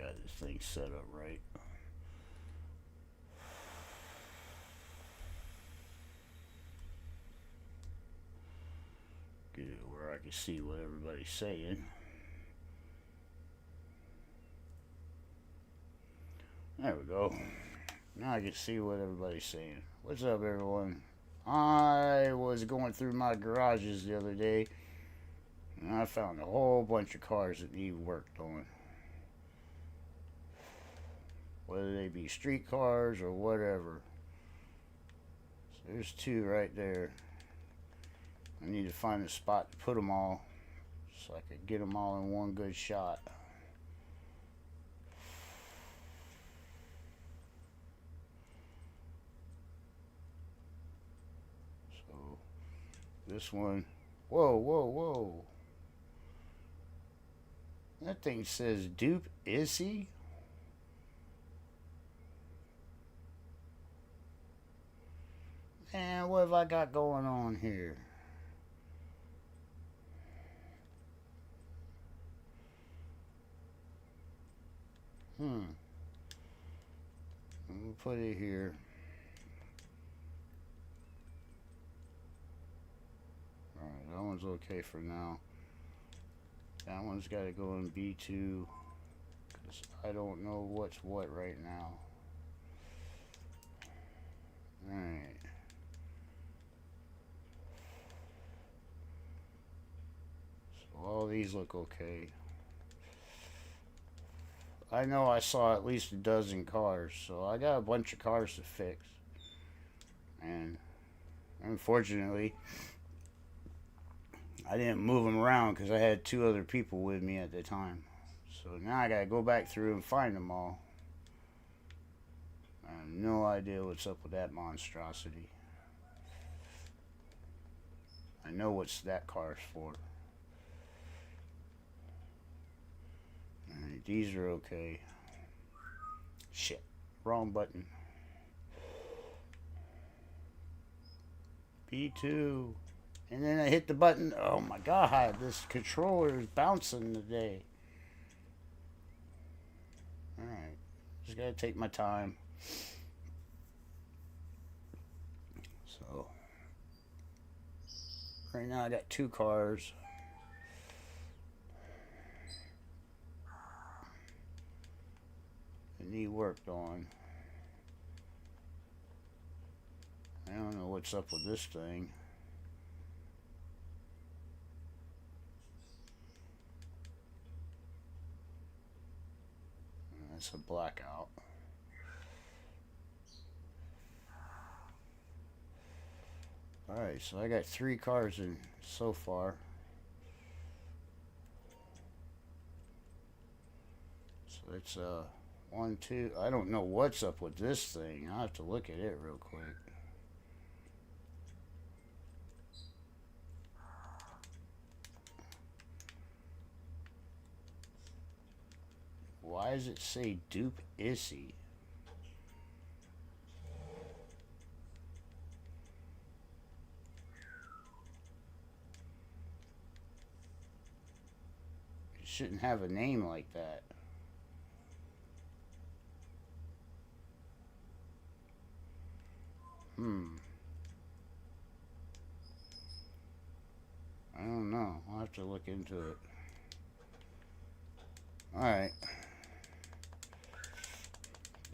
got this thing set up right. Get it where I can see what everybody's saying. There we go. Now I can see what everybody's saying. What's up, everyone? I was going through my garages the other day, and I found a whole bunch of cars that need work on. Whether they be street cars or whatever. So there's two right there. I need to find a spot to put them all so I could get them all in one good shot. So this one, whoa, whoa, whoa. That thing says dupe issy. Man, what have I got going on here? I'm gonna put it here. Alright, that one's okay for now. That one's got to go in B2 because I don't know what's what right now. Alright. So all these look okay. I know I saw at least a dozen cars, so I got a bunch of cars to fix. And unfortunately, I didn't move them around because I had two other people with me at the time. So now I gotta go back through and find them all. I have no idea what's up with that monstrosity. I know what's that car's for. Alright, these are okay. Shit, wrong button. B2. And then I hit the button. Oh my god, this controller is bouncing today. Alright, just gotta take my time. So, right now I got two cars. That need worked on. I don't know what's up with this thing. That's a blackout. Alright, so I got three cars in so far. So it's 1, 2. I don't know what's up with this thing. I'll have to look at it real quick. Why does it say dupe issy? It shouldn't have a name like that. I don't know. I'll have to look into it. Alright.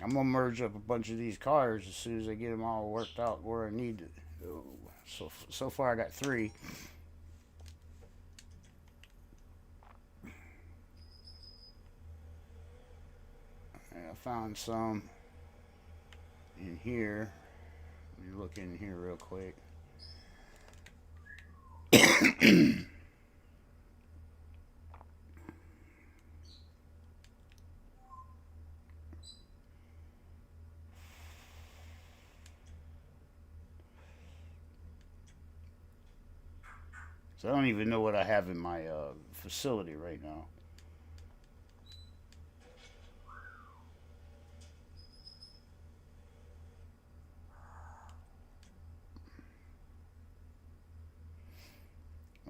I'm gonna merge up a bunch of these cars as soon as I get them all worked out where I need to. So far I got three. I found some in here. Let me look in here real quick. So I don't even know what I have in my facility right now.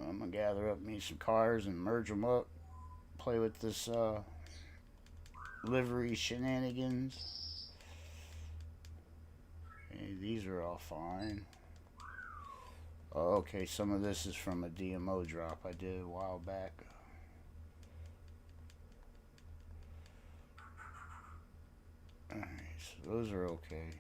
I'm gonna gather up me some cars and merge them up. Play with this livery shenanigans. Okay, these are all fine. Oh, okay, some of this is from a DMO drop I did a while back. Alright, so those are okay.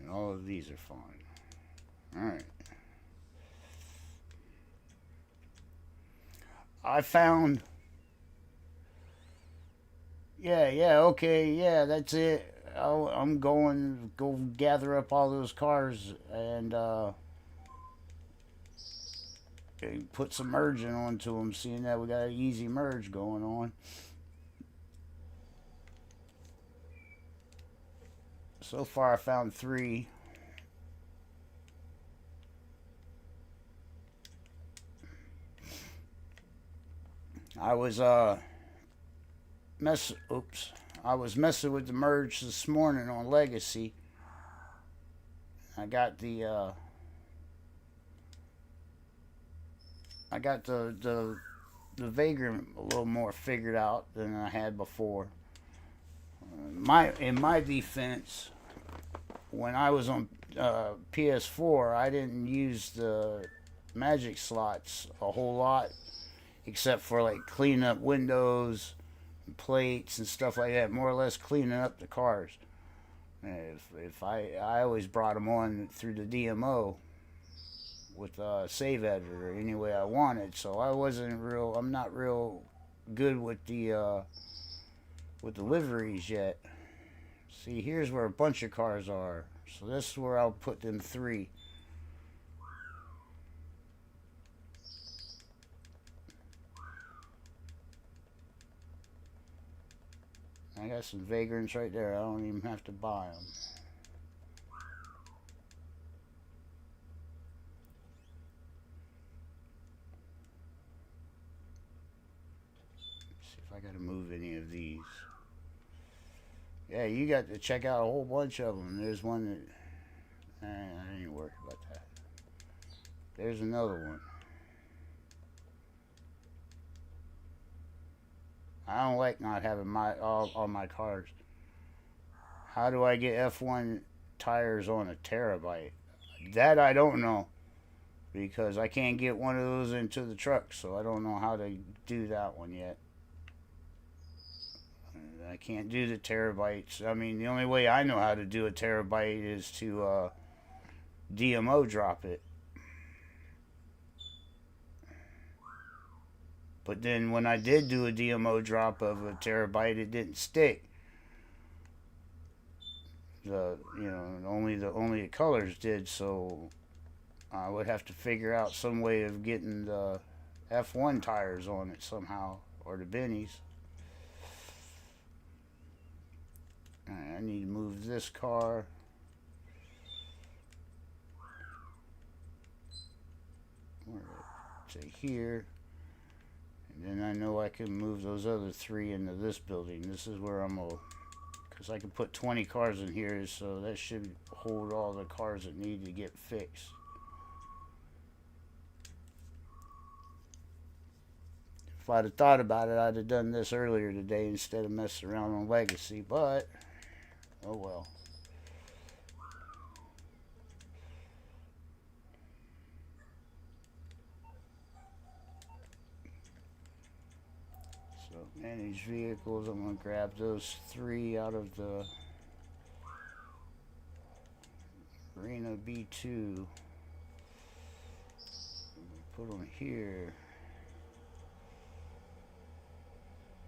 And all of these are fine. Alright. I found. Yeah, okay, yeah, that's it. I'm going to go gather up all those cars and put some merging onto them, seeing that we got an easy merge going on. So far, I found 3. I was I was messing with the merge this morning on Legacy. I got the the Vagrant a little more figured out than I had before. In my defense, when I was on PS4, I didn't use the magic slots a whole lot, except for like cleaning up windows, and plates, and stuff like that. More or less cleaning up the cars. If I always brought them on through the DMO with save editor any way I wanted. So I'm not real good with the liveries yet. See, here's where a bunch of cars are. So this is where I'll put them 3. I got some Vagrants right there. I don't even have to buy them. See if I got to move any of these. Yeah, you got to check out a whole bunch of them. There's one that I ain't worried about that. There's another one. I don't like not having all my cars. How do I get F1 tires on a terabyte? That I don't know, because I can't get one of those into the truck, so I don't know how to do that one yet. I can't do the terabytes. I mean, the only way I know how to do a terabyte is to DMO drop it. But then when I did do a DMO drop of a terabyte, it didn't stick. Only the colors did, so I would have to figure out some way of getting the F1 tires on it somehow, or the Bennies. I need to move this car. To here. And then I know I can move those other 3 into this building. This is where I'm going to... Because I can put 20 cars in here, so that should hold all the cars that need to get fixed. If I'd have thought about it, I'd have done this earlier today instead of messing around on Legacy, but... Oh well. So, manage vehicles. I'm going to grab those 3 out of the Arena B2. Put them here.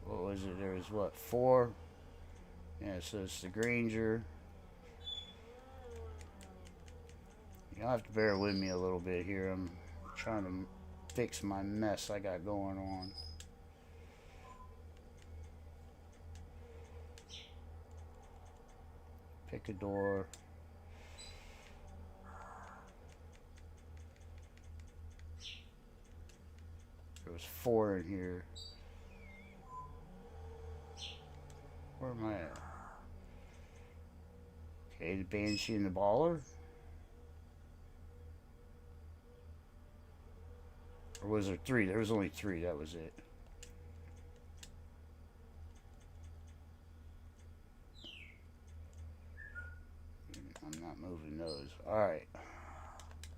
What was it? There was what? 4? Yeah, so it's the Granger. You'll have to bear with me a little bit here. I'm trying to fix my mess I got going on. Pick a door. 4 in here. Where am I at? Okay, the Banshee and the Baller. Or was there 3? There was only 3. That was it. I'm not moving those. Alright.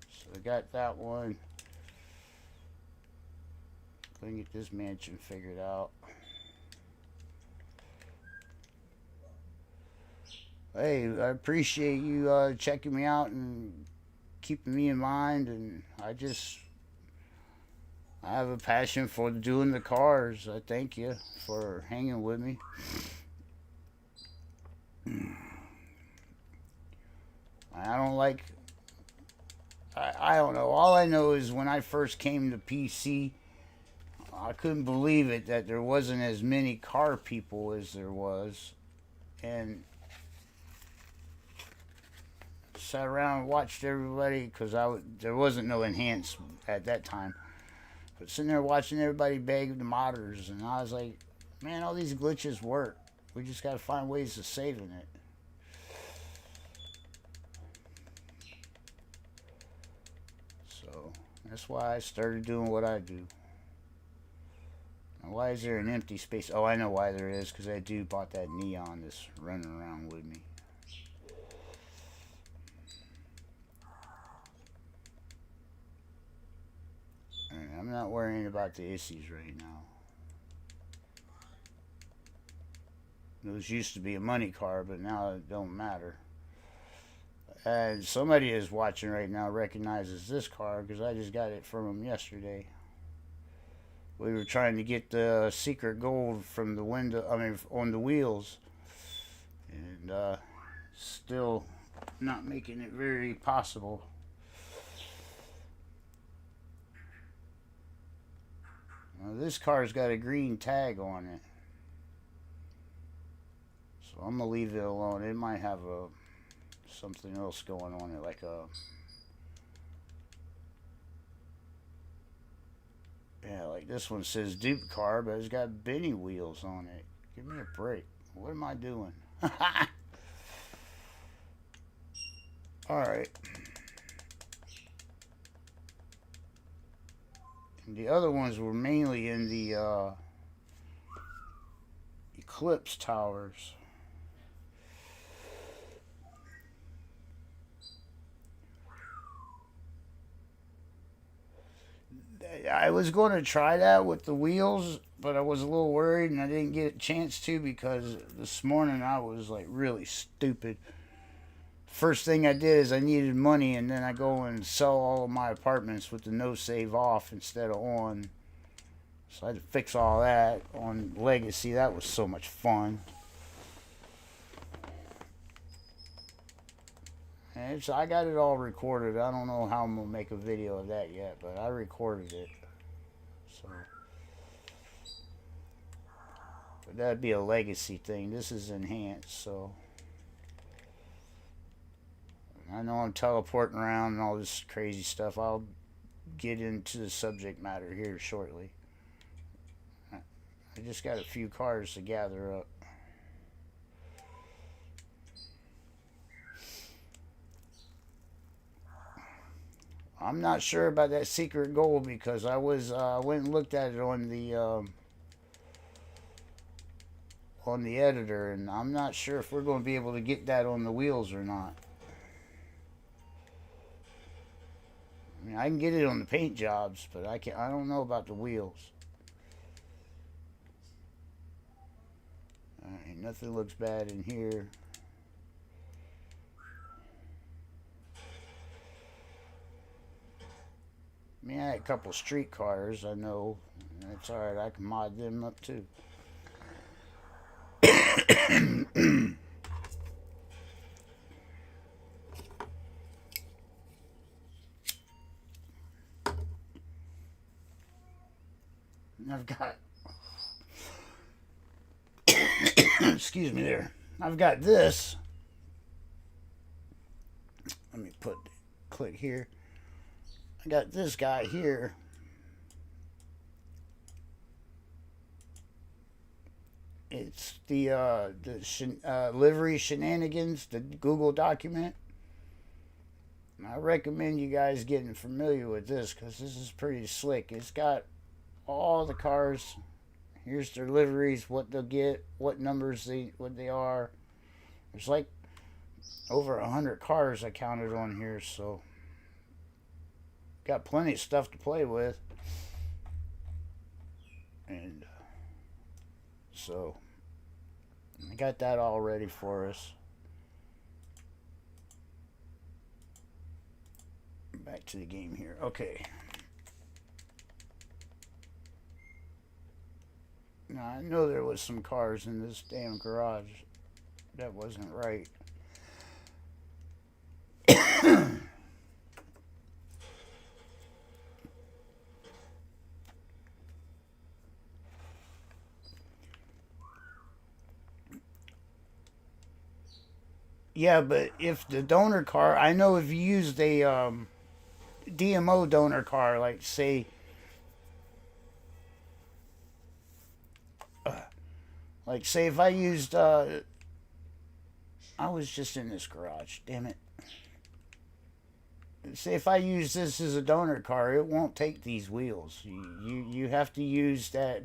So I got that one. Let me get this mansion figured out. Hey, I appreciate you checking me out and keeping me in mind. And I have a passion for doing the cars. I thank you for hanging with me. I don't like... I don't know. All I know is when I first came to PC, I couldn't believe it that there wasn't as many car people as there was. And sat around and watched everybody, because there wasn't no enhance at that time. But sitting there watching everybody beg the modders, and I was like, man, all these glitches work. We just got to find ways of saving it. So that's why I started doing what I do. Now, why is there an empty space? Oh, I know why there is, because that dude bought that Neon that's running around with me. I'm not worrying about the issues right now. Those used to be a money car, but now it don't matter. And somebody is watching right now recognizes this car because I just got it from him yesterday. We were trying to get the secret gold from the window, on the wheels. And still not making it very possible. Now, this car's got a green tag on it. So I'm going to leave it alone. It might have something else going on it, like like this one says dupe car, but it's got Benny wheels on it. Give me a break. What am I doing? Alright. The other ones were mainly in the Eclipse towers. I was going to try that with the wheels, but I was a little worried and I didn't get a chance to because this morning I was like really stupid. First thing I did is I needed money, and then I go and sell all of my apartments with the no save off instead of on. So I had to fix all that on Legacy. That was so much fun. And I got it all recorded. I don't know how I'm going to make a video of that yet, but I recorded it. So, but that'd be a Legacy thing. This is enhanced, so... I know I'm teleporting around and all this crazy stuff. I'll get into the subject matter here shortly. I just got a few cars to gather up. I'm not sure about that secret gold because I went and looked at it on the editor, and I'm not sure if we're going to be able to get that on the wheels or not. I mean, I can get it on the paint jobs, but I don't know about the wheels. Alright, nothing looks bad in here. I mean, I had a couple street cars, I know. That's alright, I can mod them up too. I've got, excuse me there, I've got this. Let me click here. I got this guy here. It's the livery shenanigans, the Google document. I recommend you guys getting familiar with this because this is pretty slick. It's got all the cars. Here's their liveries, what they'll get, what numbers what they are. There's like over 100 cars I counted on here, so got plenty of stuff to play with. And so I got that all ready for us. Back to the game here. Okay. Now I know there was some cars in this damn garage. That wasn't right. Yeah, but if the donor car, I know if you used a DMO donor car, like say if I used, I was just in this garage, damn it. Say if I use this as a donor car, it won't take these wheels. You have to use that.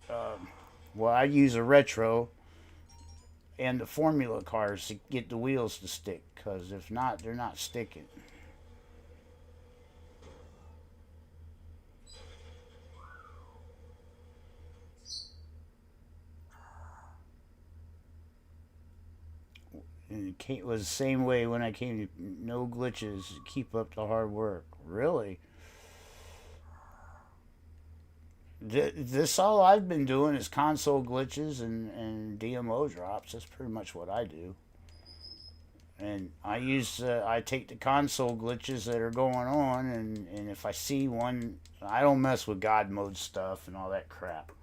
Well, I use a retro and the formula cars to get the wheels to stick, because if not, they're not sticking. And it was the same way when I came to no glitches, keep up the hard work. Really? This all I've been doing is console glitches and DMO drops. That's pretty much what I do. And I take the console glitches that are going on, and if I see one, I don't mess with God mode stuff and all that crap.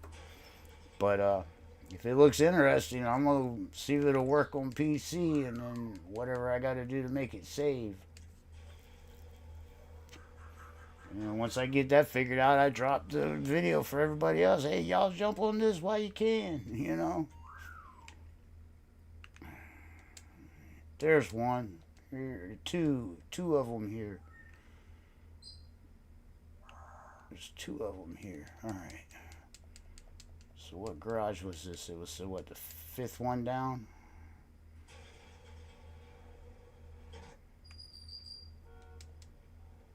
But if it looks interesting, I'm gonna see if it'll work on PC, and then whatever I got to do to make it save. And once I get that figured out, I drop the video for everybody else. Hey, y'all jump on this while you can, you know. There's one. Here, two of them here. There's two of them here. All right. So what garage was this? It was what, the fifth one down?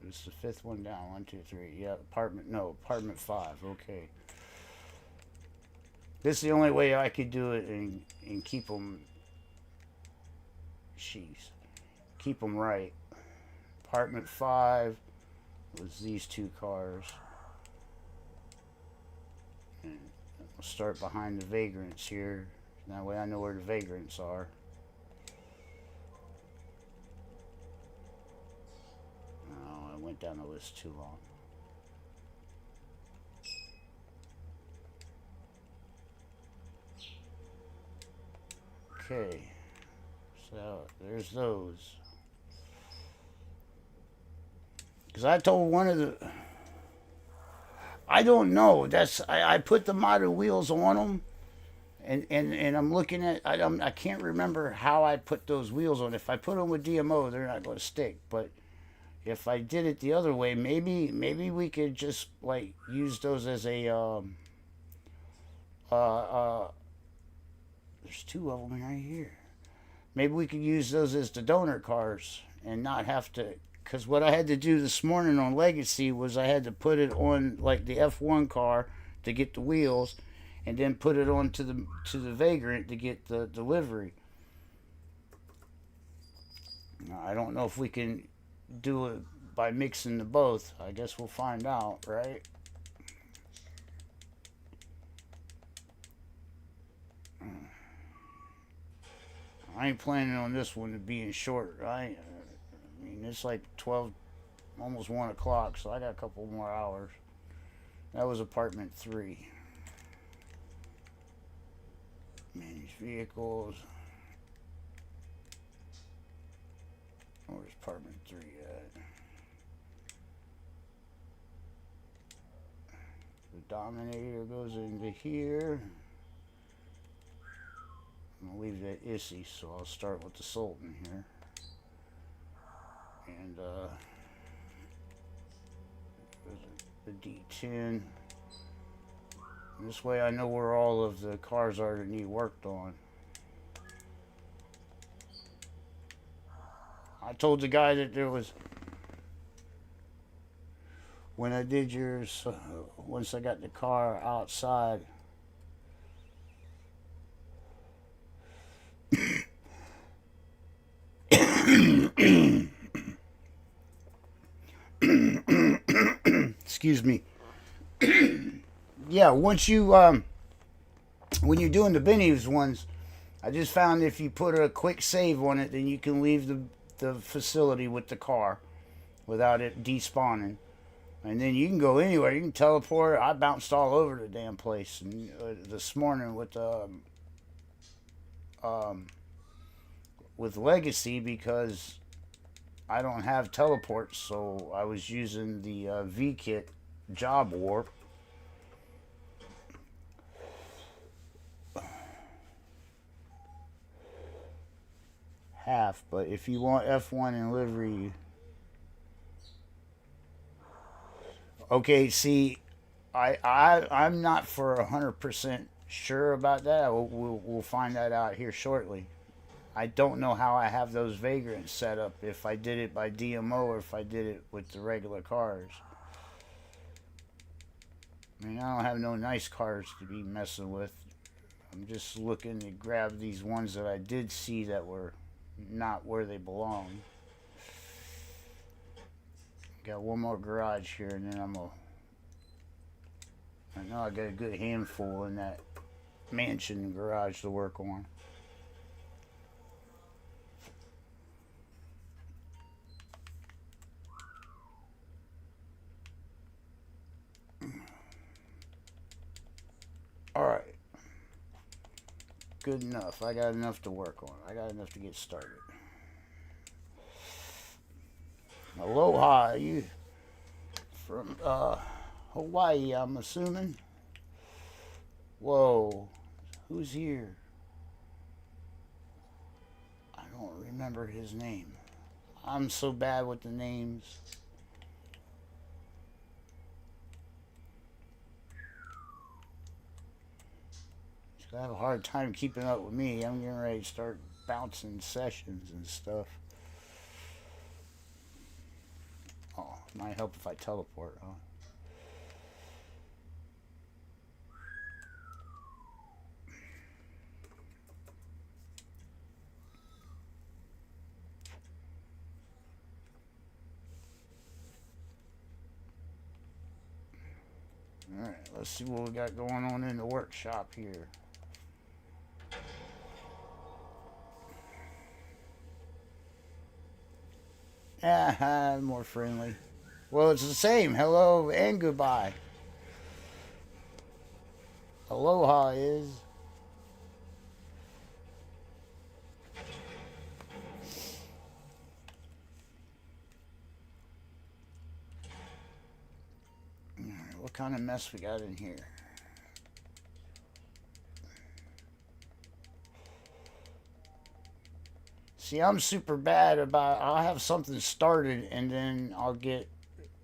It's the fifth one down. 1, 2, 3. Yeah, apartment 5. Okay. This is the only way I could do it and keep them. Jeez, keep them right. Apartment 5 was these two cars. And we'll start behind the vagrants here. That way I know where the vagrants are. Oh, I went down the list too long. Okay. So there's those. Because I told one of the, I don't know. I put the modded wheels on them, and I'm looking at, I can't remember how I put those wheels on. If I put them with DMO, they're not going to stick. But if I did it the other way, maybe we could just like use those as a there's two of them right here. Maybe we could use those as the donor cars and not have to, because what I had to do this morning on Legacy was I had to put it on like the F1 car to get the wheels, and then put it on to the Vagrant to get the delivery. Now, I don't know if we can do it by mixing the both. I guess we'll find out, right? I ain't planning on this one to being short. I mean, it's like 12, almost 1 o'clock, so I got a couple more hours. That was apartment 3. Managed vehicles. Where's apartment 3 at? The Dominator goes into here. I'm going to leave that Issy, so I'll start with the Sultan here. And the D10. This way I know where all of the cars are that need worked on. I told the guy that there was, when I did yours, once I got the car outside, excuse me. Yeah, once you when you're doing the Benny's ones, I just found if you put a quick save on it, then you can leave the facility with the car without it despawning, and then you can go anywhere. You can teleport. I bounced all over the damn place, and this morning with Legacy, because I don't have teleports, so I was using the V-Kit Job Warp. Half, but if you want F1 in livery, okay. See, I'm not for 100% sure about that. We'll find that out here shortly. I don't know how I have those Vagrants set up, if I did it by DMO or if I did it with the regular cars. I mean, I don't have no nice cars to be messing with. I'm just looking to grab these ones that I did see that were not where they belong. Got one more garage here, and then I know I got a good handful in that mansion garage to work on. Alright. Good enough. I got enough to work on. I got enough to get started. Aloha, you from Hawaii, I'm assuming. Whoa, who's here? I don't remember his name. I'm so bad with the names. I have a hard time keeping up with me. I'm getting ready to start bouncing sessions and stuff. Oh, it might help if I teleport, huh? Alright, let's see what we got going on in the workshop here. Ah, more friendly. Well, it's the same. Hello and goodbye. Aloha is. Alright, what kind of mess we got in here? See, I'm super bad about, I'll have something started and then I'll get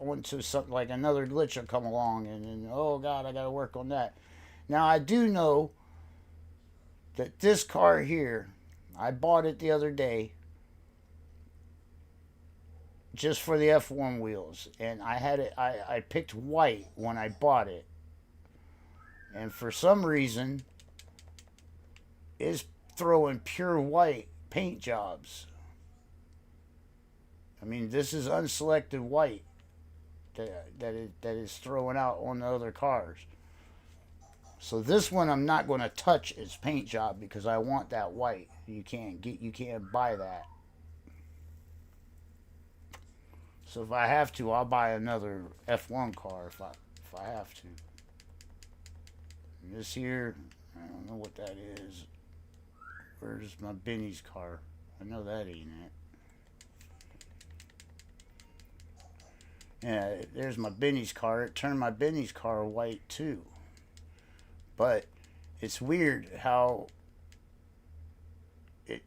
onto something like another glitch will come along and then, oh God, I got to work on that. Now, I do know that this car here, I bought it the other day just for the F1 wheels, and I had it, I picked white when I bought it, and for some reason, it's throwing pure white paint jobs. I mean, this is unselected white that is throwing out on the other cars. So this one I'm not going to touch its paint job because I want that white. You can't buy that. So if I have to, I'll buy another F1 car if I have to. And this here, I don't know what that is. Where's my Benny's car? I know that ain't it. Yeah, there's my Benny's car. It turned my Benny's car white too. But it's weird how it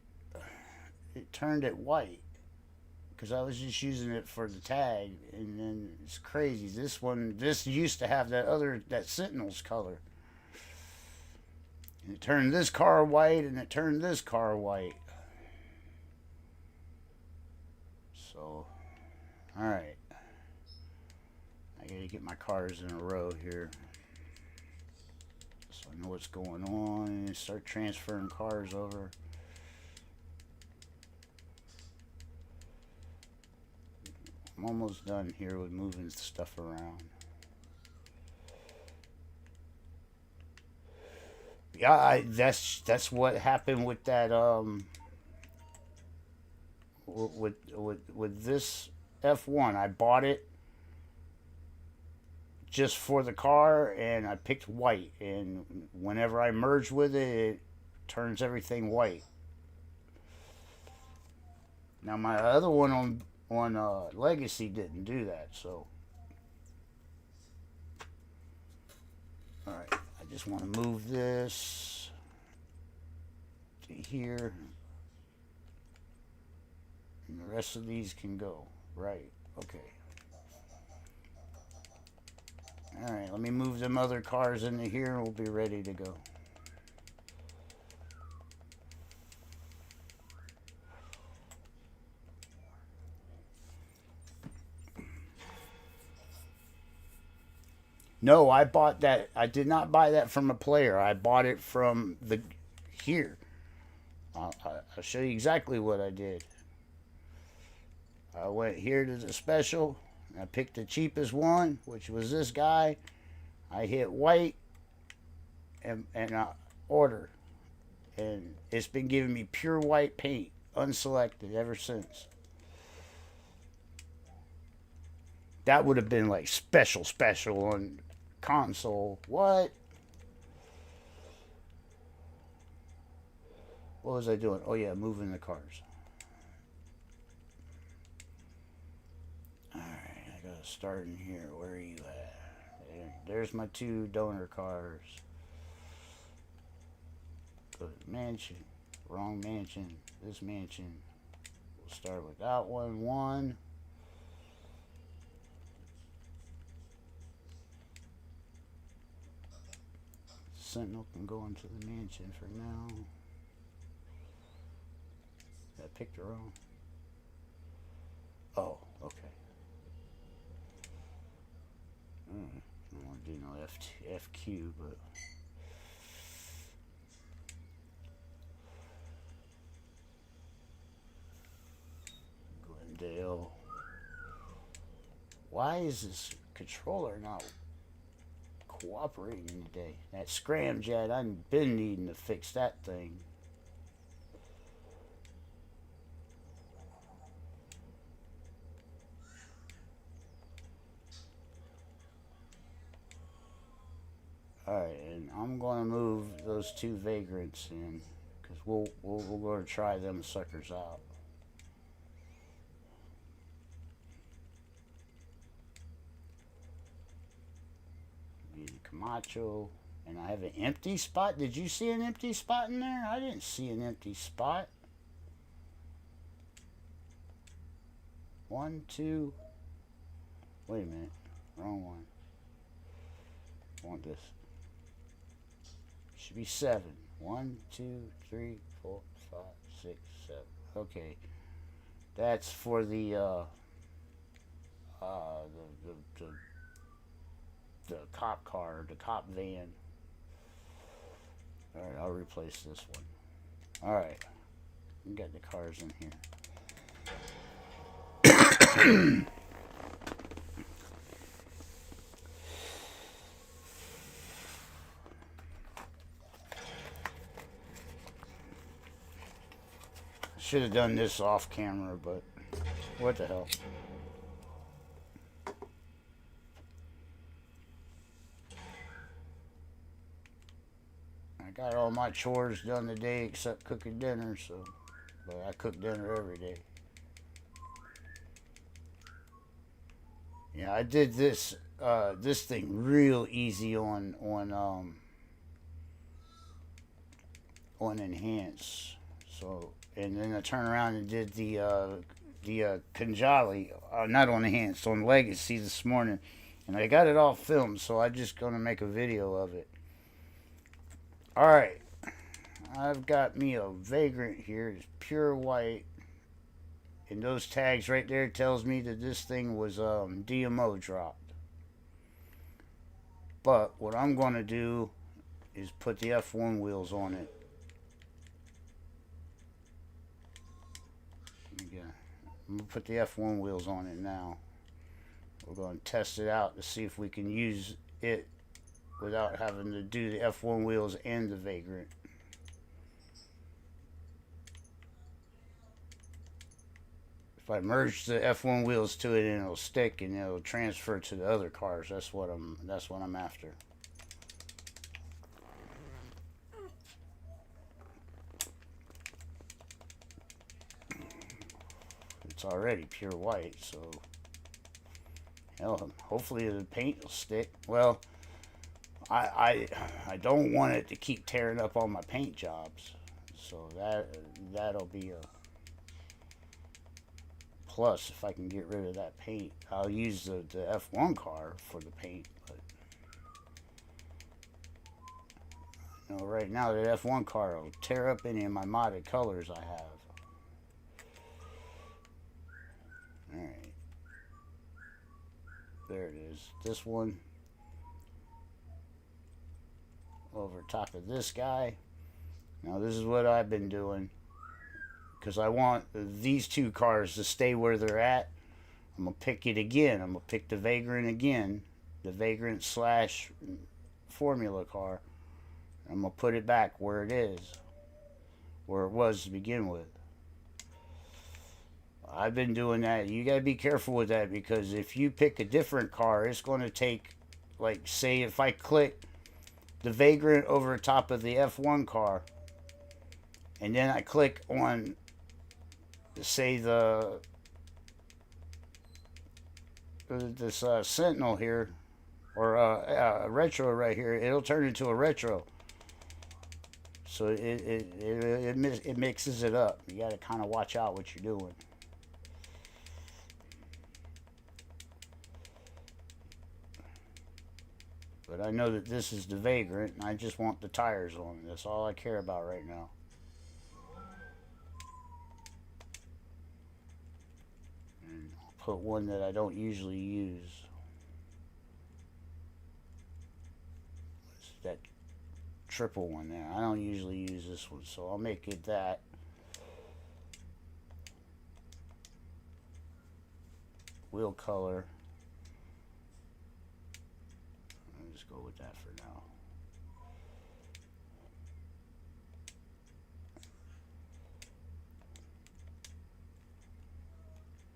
it turned it white because I was just using it for the tag, and then it's crazy. This used to have that Sentinel's color. And it turned this car white, and it turned this car white. So, all right, I gotta get my cars in a row here, so I know what's going on and start transferring cars over. I'm almost done here with moving stuff around. Yeah, that's what happened with that with this F1. I bought it just for the car, and I picked white, and whenever I merge with it, it turns everything white. Now my other one on Legacy didn't do that, so all right. I just want to move this to here, and the rest of these can go right. Okay. All right, let me move them other cars into here, and we'll be ready to go. No, I bought that. I did not buy that from a player. I bought it from the here. I'll show you exactly what I did. I went here to the special. I picked the cheapest one, which was this guy. I hit white and order, and it's been giving me pure white paint, unselected, ever since. That would have been like special on console. What? What was I doing? Oh yeah, moving the cars. Alright, I gotta start in here. Where are you at? There's my two donor cars. Go to mansion. Wrong mansion. This mansion. We'll start with that one. One. Sentinel can go into the mansion for now. I picked her wrong. Oh, okay. I don't want to do no FQ, but Glendale. Why is this controller not cooperating today? That scramjet, I've been needing to fix that thing. Alright, and I'm going to move those two vagrants in, because we're going to try them suckers out. Be the Camacho, and I have an empty spot. Did you see an empty spot in there? I didn't see an empty spot. 1, 2. Wait a minute. Wrong one. I want this. Should be 7. 1, 2, 3, 4, 5, 6, 7. Okay. That's for the cop car, the cop van. Alright, I'll replace this one. Alright. We got the cars in here. Should have done this off camera, but what the hell. I got all my chores done today except cooking dinner, so but I cook dinner every day. Yeah, I did this thing real easy on enhance. So and then I turned around and did the Kanjali, not on enhance, on Legacy this morning, and I got it all filmed. So I'm just gonna make a video of it. All right, I've got me a Vagrant here. It's pure white, and those tags right there tells me that this thing was DMO dropped. But what I'm gonna do is put the F1 wheels on it. Again, I'm gonna put the F1 wheels on it now. We're gonna test it out to see if we can use it without having to do the F1 wheels and the Vagrant. If I merge the F1 wheels to it, and it'll stick and it'll transfer to the other cars. That's what I'm after. It's already pure white, so hell, hopefully the paint will stick. Well, I don't want it to keep tearing up all my paint jobs, so that'll be a plus. If I can get rid of that paint, I'll use the F1 car for the paint. But you know, right now the F1 car will tear up any of my modded colors I have. All right, there it is. This one over top of this guy. Now this is what I've been doing, because I want these two cars to stay where they're at. I'm gonna pick it again. I'm gonna pick the Vagrant again, the Vagrant slash Formula car. I'm gonna put it back where it is, where it was to begin with. I've been doing that. You gotta be careful with that, because if you pick a different car, it's gonna take, like, say if I click the Vagrant over top of the F1 car, and then I click on, say, this Sentinel here, or a Retro right here, it'll turn into a Retro. So it mixes it up. You got to kind of watch out what you're doing. But I know that this is the Vagrant, and I just want the tires on it. That's all I care about right now. And I'll put one that I don't usually use. What's that triple one there? I don't usually use this one, so I'll make it that. Wheel color. I'll just go with that for now.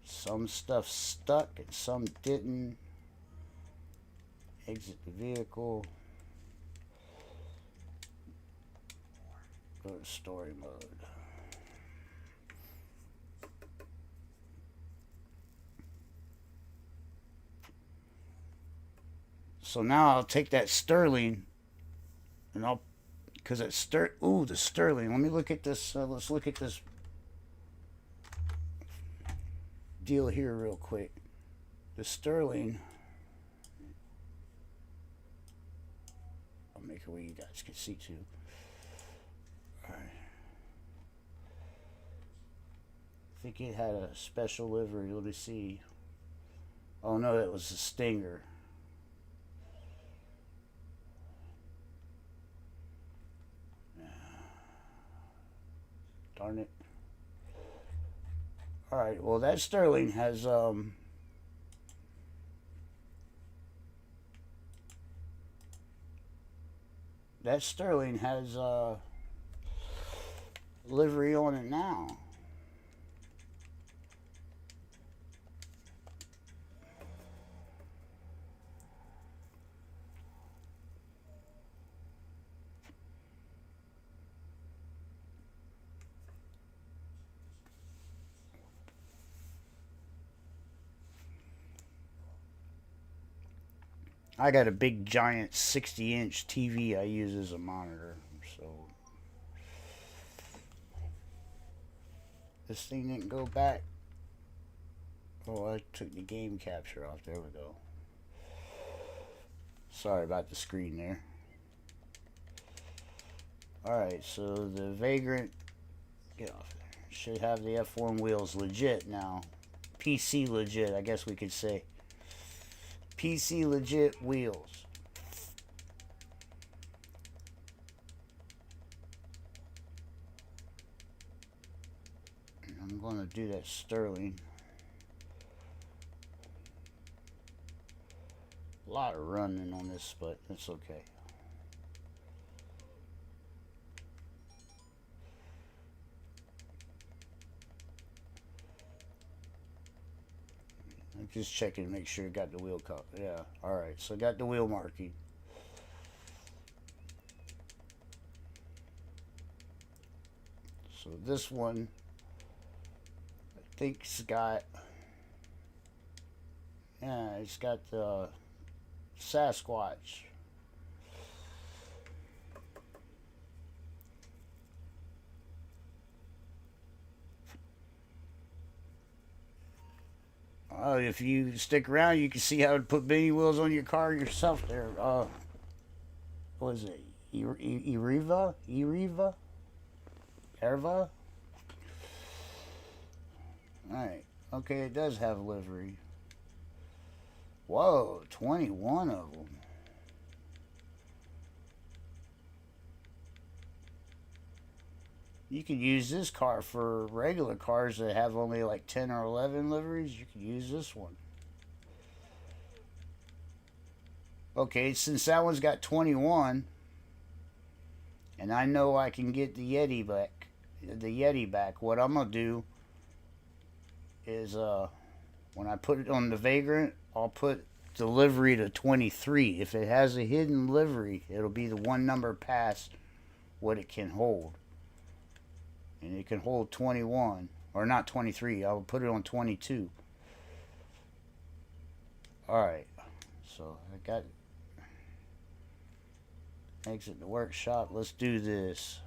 Some stuff stuck and some didn't. Exit the vehicle. Go to story mode. So now I'll take that Sterling, and I'll, because it's the Sterling. Let me look at this. Let's look at this deal here real quick. The Sterling. I'll make it where you guys can see too. All right. I think it had a special livery. Let me see. Oh no, that was the Stinger. Darn it. Alright, well that Sterling has livery on it now. I got a big giant 60-inch TV I use as a monitor. So this thing didn't go back. Oh, I took the game capture off. There we go. Sorry about the screen there. Alright, so the Vagrant, get off there, should have the F1 wheels legit now. PC legit, I guess we could say. PC legit wheels. I'm going to do that Sterling. A lot of running on this, but it's okay. I'm just checking to make sure it got the wheel cut. Yeah, alright, so got the wheel marking. So this one, I think it's got, yeah, it's got the Sasquatch. If you stick around, you can see how to put mini wheels on your car yourself there. What is it? Eriva? Erva? Alright. Okay, it does have livery. Whoa, 21 of them. You could use this car for regular cars that have only like 10 or 11 liveries. You could use this one. Okay, since that one's got 21, and I know I can get the Yeti back, what I'm going to do is when I put it on the Vagrant, I'll put the livery to 23. If it has a hidden livery, it'll be the one number past what it can hold. And it can hold 21, or not 23. I'll put it on 22. Alright, so I got exit the workshop. Let's do this.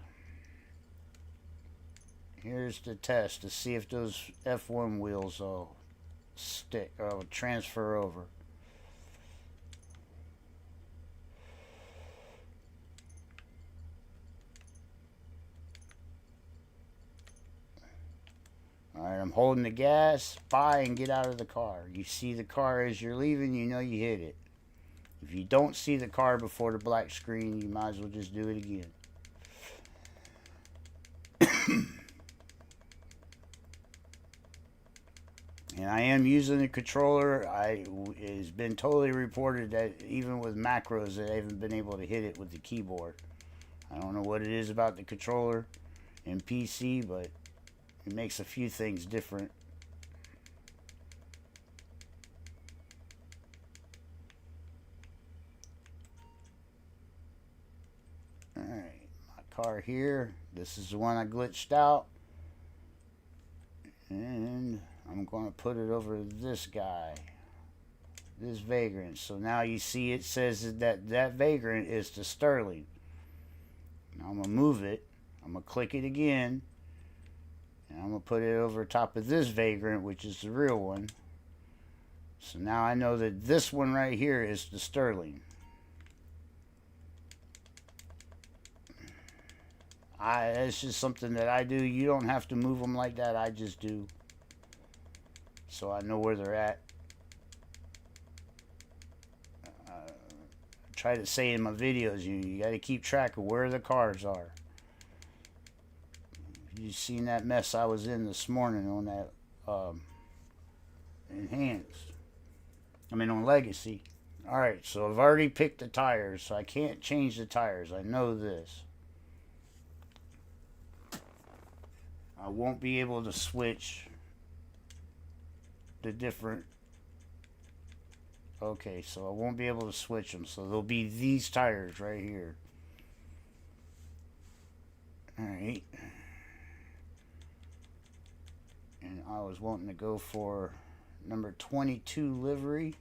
Here's the test to see if those F1 wheels will stick or will transfer over. Alright, I'm holding the gas. Buy and get out of the car. You see the car as you're leaving, you know you hit it. If you don't see the car before the black screen, you might as well just do it again. And I am using the controller. It has been totally reported that even with macros, that I haven't been able to hit it with the keyboard. I don't know what it is about the controller in PC, but it makes a few things different. Alright, my car here. This is the one I glitched out. And I'm going to put it over this guy. This Vagrant. So now you see it says that Vagrant is the Sterling. Now I'm going to move it. I'm going to click it again. And I'm going to put it over top of this Vagrant, which is the real one. So now I know that this one right here is the Sterling. It's just something that I do. You don't have to move them like that. I just do. So I know where they're at. I try to say in my videos, you got to keep track of where the cars are. You seen that mess I was in this morning on that Enhanced. I mean on Legacy. Alright, so I've already picked the tires, so I can't change the tires. I know this. I won't be able to switch the different. Okay, so I won't be able to switch them. So there'll be these tires right here. Alright. And I was wanting to go for number 22 livery.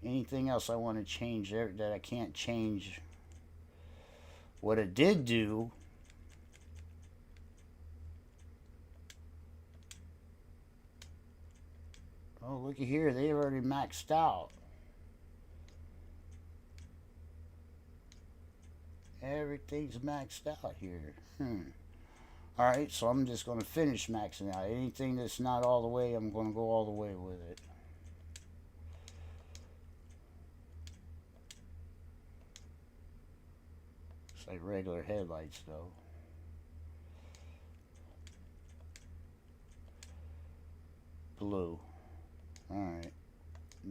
Anything else I want to change there that I can't change? What it did do, oh, looky here, they've already maxed out. Everything's maxed out here. Alright, so I'm just going to finish maxing out. Anything that's not all the way, I'm going to go all the way with it. It's like regular headlights, though. Blue. Alright.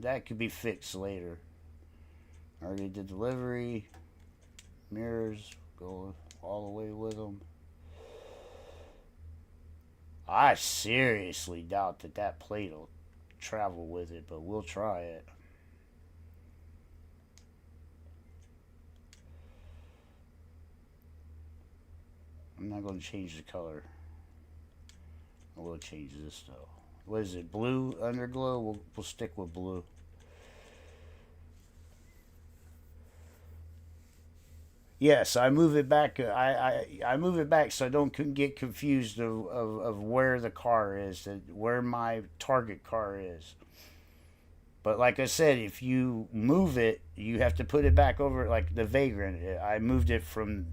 That could be fixed later. Already did delivery. Mirrors. Go all the way with them. I seriously doubt that that plate will travel with it, but we'll try it. I'm not going to change the color. I will change this though. What is it? Blue underglow? We'll stick with blue. Yes, I move it back. I move it back so I don't get confused of where the car is, where my target car is. But like I said, if you move it, you have to put it back over like the Vagrant. I moved it from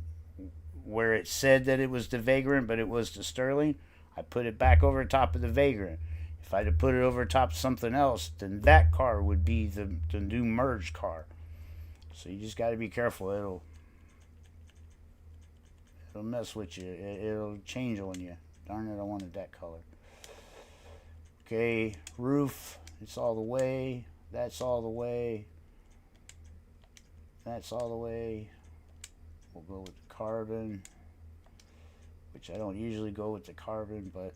where it said that it was the Vagrant, but it was the Sterling. I put it back over top of the Vagrant. If I'd have put it over top of something else, then that car would be the new merged car. So you just got to be careful. It'll mess with you. It'll change on you. Darn it, I wanted that color. Okay, roof. It's all the way. That's all the way. That's all the way. We'll go with the carbon, which I don't usually go with the carbon, but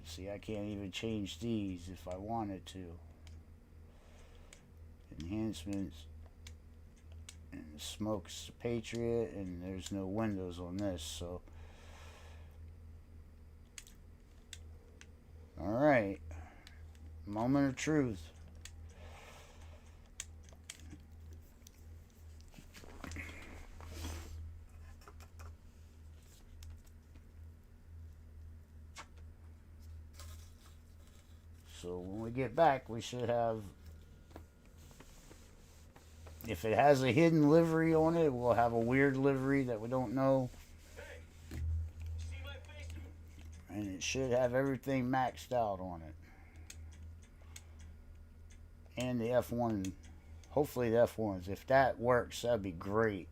see, I can't even change these if I wanted to. Enhancements. And smoke's Patriot, and there's no windows on this, so. Alright. Moment of truth. So when we get back, we should have, if it has a hidden livery on it, we'll have a weird livery that we don't know. Hey, see my face? And it should have everything maxed out on it. And the F1, hopefully the F1s. If that works, that'd be great.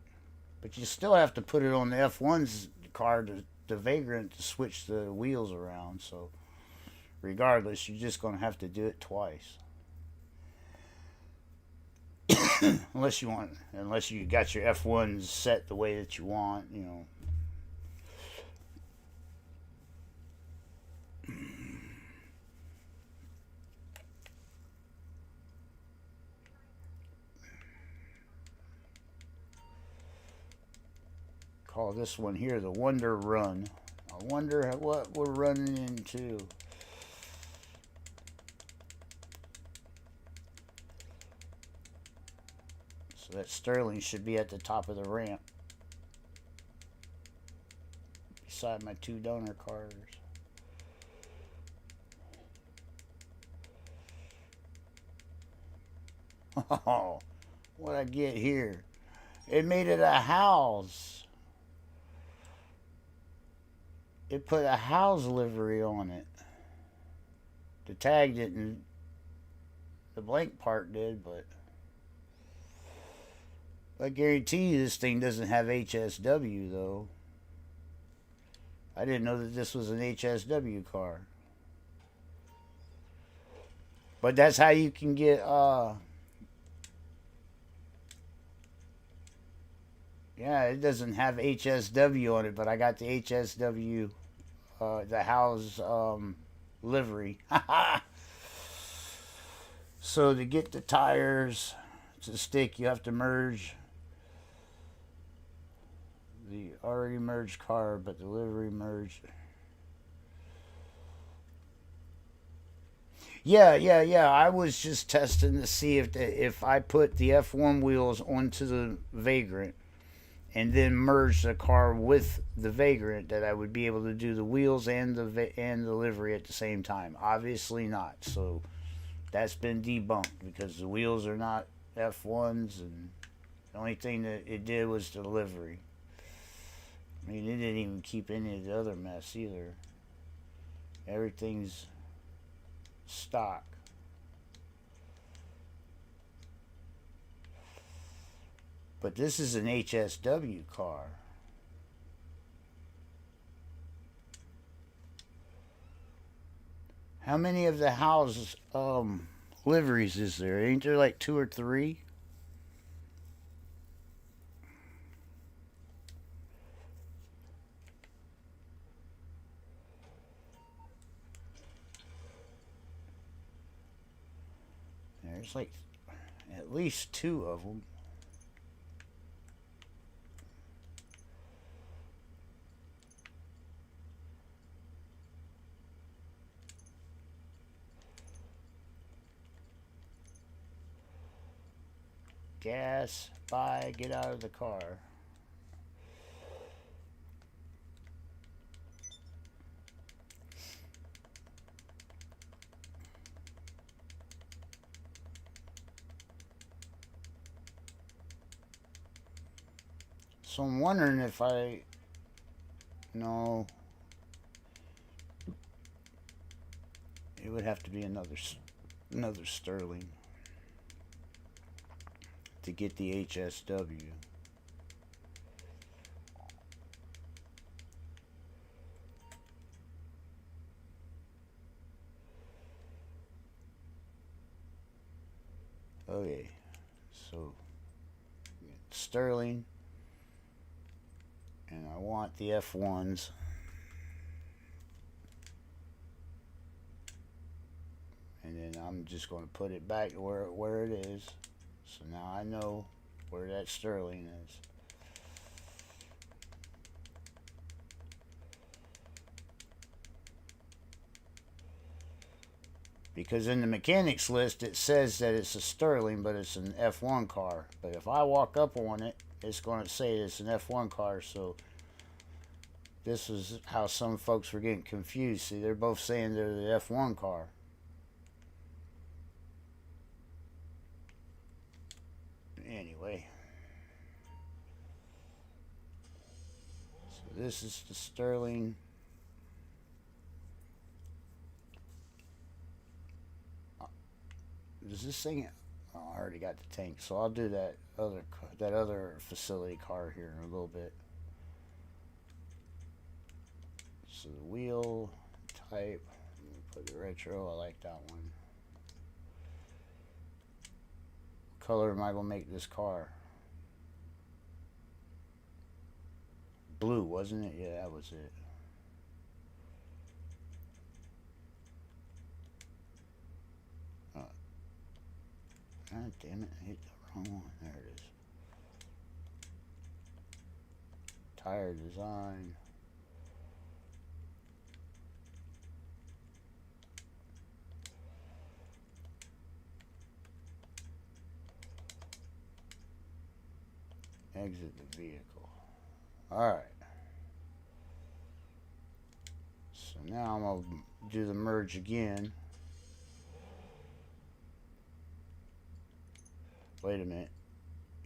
But you still have to put it on the F1's car, the Vagrant, to switch the wheels around. So regardless, you're just going to have to do it twice. unless you got your F1s set the way that you want, you know. Call this one here the Wonder Run. I wonder what we're running into. So that Sterling should be at the top of the ramp, beside my two donor cars. Oh, what I get here? It made it a house. It put a house livery on it. The tag didn't. The blank part did, but I guarantee you this thing doesn't have HSW, though. I didn't know that this was an HSW car. But that's how you can get, yeah, it doesn't have HSW on it, but I got the HSW, the house, livery. So to get the tires to stick, you have to merge the already merged car, but the livery merged. Yeah. I was just testing to see if I put the F1 wheels onto the Vagrant and then merge the car with the Vagrant, that I would be able to do the wheels and the livery at the same time. Obviously not. So that's been debunked because the wheels are not F1s, and the only thing that it did was the livery. I mean, it didn't even keep any of the other mess either. Everything's stock. But this is an HSW car. How many of the houses liveries is there? Ain't there like two or three? There's like at least two of them. Gas, buy, get out of the car. So I'm wondering if no, it would have to be another Sterling to get the HSW. Okay, so Sterling, and I want the F1s. And then I'm just going to put it back to where it is. So now I know where that Sterling is. Because in the mechanics list it says that it's a Sterling, but it's an F1 car. But if I walk up on it, it's going to say it's an F1 car. So this is how some folks were getting confused. See, they're both saying they're the F1 car. Anyway, so this is the Sterling. Does this thing? Oh, I already got the tank, so I'll do that other facility car here in a little bit. So the wheel type, put the retro. I like that one. What color am I gonna make this car? Blue, wasn't it? Yeah, that was it. God damn it, I hit the wrong one. There it is. Tire design. Exit the vehicle. Alright. So now I'm going to do the merge again. Wait a minute.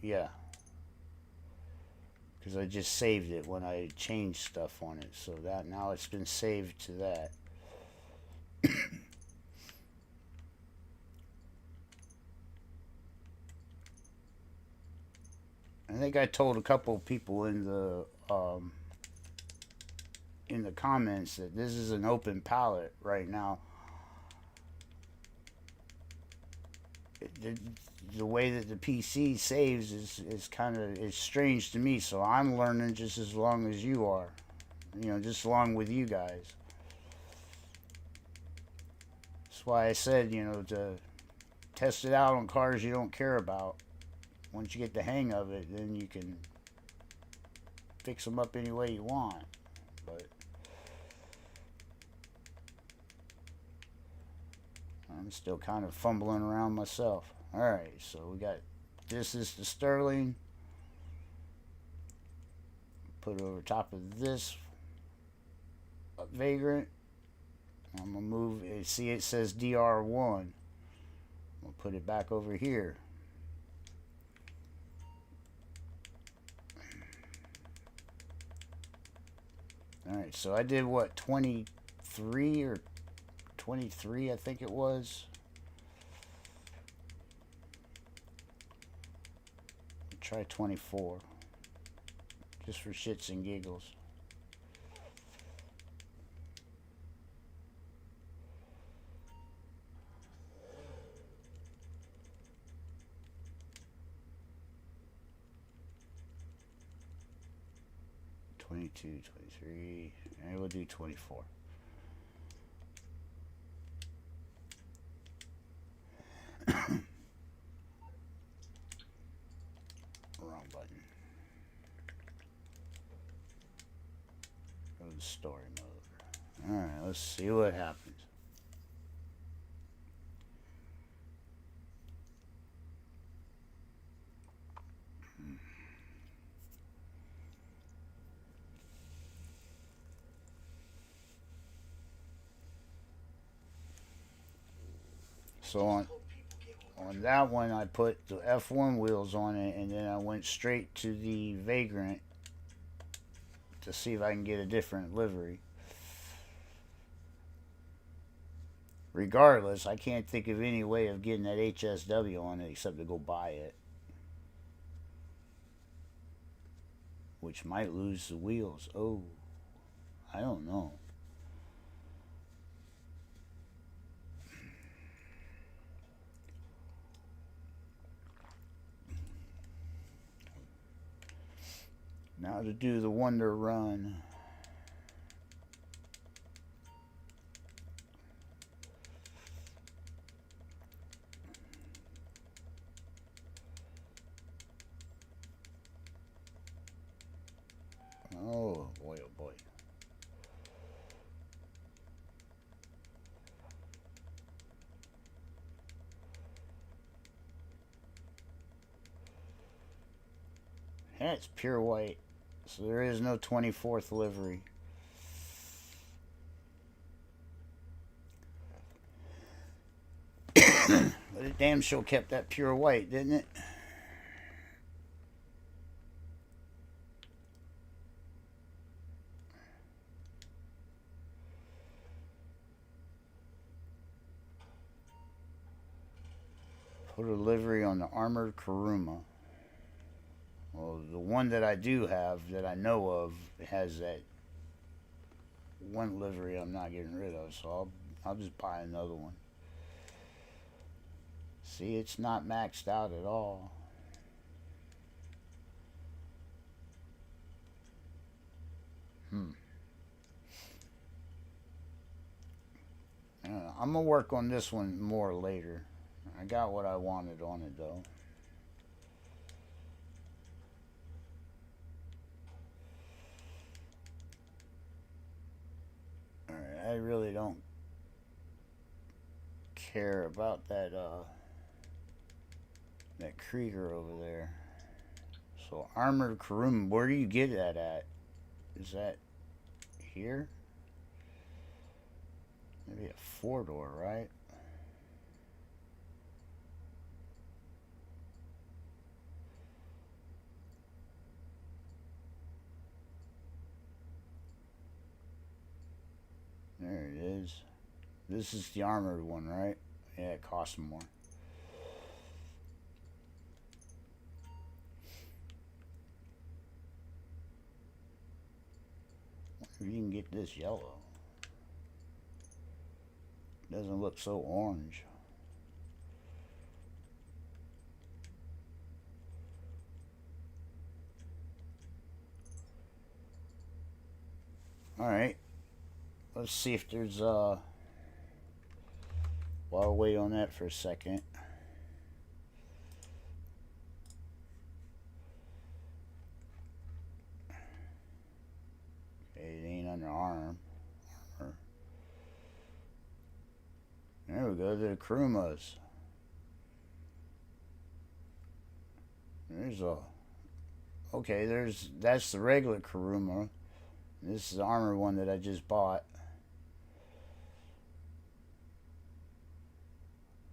Yeah. Because I just saved it when I changed stuff on it. So that now it's been saved to that. I think I told a couple of people in the comments that this is an open palette right now. The way that the PC saves is kind of strange to me. So I'm learning just as long as you are, just along with you guys. That's why I said, to test it out on cars you don't care about. Once you get the hang of it, then you can fix them up any way you want. But I'm still kind of fumbling around myself. Alright, so we got, this is the Sterling. Put it over top of this Vagrant. I'm going to move it. See, it says DR1. We'll put it back over here. Alright, so I did what, 23 or 23, I think it was. Try 24. Just for shits and giggles. $22, $23, and we'll do $24. Wrong button. Go to story mode. Alright, let's see what happens. So on that one, I put the F1 wheels on it, and then I went straight to the Vagrant to see if I can get a different livery. Regardless, I can't think of any way of getting that HSW on it except to go buy it, which might lose the wheels. Oh, I don't know. Now to do the Wonder Run. Oh boy, oh boy. Yeah, it's pure white. So there is no 24th livery. But it damn sure kept that pure white, didn't it? Put a livery on the Armored Kuruma. Well, the one that I do have, that I know of, has that one livery I'm not getting rid of, so I'll just buy another one. See, it's not maxed out at all. I'm gonna work on this one more later. I got what I wanted on it though. Alright, I really don't care about that Krieger over there. So Armored Kuruma, where do you get that at? Is that here? Maybe a 4-door, right? There it is. This is the armored one, right? Yeah, it costs more. If you can get this yellow. Doesn't look so orange. Alright. Let's see if there's while I wait on that for a second. Okay, it ain't under arm. There There we go, the Kurumas. There's a... Okay, that's the regular Kuruma. This is the armored one that I just bought.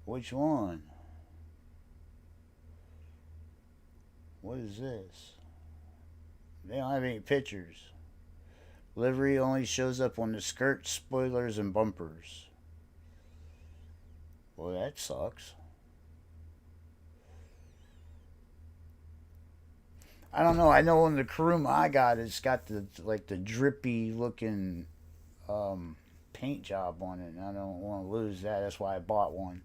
Which one? What is this? They don't have any pictures. Livery only shows up on the skirts, spoilers, and bumpers. Well, that sucks. I don't know. I know on the Kuruma I got, it's got the drippy looking paint job on it, and I don't want to lose that. That's why I bought one.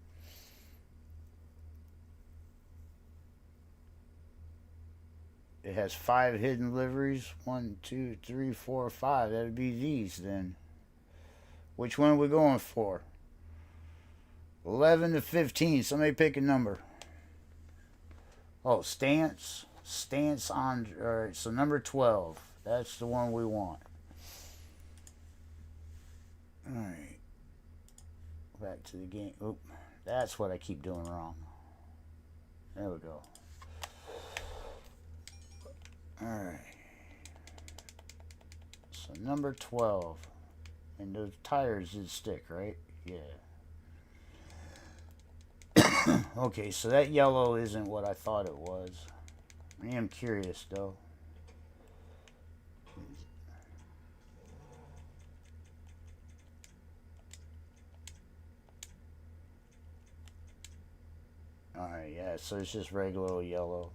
It has 5 hidden liveries. 1, 2, 3, 4, 5. That'd be these then. Which one are we going for? 11 to 15. Somebody pick a number. Oh, stance. Stance on. Alright, so number 12. That's the one we want. Alright. Back to the game. Oop. That's what I keep doing wrong. There we go. Alright. So number 12. And those tires did stick, right? Yeah. Okay, so that yellow isn't what I thought it was. I am curious, though. Alright, yeah, so it's just regular yellow.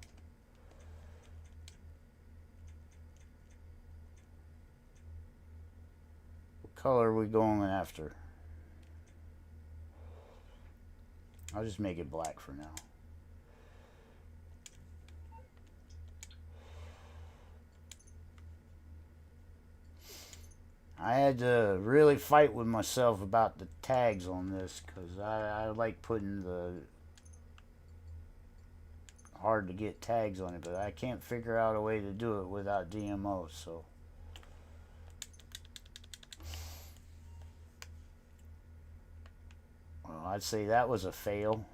What color are we going after? I'll just make it black for now. I had to really fight with myself about the tags on this because I like putting the hard to get tags on it, but I can't figure out a way to do it without DMO, so well, I'd say that was a fail.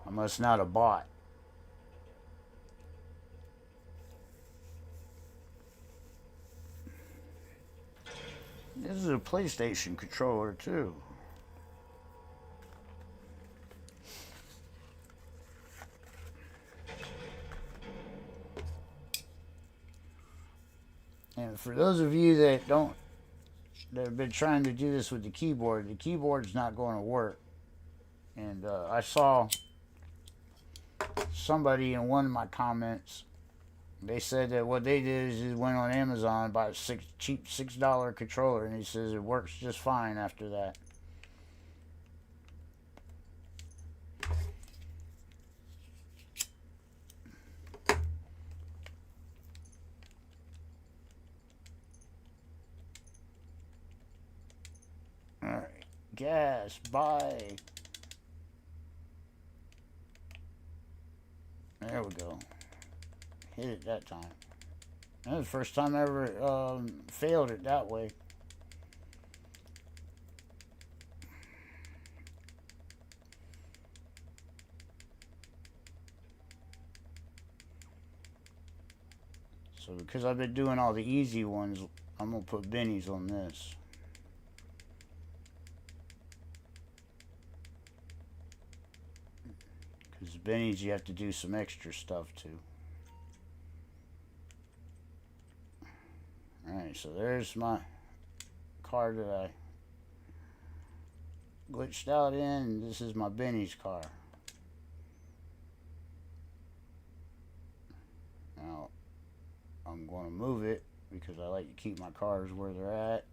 I must not have bought. This is a PlayStation controller too. And for those of you that have been trying to do this with the keyboard's not going to work. And I saw somebody in one of my comments, they said that what they did is went on Amazon, bought a cheap $6 controller, and he says it works just fine after that. Alright, gas, buy. There we go. Hit it that time. That was the first time I ever failed it that way. So because I've been doing all the easy ones, I'm going to put bennies on this. Because bennies you have to do some extra stuff too. Alright, so there's my car that I glitched out in, and this is my Benny's car. Now, I'm going to move it because I like to keep my cars where they're at.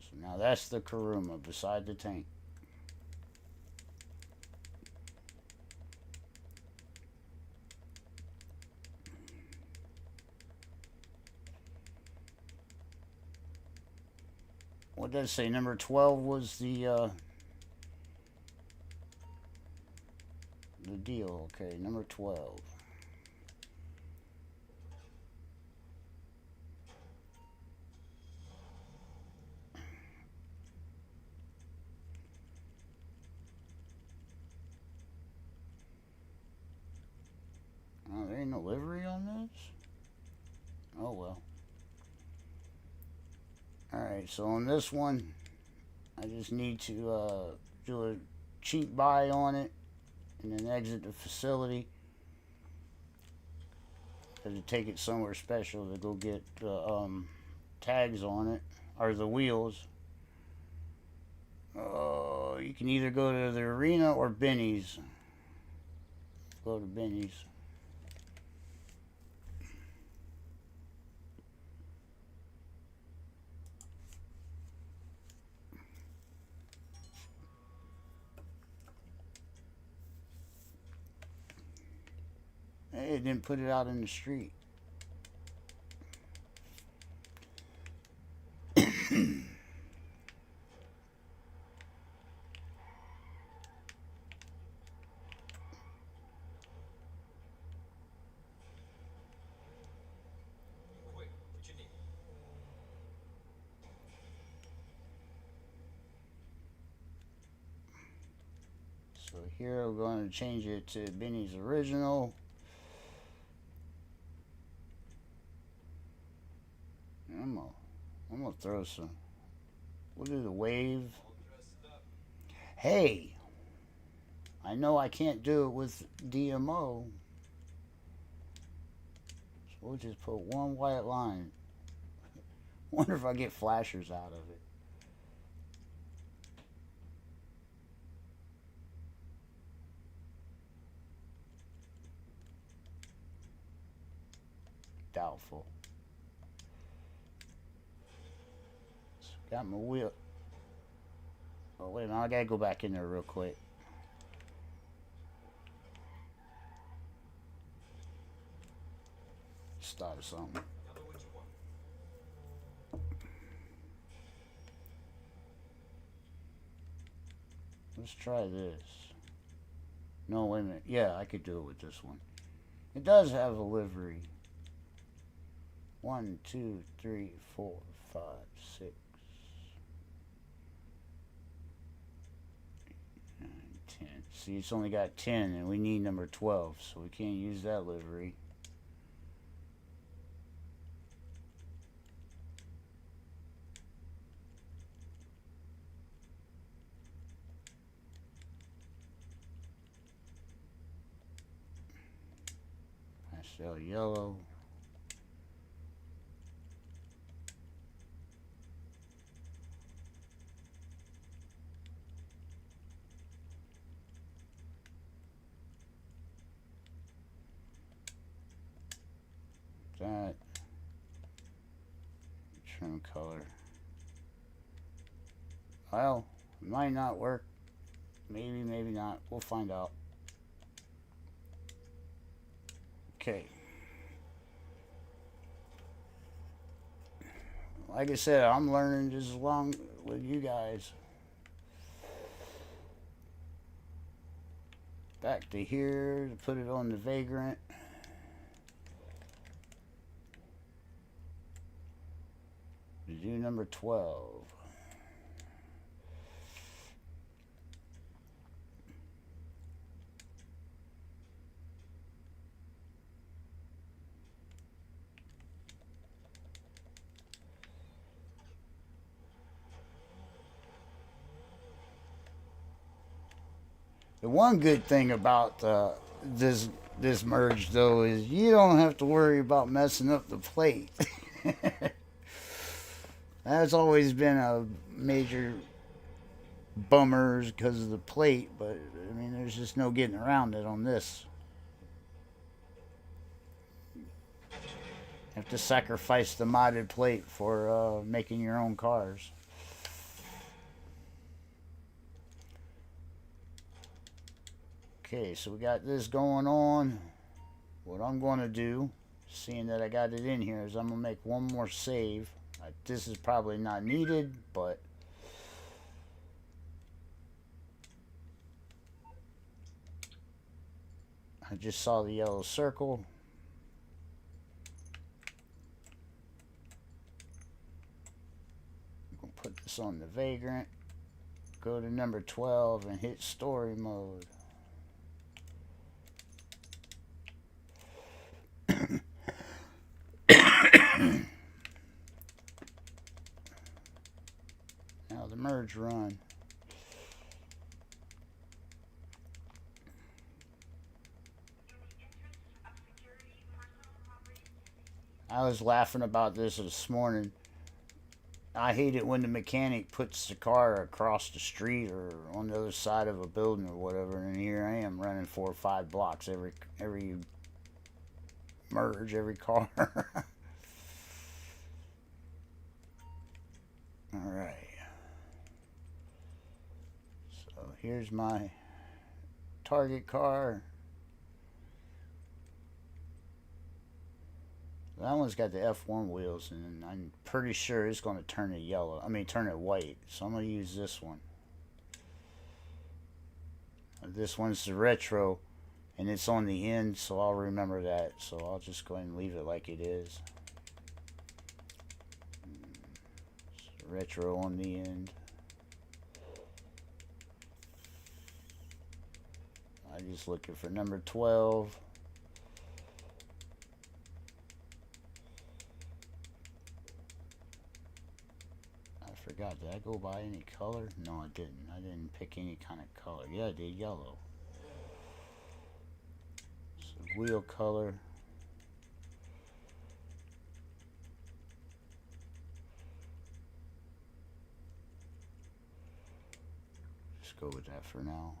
So now that's the Kuruma beside the tank. What does it say? Number 12 was the deal. Okay, number 12. Oh, there ain't no livery on this? Oh well. Alright, so on this one, I just need to do a cheap buy on it and then exit the facility. Have to take it somewhere special to go get the tags on it, or the wheels. You can either go to the arena or Benny's. Go to Benny's. Hey, it didn't put it out in the street. So here we're going to change it to Benny's Original. I'm gonna throw some. We'll do the wave. Hey, I know I can't do it with DMO. So we'll just put one white line. Wonder if I get flashers out of it. Doubtful. Got my wheel. Oh, wait a minute. I gotta go back in there real quick. Start something. Let's try this. No, wait a minute. Yeah, I could do it with this one. It does have a livery. 1, 2, 3, 4, 5, 6, 9, 10. See, it's only got 10, and we need number 12, so we can't use that livery. Pastel yellow. That trim color. Well, it might not work. Maybe, maybe not. We'll find out. Okay. Like I said, I'm learning just along with you guys. Back to here to put it on the Vagrant. To do number 12. The one good thing about this merge though is you don't have to worry about messing up the plate. That's always been a major bummer because of the plate, but I mean there's just no getting around it on this. You have to sacrifice the modded plate for making your own cars. Okay, so we got this going on. What I'm going to do, seeing that I got it in here, is I'm going to make one more save. This is probably not needed, but I just saw the yellow circle. I'm going to put this on the Vagrant. Go to number 12 and hit story mode. Forge Run. I was laughing about this morning. I hate it when the mechanic puts the car across the street or on the other side of a building or whatever, and here I am running 4 or 5 blocks every merge, every car. Alright. So here's my target car. That one's got the F1 wheels, and I'm pretty sure it's going to turn it yellow. I mean, turn it white. So I'm going to use this one. This one's the retro, and it's on the end, so I'll remember that. So I'll just go ahead and leave it like it is. Retro on the end. I'm just looking for number 12. I forgot, did I go by any color? No, I didn't. I didn't pick any kind of color. Yeah, I did yellow. So wheel color. Just go with that for now.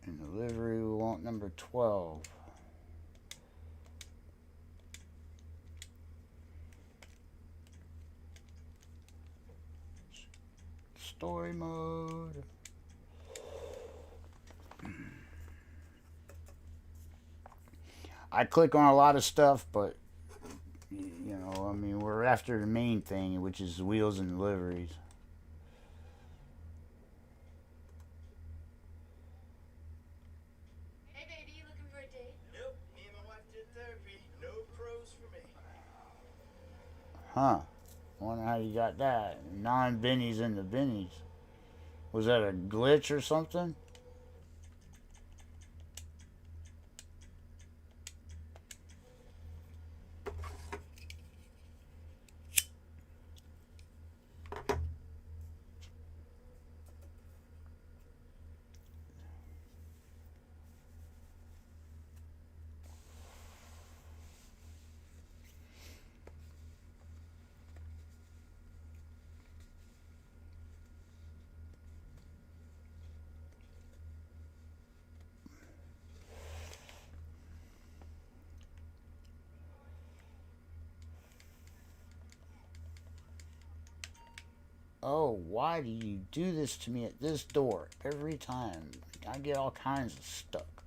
In the livery, we want number 12. Story mode. I click on a lot of stuff, but you know, I mean, we're after the main thing, which is the wheels and the liveries. Hey baby, looking for a date? Nope, me and my wife did therapy. No pros for me. Huh. Wonder how you got that. 9 bennies in the bennies. Was that a glitch or something? Oh, why do you do this to me at this door every time? I get all kinds of stuck.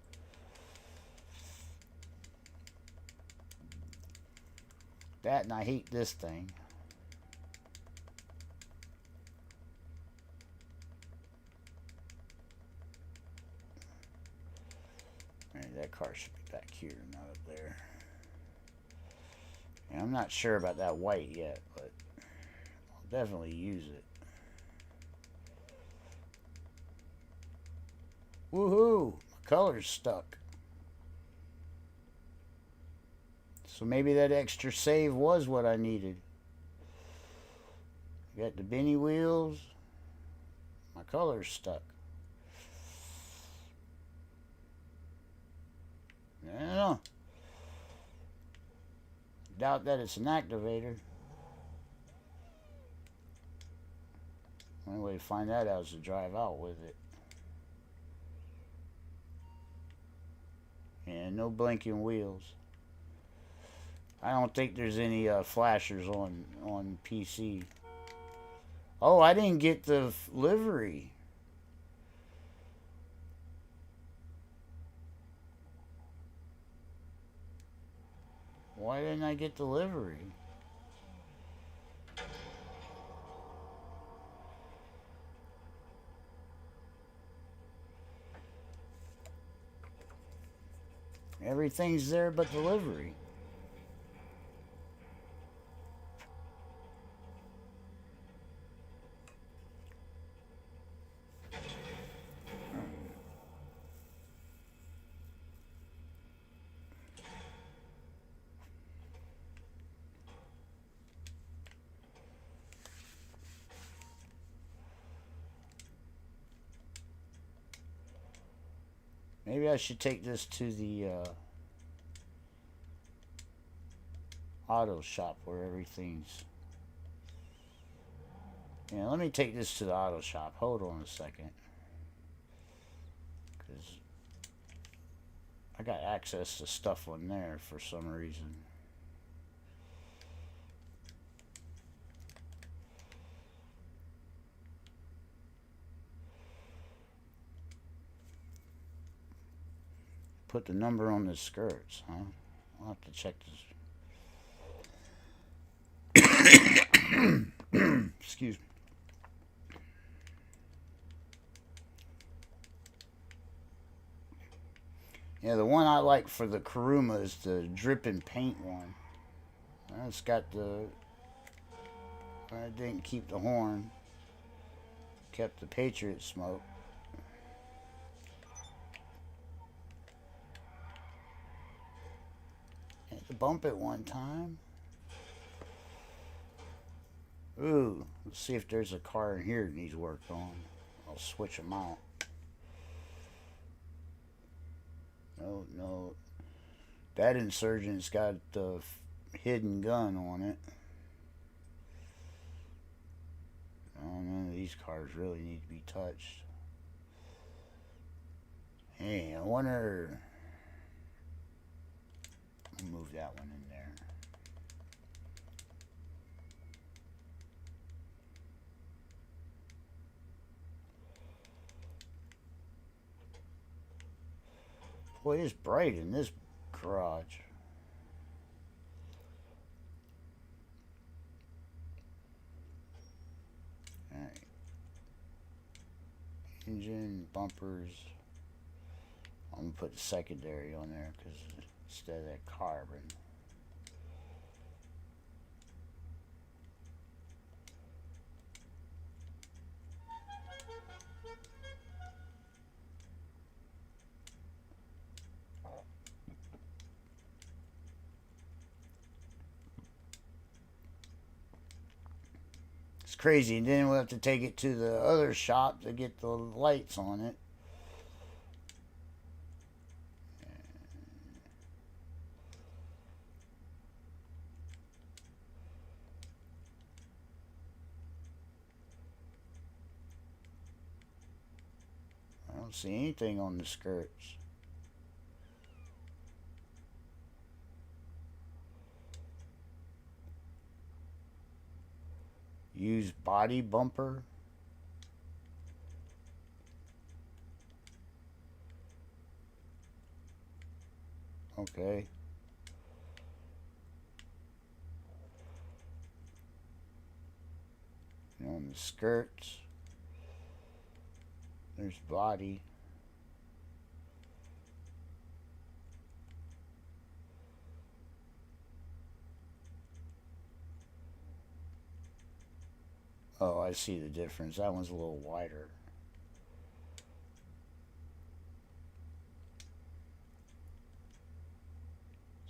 That, and I hate this thing. Alright, that car should be back here, not up there. And I'm not sure about that white yet, but I'll definitely use it. Woohoo! My color's stuck. So maybe that extra save was what I needed. Got the Benny wheels. My color's stuck. I don't know. Doubt that it's an activator. Only way to find that out is to drive out with it. And no blinking wheels. I don't think there's any flashers on PC. Oh, I didn't get the livery. Why didn't I get the livery? Everything's there but the livery. Maybe I should take this to the auto shop where everything's... Yeah, let me take this to the auto shop. Hold on a second. Because I got access to stuff on there for some reason. Put the number on the skirts, huh? I'll have to check this. Excuse me. Yeah, the one I like for the Kuruma is the dripping paint one. It's got the... I didn't keep the horn. Kept the Patriot smoke. Had to bump it one time. Ooh, let's see if there's a car in here that needs work on. I'll switch them out. No. That Insurgent's got the hidden gun on it. Oh, none of these cars really need to be touched. Hey, I wonder... I'll move that one in there. Boy, it's bright in this garage. Alright. Engine, bumpers. I'm going to put the secondary on there because instead of that carbon. It's crazy. And then we'll have to take it to the other shop to get the lights on it. I don't see anything on the skirts. Use body bumper. Okay. And on the skirts, there's body. Oh, I see the difference. That one's a little wider.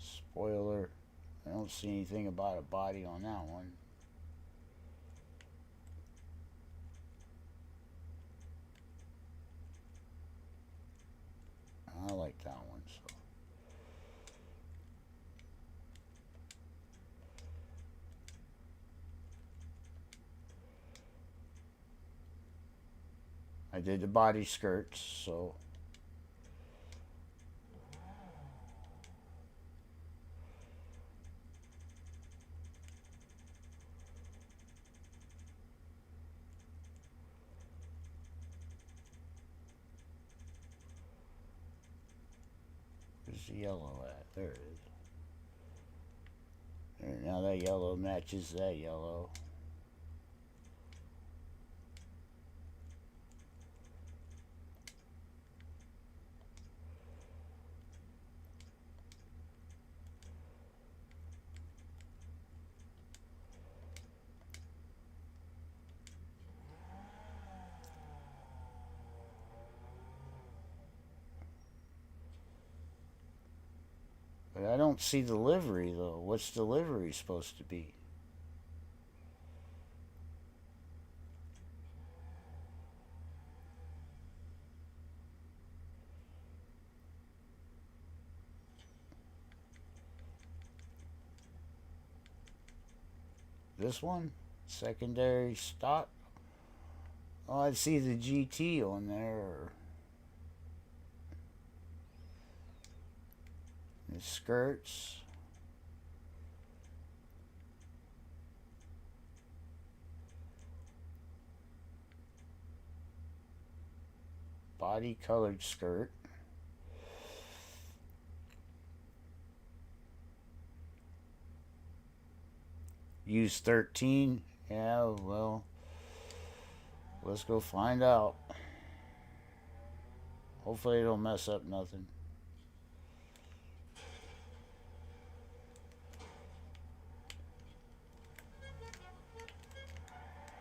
Spoiler. I don't see anything about a body on that one. I like that one, so. I did the body skirts, so. Where's the yellow at? There it is. There, now that yellow matches that yellow. But I don't see the livery, though. What's the livery supposed to be? This one? Secondary stock? Oh, I see the GT on there. The skirts. Body colored skirt. Use 13. Yeah, well, let's go find out. Hopefully, it don't mess up nothing.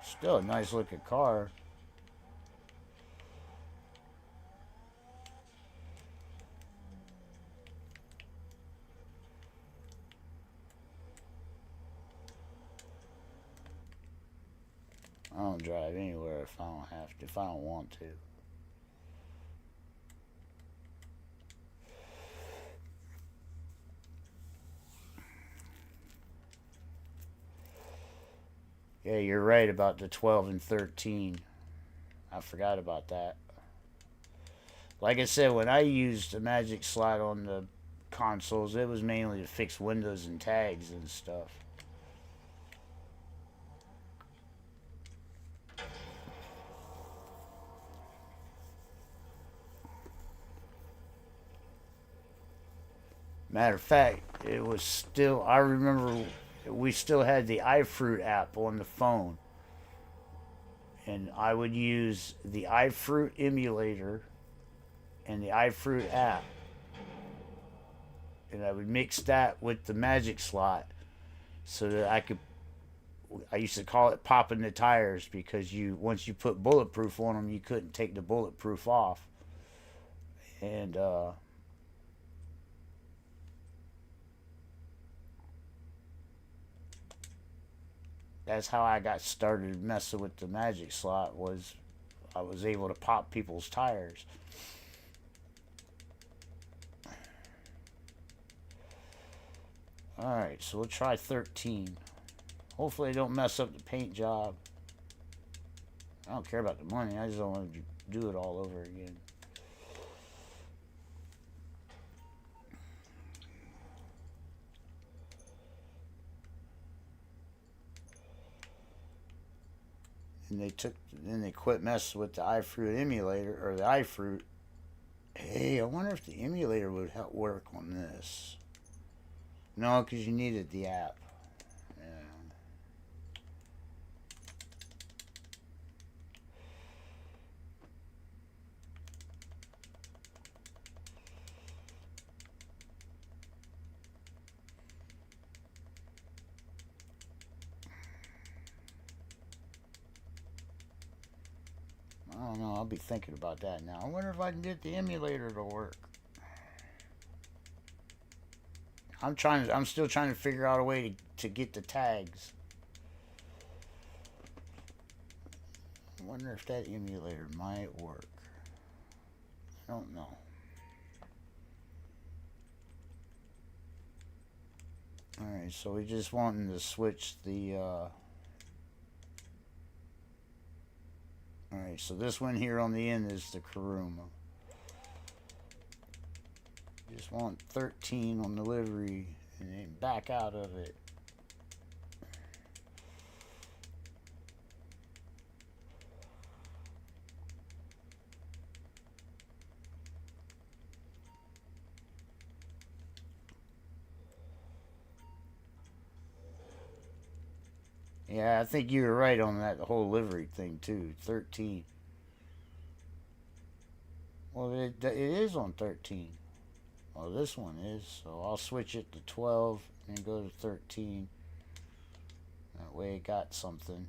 Still a nice looking car. I don't drive anywhere if I don't have to, if I don't want to. Yeah, you're right about the 12 and 13. I forgot about that. Like I said, when I used the Magic Slot on the consoles, it was mainly to fix windows and tags and stuff. Matter of fact, it was still, I remember we still had the iFruit app on the phone. And I would use the iFruit emulator and the iFruit app. And I would mix that with the Magic Slot so that I used to call it popping the tires, because once you put bulletproof on them, you couldn't take the bulletproof off. And that's how I got started messing with the Magic Slot, was I was able to pop people's tires. Alright, so we'll try 13. Hopefully I don't mess up the paint job. I don't care about the money, I just don't want to do it all over again. And then they quit messing with the iFruit emulator, or the iFruit. Hey, I wonder if the emulator would help work on this. No, because you needed the app. Yeah. I don't know. I'll be thinking about that now. I wonder if I can get the emulator to work. I'm still trying to figure out a way to get the tags. I wonder if that emulator might work. I don't know. Alright, so we just wanting to switch the Alright, so this one here on the end is the Kuruma. Just want 13 on the livery and then back out of it. Yeah, I think you were right on that whole livery thing too. 13. Well, it is on 13. Well, this one is, so I'll switch it to 12 and go to 13. That way it got something.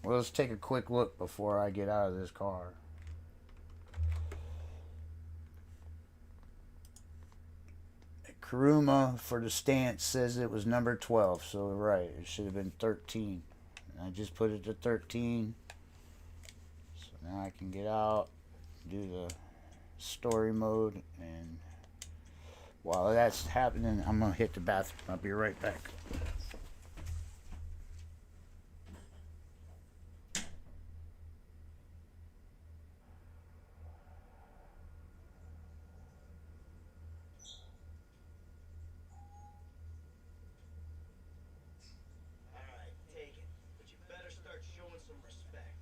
Well, let's take a quick look before I get out of this car. Kuruma for the stance says it was number 12, so right, it should have been 13. And I just put it to 13. So now I can get out, do the story mode, and While that's happening, I'm gonna hit the bathroom. I'll be right back. Alright, take it. But you better start showing some respect.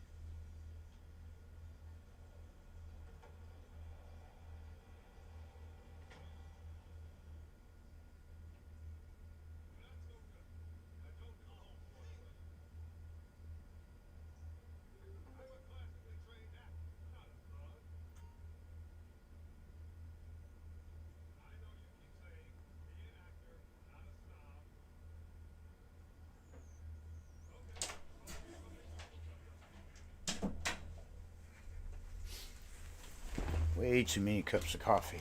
Way too many cups of coffee.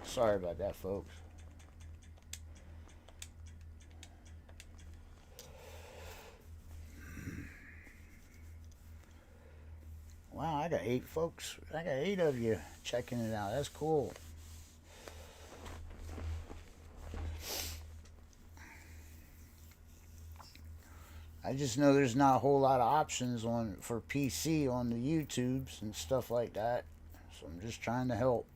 Sorry about that, folks. Wow, I got 8 folks. I got 8 of you checking it out. That's cool. I just know there's not a whole lot of options on for PC on the YouTubes and stuff like that. So I'm just trying to help.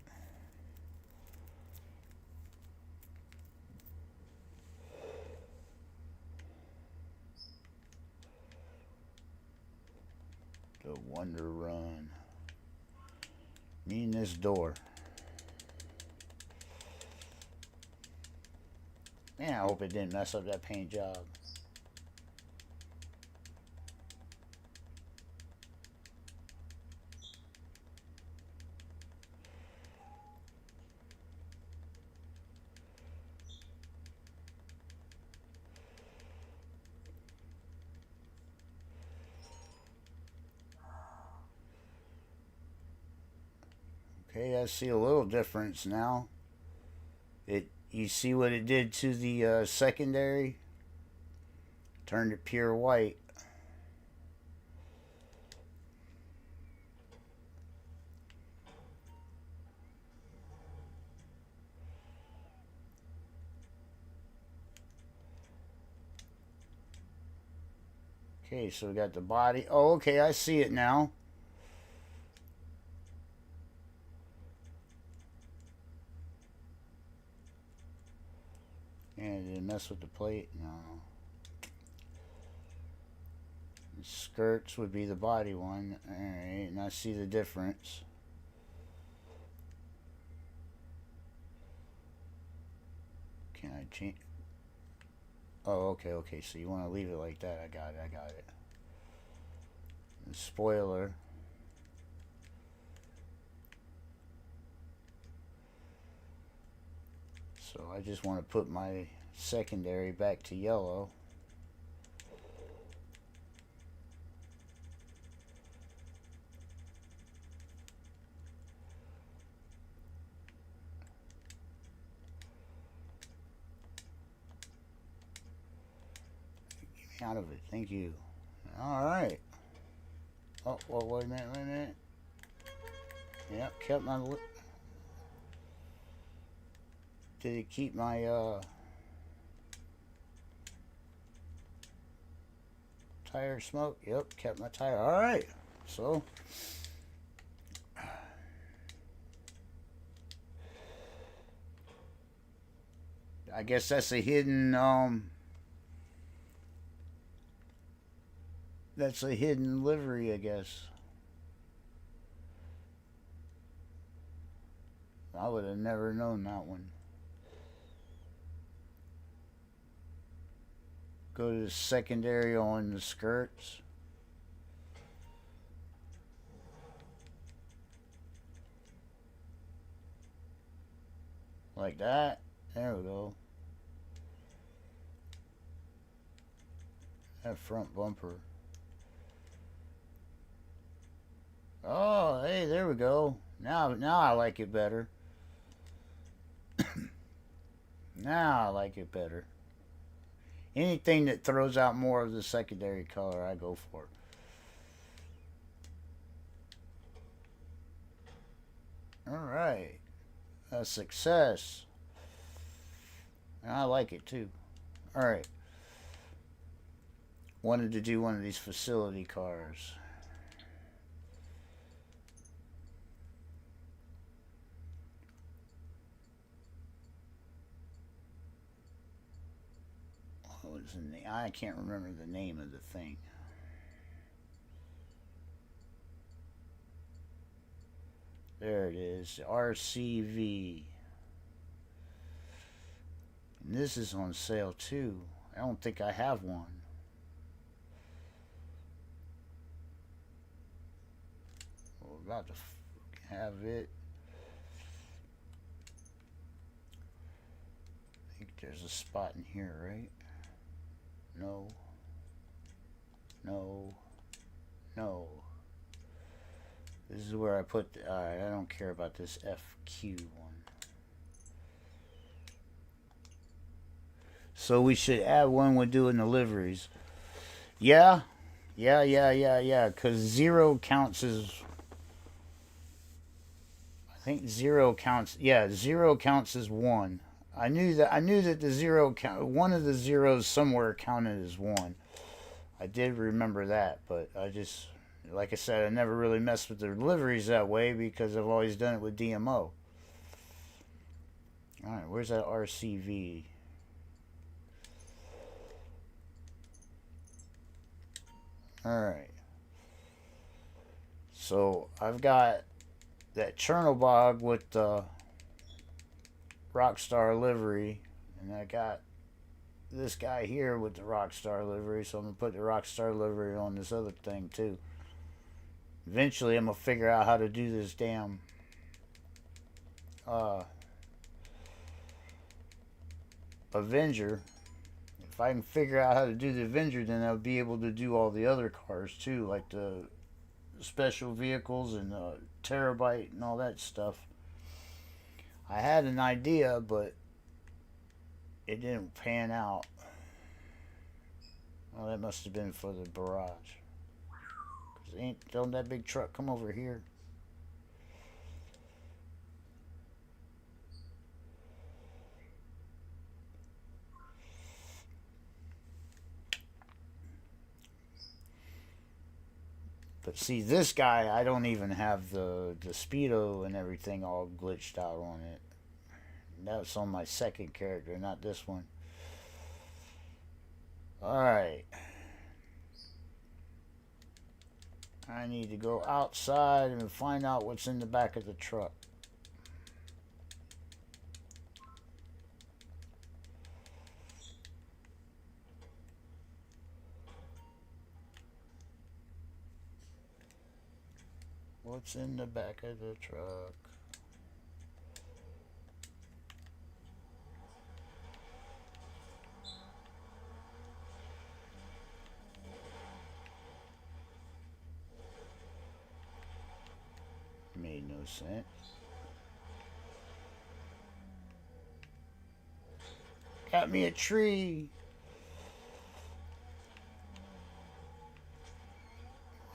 The Wonder Run. Me and this door. Man, I hope it didn't mess up that paint job. Okay, I see a little difference now. You see what it did to the secondary? Turned it pure white. Okay, so we got the body. Oh, okay, I see it now. And did it mess with the plate? No. The skirts would be the body one. Alright, and I see the difference. Can I change? Oh, okay. So you want to leave it like that. I got it. The spoiler. So I just want to put my secondary back to yellow. Get me out of it. Thank you. Alright. Oh, well, wait a minute. Yep, kept my... Did it keep my, tire smoke? Yep, kept my tire. Alright, so... I guess that's a hidden, that's a hidden livery, I guess. I would have never known that one. Go to the secondary on the skirts. Like that. There we go. That front bumper. Oh, hey, there we go. Now I like it better. Now I like it better. Anything that throws out more of the secondary color, I go for. Alright. A success. And I like it too. Alright. Wanted to do one of these facility cars. What was the name? I can't remember the name of the thing. There it is. RCV. And this is on sale too. I don't think I have one. We're about to have it. I think there's a spot in here, right? No. No. No. This is where I put. Alright, I don't care about this FQ one. So we should add one when doing the liveries. Yeah. Because 0 counts as. I think 0 counts. Yeah, 0 counts as 1. I knew that the 0 count. One of the zeros somewhere counted as 1. I did remember that, but I just. Like I said, I never really messed with the deliveries that way because I've always done it with DMO. Alright, where's that RCV? Alright. So, I've got that Chernobog with the Rockstar livery, and I got this guy here with the Rockstar livery, so I'm going to put the Rockstar livery on this other thing too. Eventually, I'm going to figure out how to do this damn Avenger. If I can figure out how to do the Avenger, then I'll be able to do all the other cars too, like the special vehicles and Terabyte and all that stuff. I had an idea, but it didn't pan out. Well, that must have been for the barrage. Don't that big truck come over here? But see, this guy, I don't even have the speedo and everything all glitched out on it. That's on my second character, not this one. Alright. I need to go outside and find out what's in the back of the truck. What's in the back of the truck? Made no sense. Got me a tree.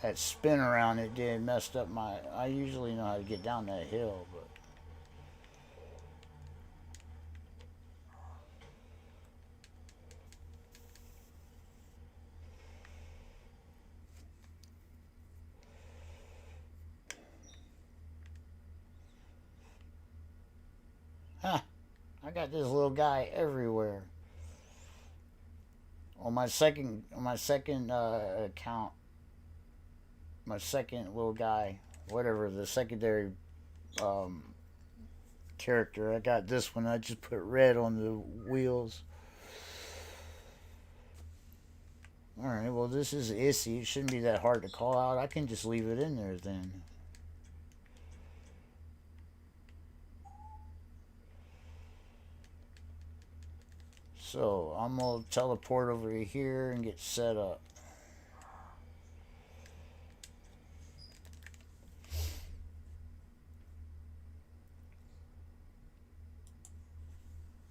That spin around it did messed up my. I usually know how to get down that hill, but. Huh. I got this little guy everywhere. On my second account, my second little guy, whatever the secondary character, I got this one. I just put red on the wheels. Alright, well this is Issy. It shouldn't be that hard to call out. I can just leave it in there then. So, I'm going to teleport over here and get set up.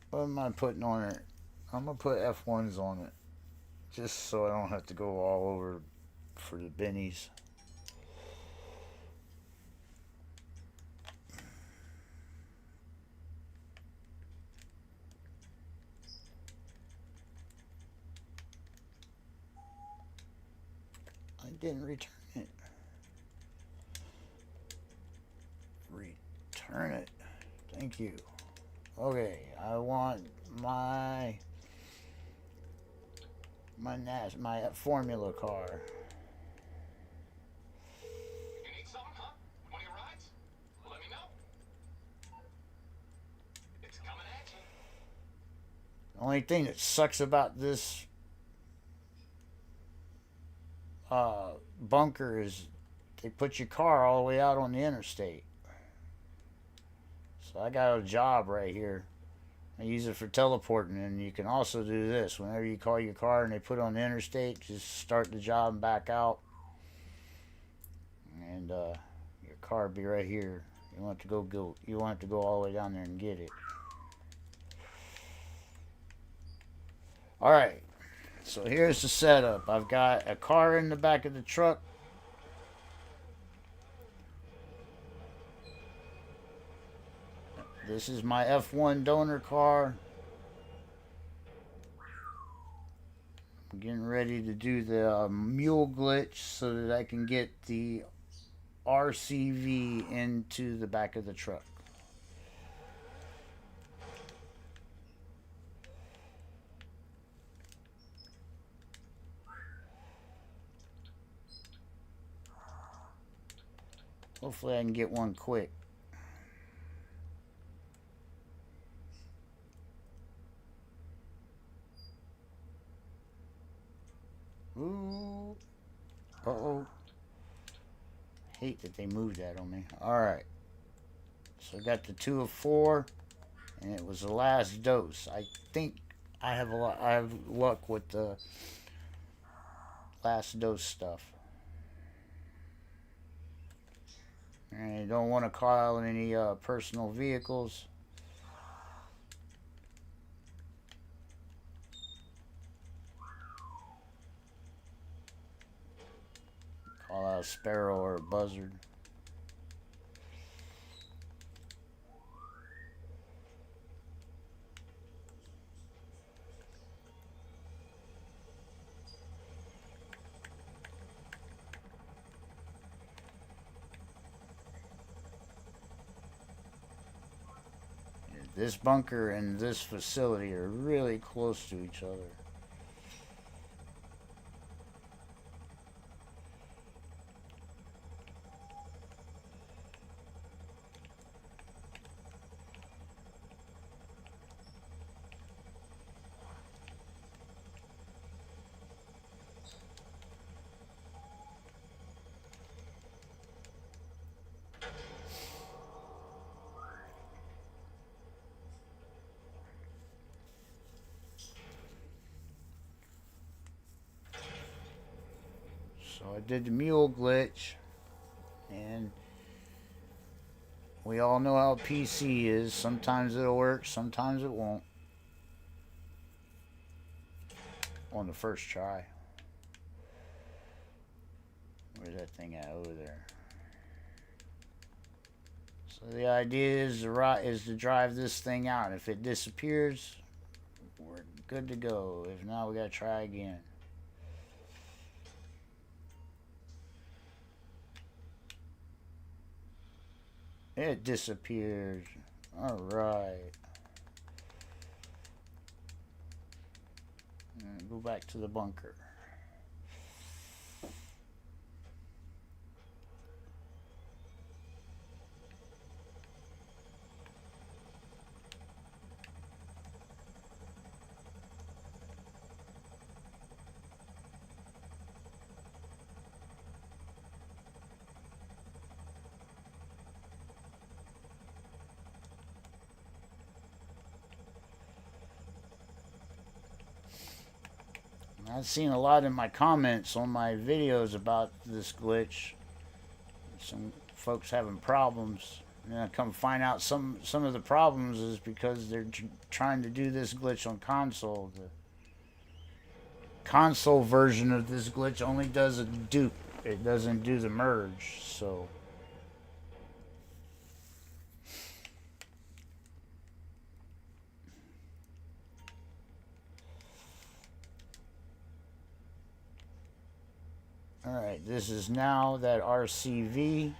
What am I putting on it? I'm going to put F1s on it. Just so I don't have to go all over for the bennies. didn't return it. Return it. Thank you. Okay, I want my formula car. You need something, huh? One of your rides? Let me know. It's coming at you. The only thing that sucks about this bunker is they put your car all the way out on the interstate. So I got a job right here. I use it for teleporting, and you can also do this. Whenever you call your car and they put it on the interstate, just start the job and back out. And your car will be right here. You want to go. You want to go all the way down there and get it. All right. So here's the setup. I've got a car in the back of the truck. This is my F1 donor car. I'm getting ready to do the mule glitch so that I can get the RCV into the back of the truck. Hopefully I can get one quick. Ooh. Uh-oh. Hate that they moved that on me. Alright. So I got the 2 of 4. And it was the last dose. I think I have luck with the last dose stuff. And you don't want to call any personal vehicles. Call out a sparrow or a buzzard. This bunker and this facility are really close to each other. So I did the mule glitch, and we all know how PC is. Sometimes it'll work, sometimes it won't. On the first try. Where's that thing at? Over there. So the idea is to drive this thing out. If it disappears, we're good to go. If not, we gotta try again. It disappeared. Alright. Go back to the bunker. I've seen a lot in my comments on my videos about this glitch. Some folks having problems, and then I come find out some of the problems is because they're trying to do this glitch on console. The console version of this glitch only does a dupe. It doesn't do the merge, so... Alright, this is now that RCV.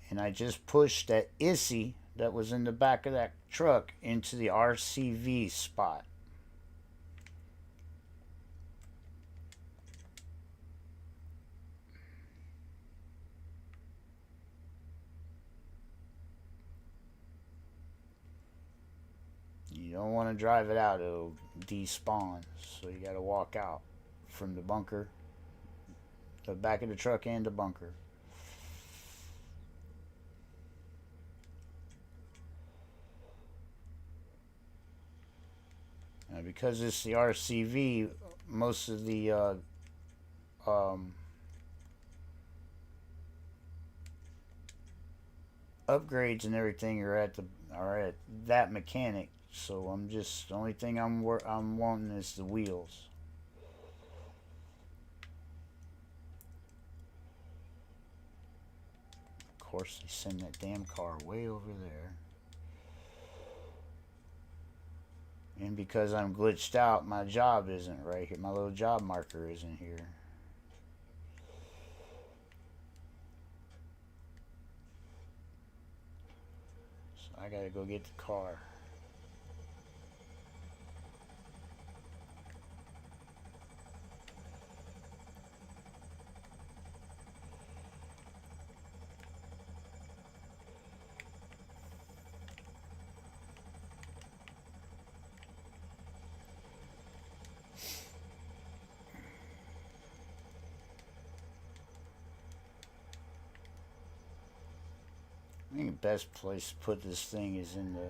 And I just pushed that ISSI that was in the back of that truck into the RCV spot. You don't want to drive it out, it'll despawn. So you got to walk out from the bunker, the back of the truck and the bunker. Now, because it's the RCV, most of the upgrades and everything are at that mechanic. So I'm just, the only thing I'm wanting is the wheels. Of course, they send that damn car way over there. And because I'm glitched out, my job isn't right here. My little job marker isn't here. So I gotta go get the car. I think the best place to put this thing is in the...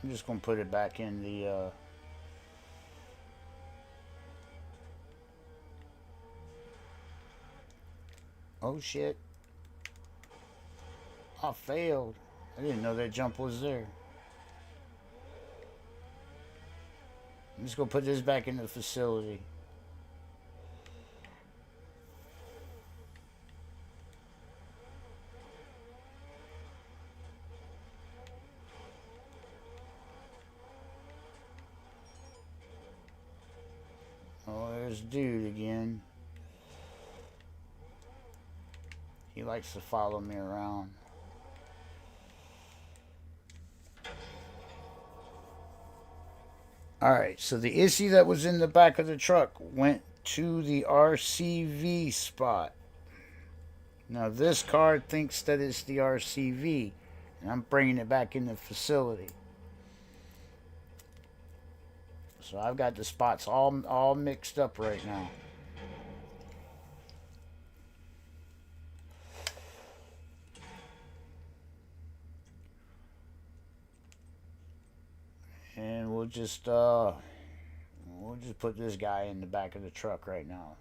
I'm just going to put it back in the... Oh shit. I failed. I didn't know that jump was there. I'm just going to put this back in the facility. Oh, there's dude again. He likes to follow me around. Alright, so the ISSI that was in the back of the truck went to the RCV spot. Now this car thinks that it's the RCV, and I'm bringing it back in the facility. So I've got the spots all mixed up right now. And we'll just put this guy in the back of the truck right now.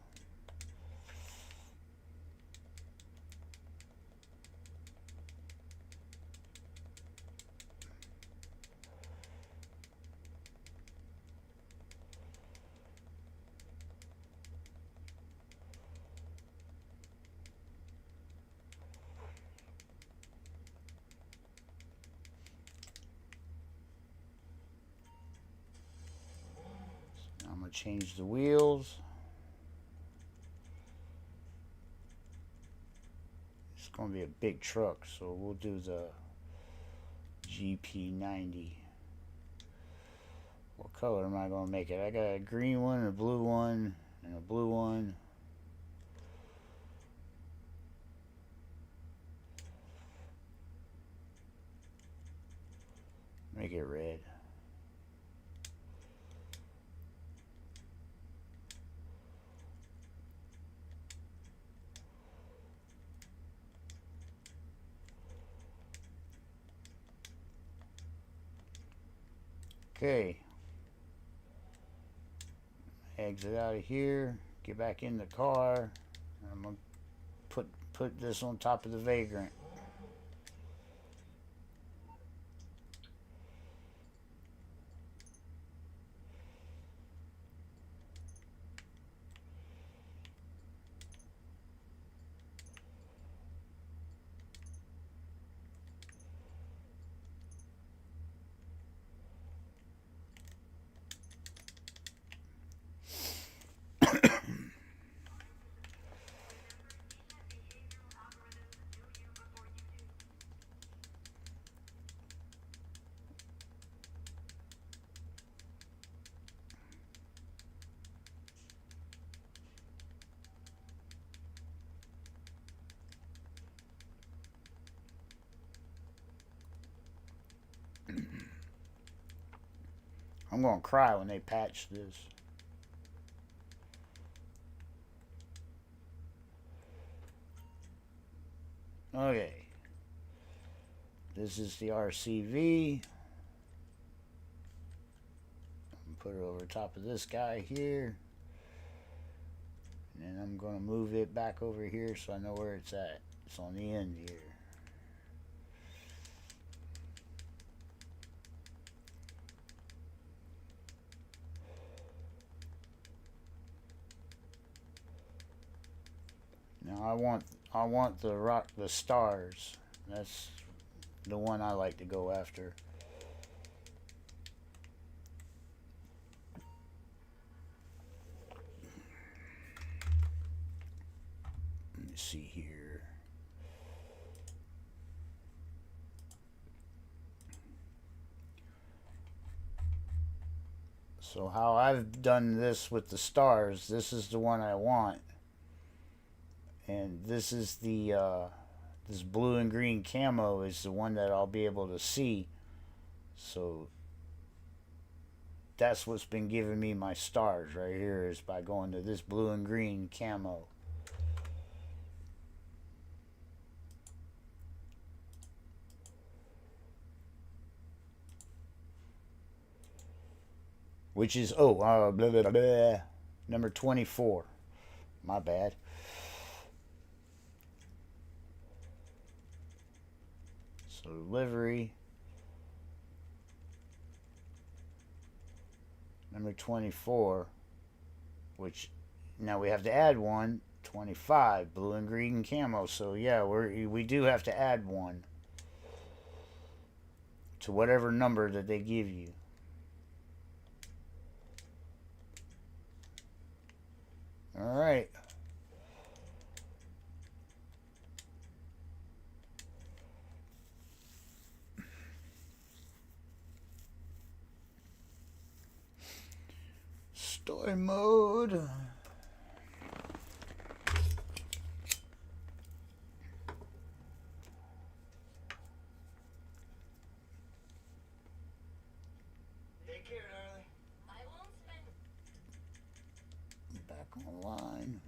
I'm going to change the wheels. It's going to be a big truck, so we'll do the GP90. What color am I going to make it? I got a green one, a blue one, and a blue one. Make it red. Okay. Exit out of here. Get back in the car. I'm gonna put this on top of the Vagrant. I'm going to cry when they patch this. Okay. This is the RCV. Put it over top of this guy here. And then I'm going to move it back over here so I know where it's at. It's on the end here. Now I want the stars. That's the one I like to go after. Let me see here. So how I've done this with the stars, this is the one I want. And this is the this blue and green camo is the one that I'll be able to see. So that's what's been giving me my stars right here, is by going to this blue and green camo. Which is blah, blah, blah, blah, number 24. My bad. So livery, number 24, which now we have to add one. 25, blue and green camo. So yeah, we do have to add one to whatever number that they give you. All right. Story mode. Take care, darling. I won't spend. Back online.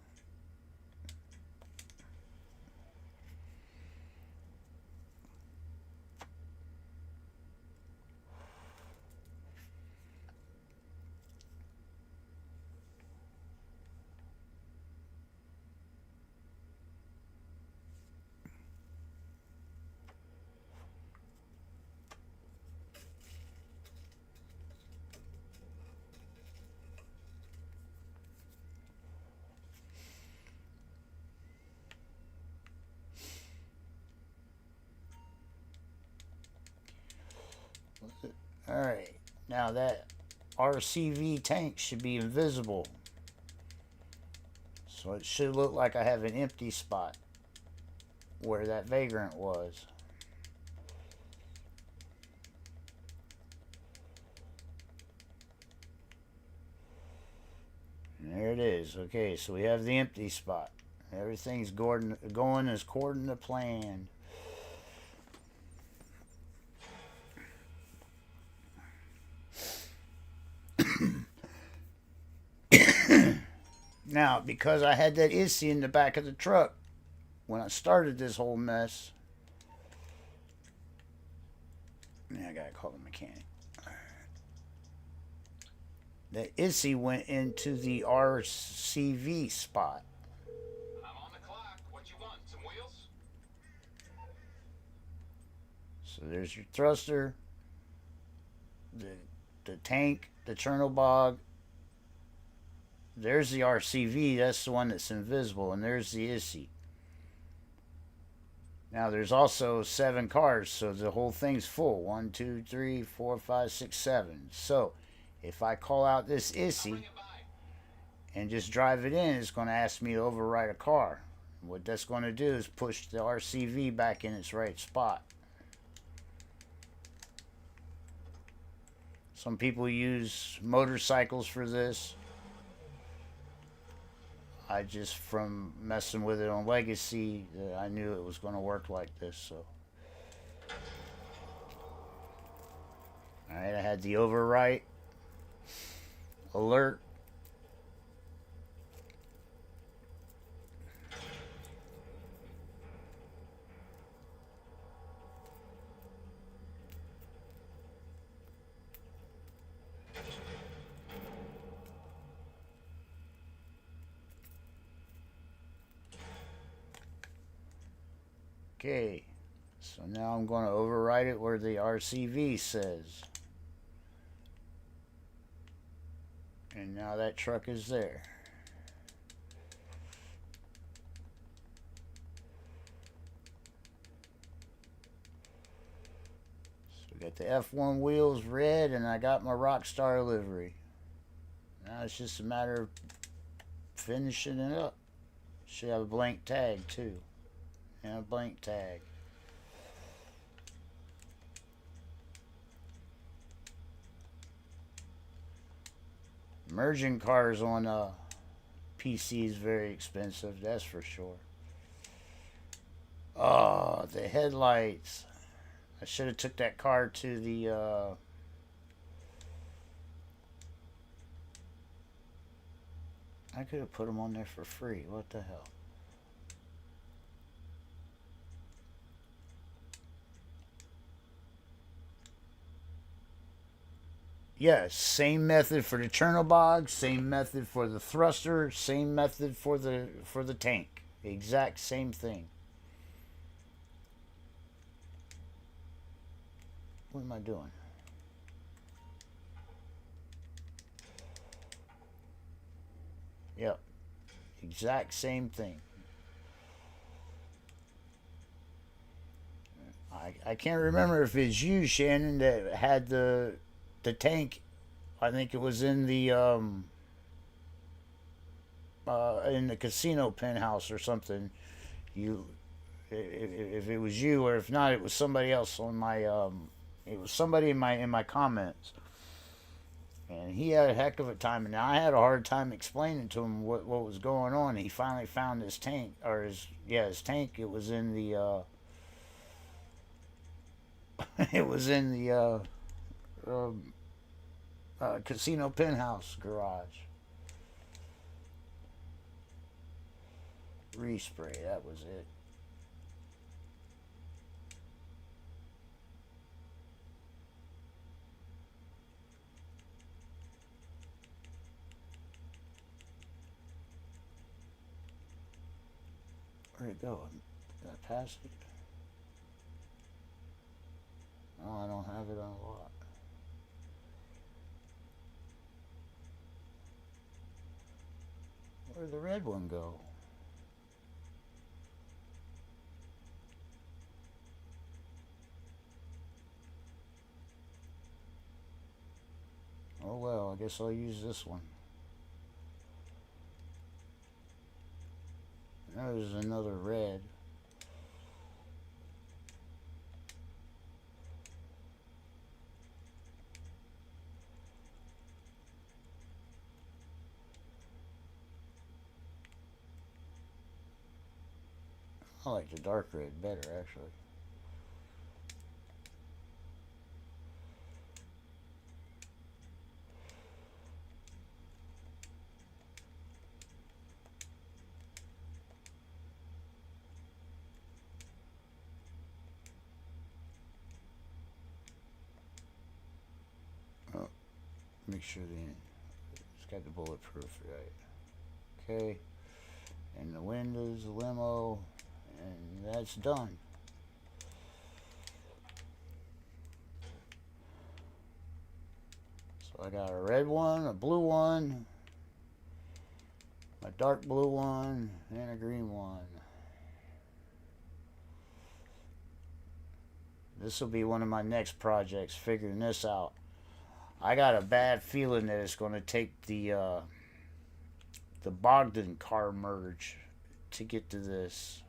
Alright, now that RCV tank should be invisible. So it should look like I have an empty spot where that Vagrant was. And there it is. Okay, so we have the empty spot. Everything's going as according to plan. Now, because I had that ISSI in the back of the truck when I started this whole mess, I gotta call the mechanic. The ISSI went into the RCV spot. I'm on the clock. What you want? Some wheels? So there's your thruster, the tank, the Chernobog. There's the RCV, that's the one that's invisible, and there's the ISSI. Now there's also 7 cars, so the whole thing's full. 1, 2, 3, 4, 5, 6, 7. So if I call out this ISSI and just drive it in, it's going to ask me to override a car. What that's going to do is push the RCV back in its right spot. Some people use motorcycles for this. I just, from messing with it on Legacy, I knew it was going to work like this. So, all right, I had the overwrite. alert. Okay, so now I'm going to overwrite it where the RCV says. And now that truck is there. So we got the F1 wheels red, and I got my Rockstar livery. Now it's just a matter of finishing it up. Should have a blank tag too. And a blank tag. Merging cars on PC is very expensive, that's for sure. Oh, the headlights. I should have took that car to the I could have put them on there for free. What the hell? Yes, same method for the Chernobog, same method for the thruster, same method for the tank. Exact same thing. What am I doing? Yep. Exact same thing. I can't remember if it's you, Shannon, that had the tank. I think it was in the casino penthouse or something. You, if it was you, or if not, it was somebody else on my it was somebody in my comments. And he had a heck of a time, and I had a hard time explaining to him what was going on. He finally found his tank, or his tank. It was in the it was in the casino penthouse garage. Respray, that was it. Where'd it go? Did I pass it? No, I don't have it unlocked. Where'd the red one go? Oh well, I guess I'll use this one. There's another red. I like the dark red better, actually. Oh, make sure it's got the bulletproof right. Okay, and the windows, the limo, and that's done. So I got a red one, a blue one, a dark blue one, and a green one. This will be one of my next projects, figuring this out. I got a bad feeling that it's going to take the Bogdan car merge to get to this.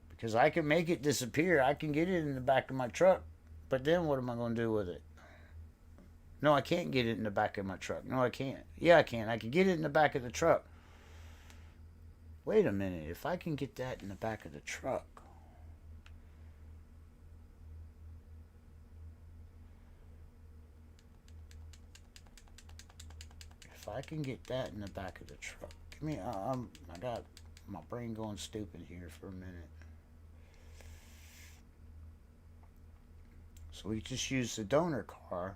Because I can make it disappear. I can get it in the back of my truck. But then what am I going to do with it? No, I can't get it in the back of my truck. No, I can't. Yeah, I can. I can get it in the back of the truck. Wait a minute. If I can get that in the back of the truck. if I can get that in the back of the truck. Give me, I got my brain going stupid here for a minute. So we just use the donor car.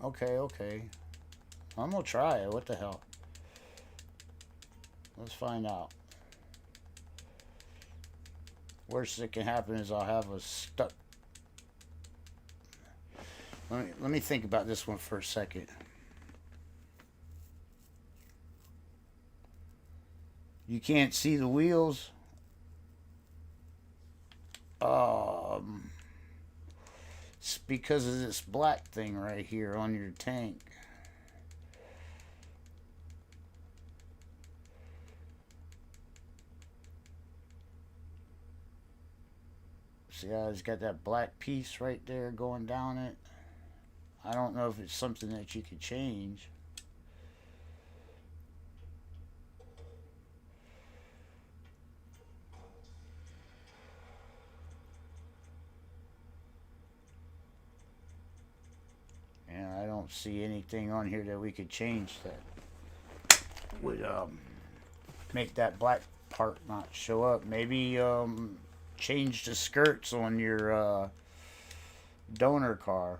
Okay, okay. I'm gonna try it. What the hell? Let's find out. Worst that can happen is I'll have a stuck. Let me think about this one for a second. You can't see the wheels. It's because of this black thing right here on your tank. See how it's got that black piece right there going down it? I don't know if it's something that you could change. And I don't see anything on here that we could change that would make that black part not show up. Maybe change the skirts on your donor car.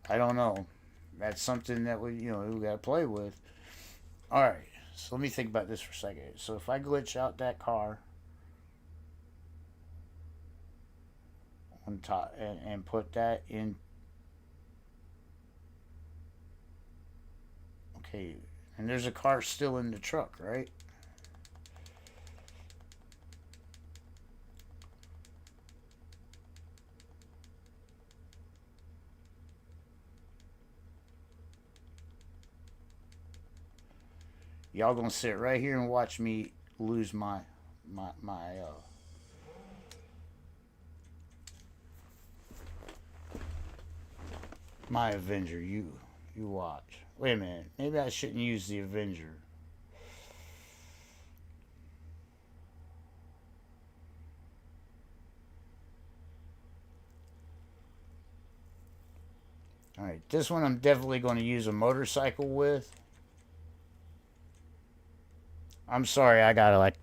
I don't know. That's something that we gotta play with. All right. So let me think about this for a second. So if I glitch out that car on top and put that in. Okay, and there's a car still in the truck, right? Y'all gonna sit right here and watch me lose my Avenger. You watch. Wait a minute. Maybe I shouldn't use the Avenger. Alright, this one I'm definitely going to use a motorcycle with. I'm sorry, I got like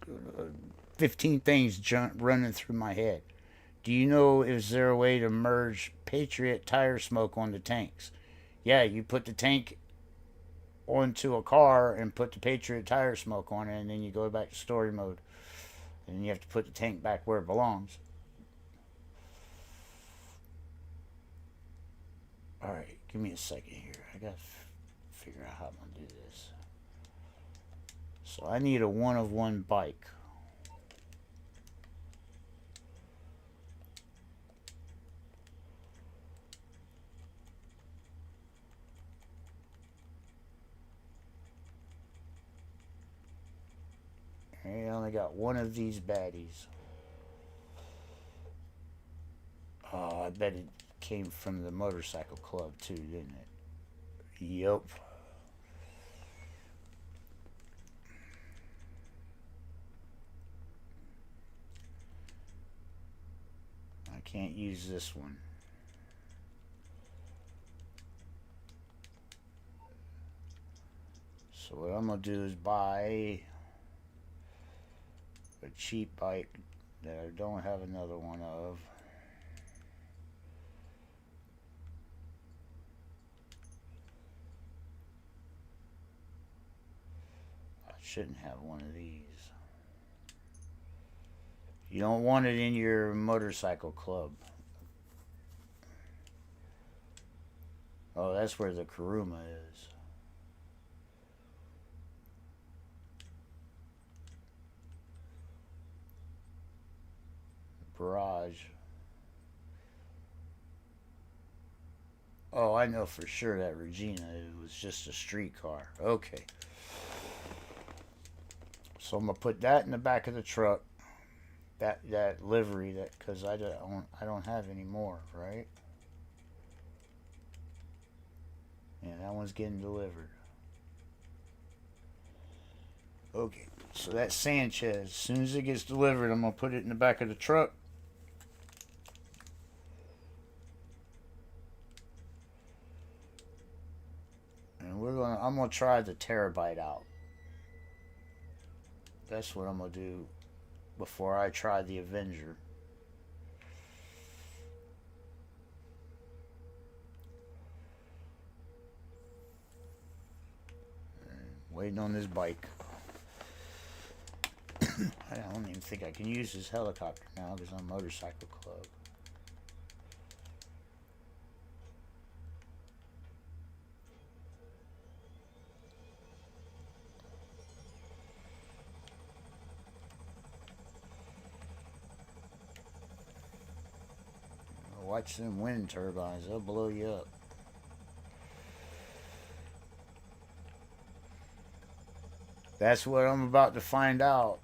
15 things running through my head. Do you know, is there a way to merge Patriot tire smoke on the tanks? Yeah, you put the tank onto a car and put the Patriot tire smoke on it, and then you go back to story mode. And you have to put the tank back where it belongs. Alright, give me a second here. I gotta figure out how I'm gonna do this. So I need a one-of-one bike. I only got one of these baddies. Oh, I bet it came from the motorcycle club too, didn't it? Yup. I can't use this one. So what I'm gonna do is buy a cheap bike that I don't have another one of. I shouldn't have one of these. You don't want it in your motorcycle club. Oh, that's where the Kuruma is. Barrage. Oh, I know for sure that Regina, it was just a street car. Okay. So I'm gonna put that in the back of the truck. That livery, that, because I don't have any more, right? Yeah, that one's getting delivered. Okay, So that Sanchez, as soon as it gets delivered, I'm going to put it in the back of the truck. And I'm going to try the Terabyte out. That's what I'm going to do before I try the Avenger. Waiting on this bike. I don't even think I can use this helicopter now because I'm Motorcycle Club. Watch them wind turbines, they'll blow you up. That's what I'm about to find out.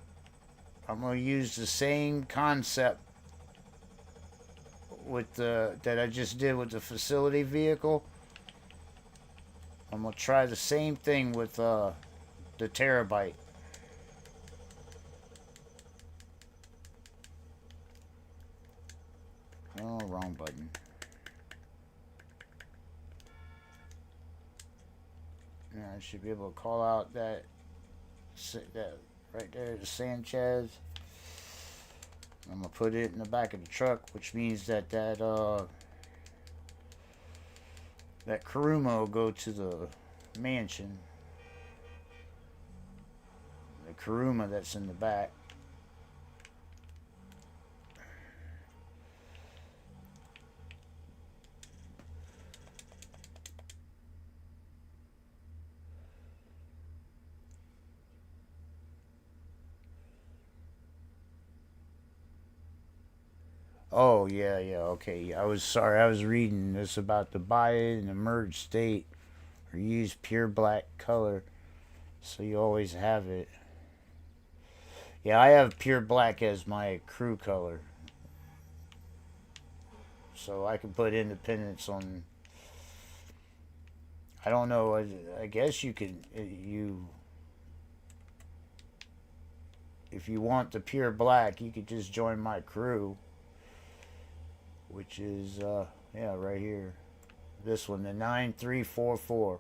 I'm going to use the same concept with that I just did with the facility vehicle. I'm going to try the same thing with the Terabyte. Oh, wrong button. Now I should be able to call out that right there, the Sanchez. I'm gonna put it in the back of the truck, which means that Kuruma will go to the mansion. The Kuruma that's in the back. Oh, yeah, okay. I was sorry, I was reading this about to buy it in a merged state or use pure black color, so you always have it. Yeah, I have pure black as my crew color, so I can put Independence on. I don't know, I guess you can, if you want the pure black, you could just join my crew. Which is, yeah, right here. This one, the 9344.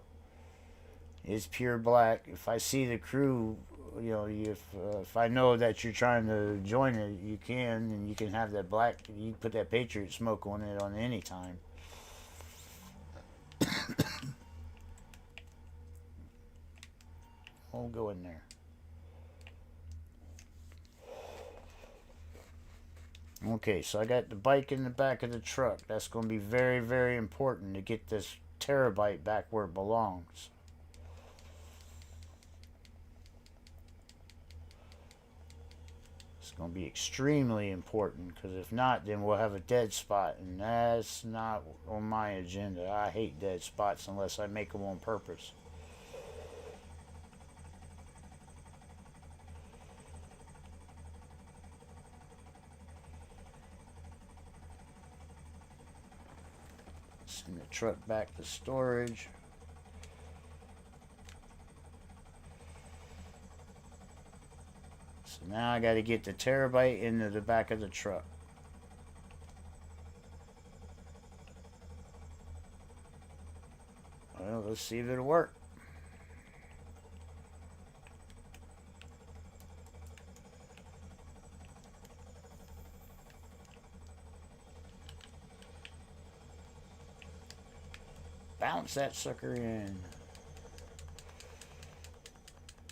It's pure black. If I see the crew, you know, if I know that you're trying to join it, you can, and you can have that black, you can put that Patriot smoke on it on any time. I'll go in there. Okay, so I got the bike in the back of the truck. That's going to be very, very important to get this Terabyte back where it belongs. It's going to be extremely important, because if not, then we'll have a dead spot, and that's not on my agenda. I hate dead spots unless I make them on purpose. Send the truck back to storage. So now I got to get the Terabyte into the back of the truck. Well, let's see if it'll work. Bounce that sucker in.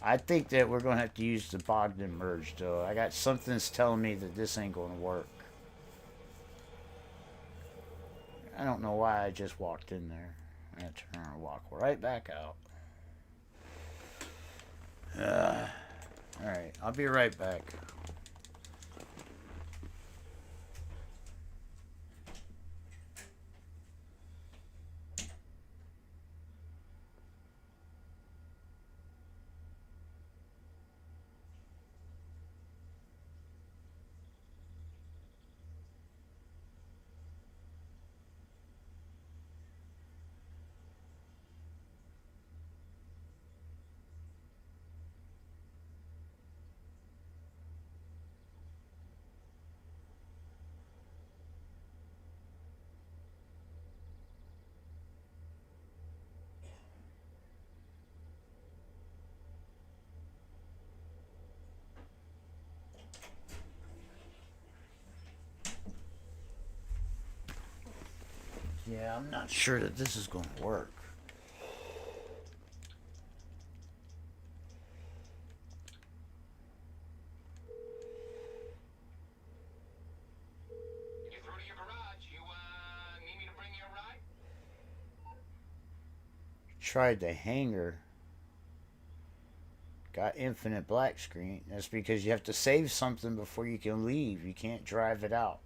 I think that we're going to have to use the Bogdan merge, though. I got something that's telling me that this ain't going to work. I don't know why I just walked in there. I'm going to turn around and walk right back out. Alright, I'll be right back. Yeah, I'm not sure that this is going to work. You through to your garage? You, need me to bring you a ride? Tried the hangar. Got infinite black screen. That's because you have to save something before you can leave. You can't drive it out.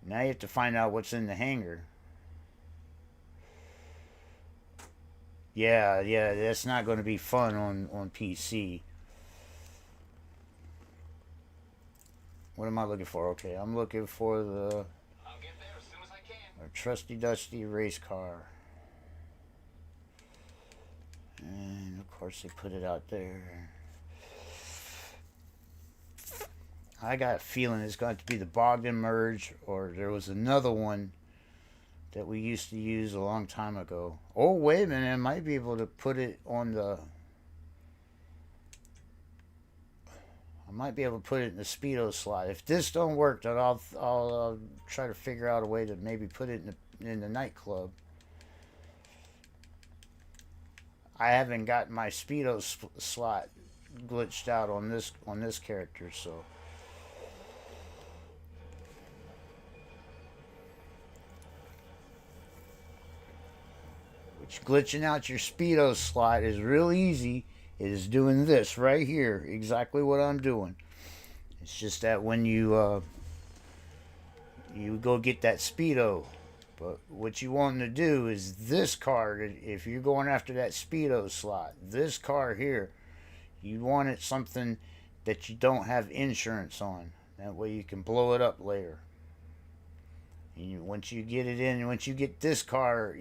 Now you have to find out what's in the hangar. Yeah, that's not going to be fun on PC. What am I looking for? Okay, I'm looking for the I'll get there as soon as I can. our trusty dusty race car. And of course they put it out there. I got a feeling it's going to be the Bogdan merge, or there was another one that we used to use a long time ago. Oh, wait a minute, I might be able to put it on the... I might be able to put it in the Speedo slot. If this don't work, then I'll try to figure out a way to maybe put it in the nightclub. I haven't got my Speedo slot glitched out on this character, so... Which glitching out your Speedo slot is real easy. It is doing this right here, exactly what I'm doing. It's just that when you go get that Speedo, but what you want to do is this card. If you're going after that Speedo slot, this car here, you want it something that you don't have insurance on. That way you can blow it up later. And once you get it in, once you get this car,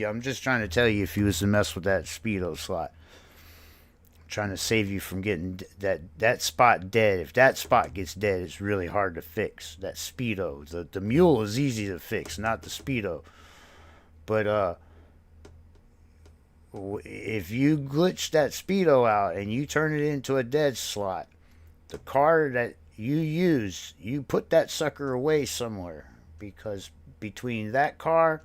I'm just trying to tell you, if you was to mess with that Speedo slot, I'm trying to save you from getting that spot dead. If that spot gets dead, it's really hard to fix. That Speedo, the mule is easy to fix, not the Speedo. But if you glitch that Speedo out and you turn it into a dead slot, the car that you use, you put that sucker away somewhere. Because between that car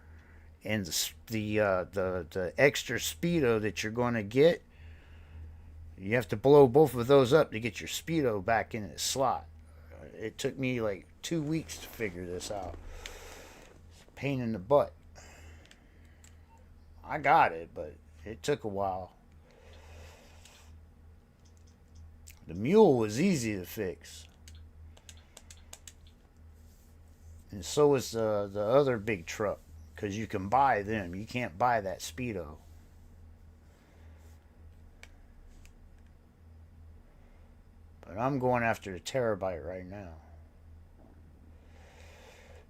and the extra Speedo that you're going to get, you have to blow both of those up to get your Speedo back in its slot. It took me like 2 weeks to figure this out. It's a pain in the butt. I got it, but it took a while. The mule was easy to fix. And so is the other big truck, because you can buy them. You can't buy that Speedo. But I'm going after the Terabyte right now.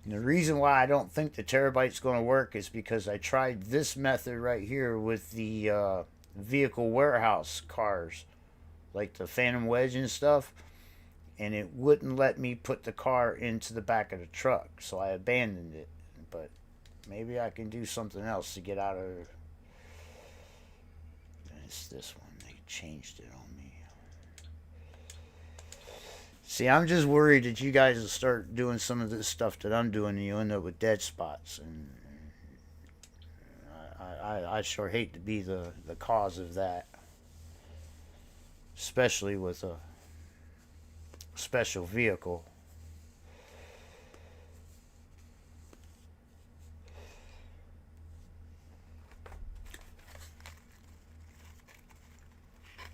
And the reason why I don't think the Terabyte's going to work is because I tried this method right here with the vehicle warehouse cars, like the Phantom Wedge and stuff. And it wouldn't let me put the car into the back of the truck, so I abandoned it. But maybe I can do something else to get out of it. It's this one. They changed it on me. See, I'm just worried that you guys will start doing some of this stuff that I'm doing, and you end up with dead spots. And I sure hate to be the cause of that, especially with a special vehicle.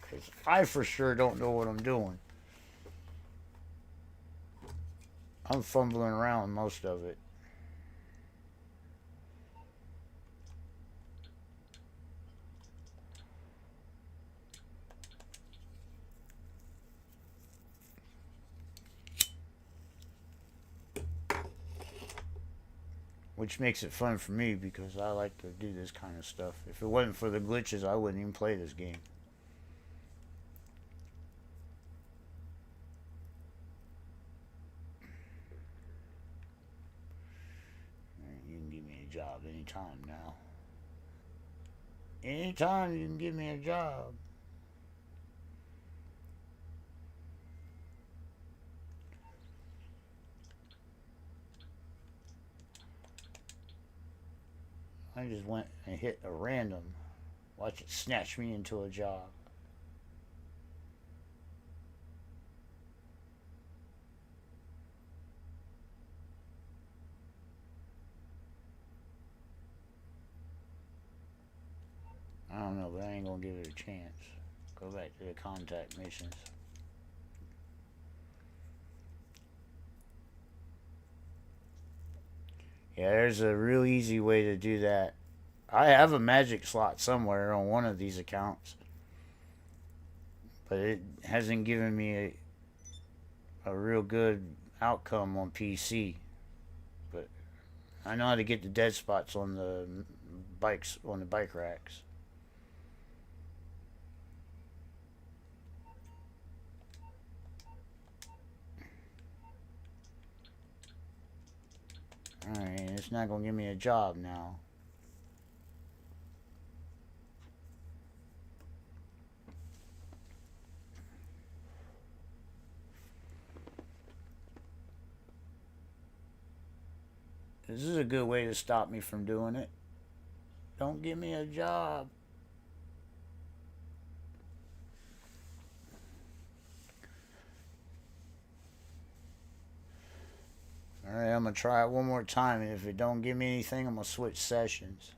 Because I for sure don't know what I'm doing. I'm fumbling around most of it. Which makes it fun for me because I like to do this kind of stuff. If it wasn't for the glitches, I wouldn't even play this game. You can give me a job anytime now. Anytime you can give me a job. I just went and hit a random. Watch it snatch me into a job. I don't know, but I ain't gonna give it a chance. Go back to the contact missions. Yeah, there's a real easy way to do that. I have a magic slot somewhere on one of these accounts, but it hasn't given me a real good outcome on PC. But I know how to get the dead spots on the bikes, on the bike racks. Alright, it's not gonna give me a job now. This is a good way to stop me from doing it. Don't give me a job. Alright, I'm gonna try it one more time, and if it don't give me anything, I'm gonna switch sessions.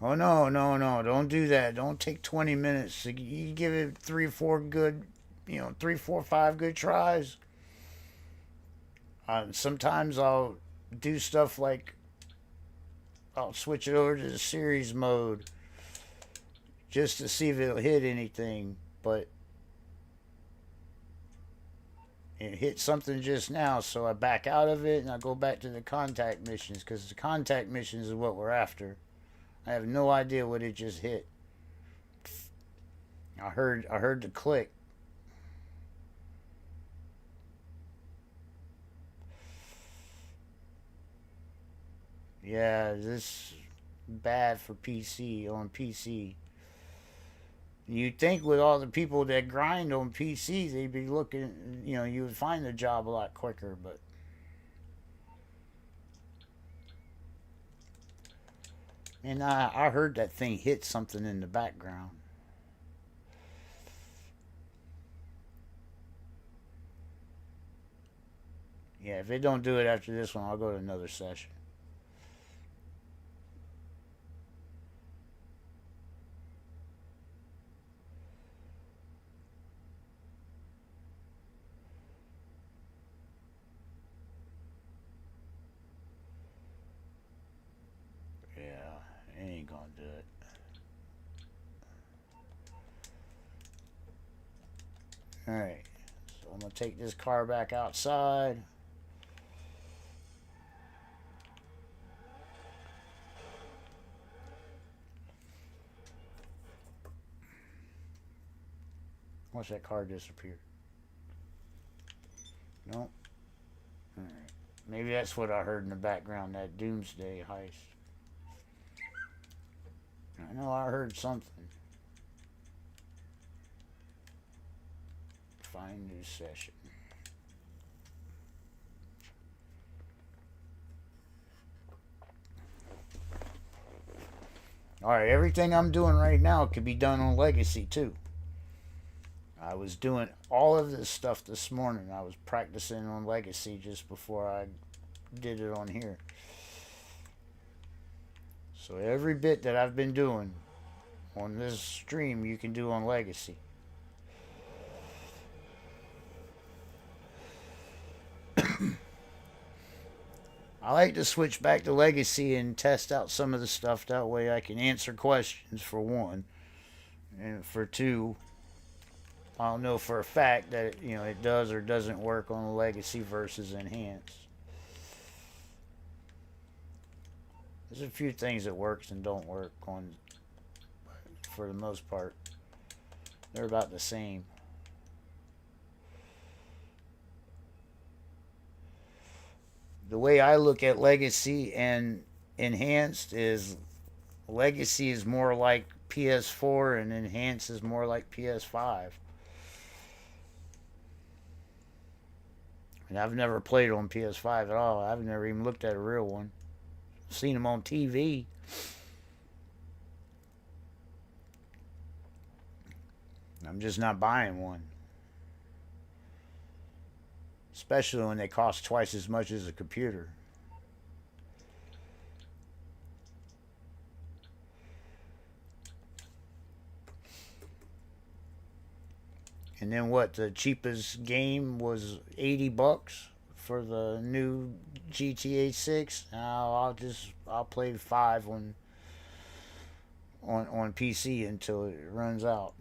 Oh no, no, no, don't do that. Don't take 20 minutes. You give it 3, 4, 5 good tries. Sometimes I'll do stuff like I'll switch it over to the series mode just to see if it'll hit anything, but it hit something just now, so I back out of it and I go back to the contact missions, because the contact missions is what we're after. I have no idea what it just hit. I heard the click. Yeah, this bad for PC, on PC. You'd think with all the people that grind on PC, they'd be looking, you would find the job a lot quicker, but and I heard that thing hit something in the background. Yeah, if it don't do it after this one, I'll go to another session. Yeah, it ain't gonna do it. Alright, so I'm gonna take this car back outside. Watch that car disappear. Nope. Alright. Maybe that's what I heard in the background, that Doomsday heist. I know I heard something. Find new session. Alright, everything I'm doing right now could be done on Legacy too. I was doing all of this stuff this morning. I was practicing on Legacy just before I did it on here. So every bit that I've been doing on this stream, you can do on Legacy. I like to switch back to Legacy and test out some of the stuff. That way I can answer questions, for one. And for two, I'll know for a fact that it does or doesn't work on Legacy versus Enhanced. There's a few things that works and don't work on, for the most part. They're about the same. the way I look at Legacy and Enhanced is Legacy is more like PS4 and Enhanced is more like PS5. And I've never played on PS5 at all. I've never even looked at a real one. Seen them on TV. I'm just not buying one. Especially when they cost twice as much as a computer. And then what? The cheapest game was $80 for the new GTA 6. Now I'll play 5 on PC until it runs out.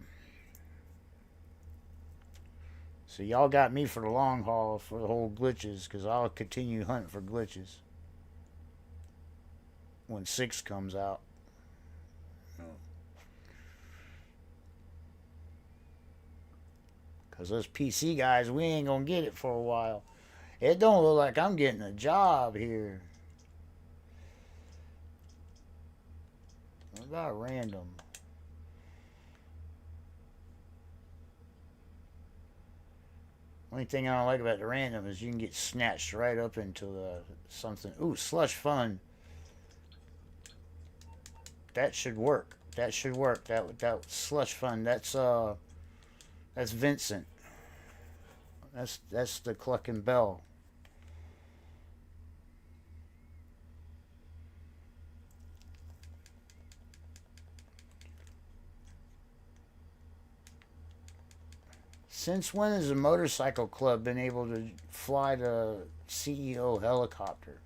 So y'all got me for the long haul for the whole glitches, because I'll continue hunting for glitches when 6 comes out. Because those PC guys, we ain't going to get it for a while. It don't look like I'm getting a job here. What about random? Only thing I don't like about the random is you can get snatched right up into something. Ooh, slush fund. That should work. That should work. That slush fund. That's Vincent. That's the Clucking Bell. Since when has a motorcycle club been able to fly the CEO helicopter?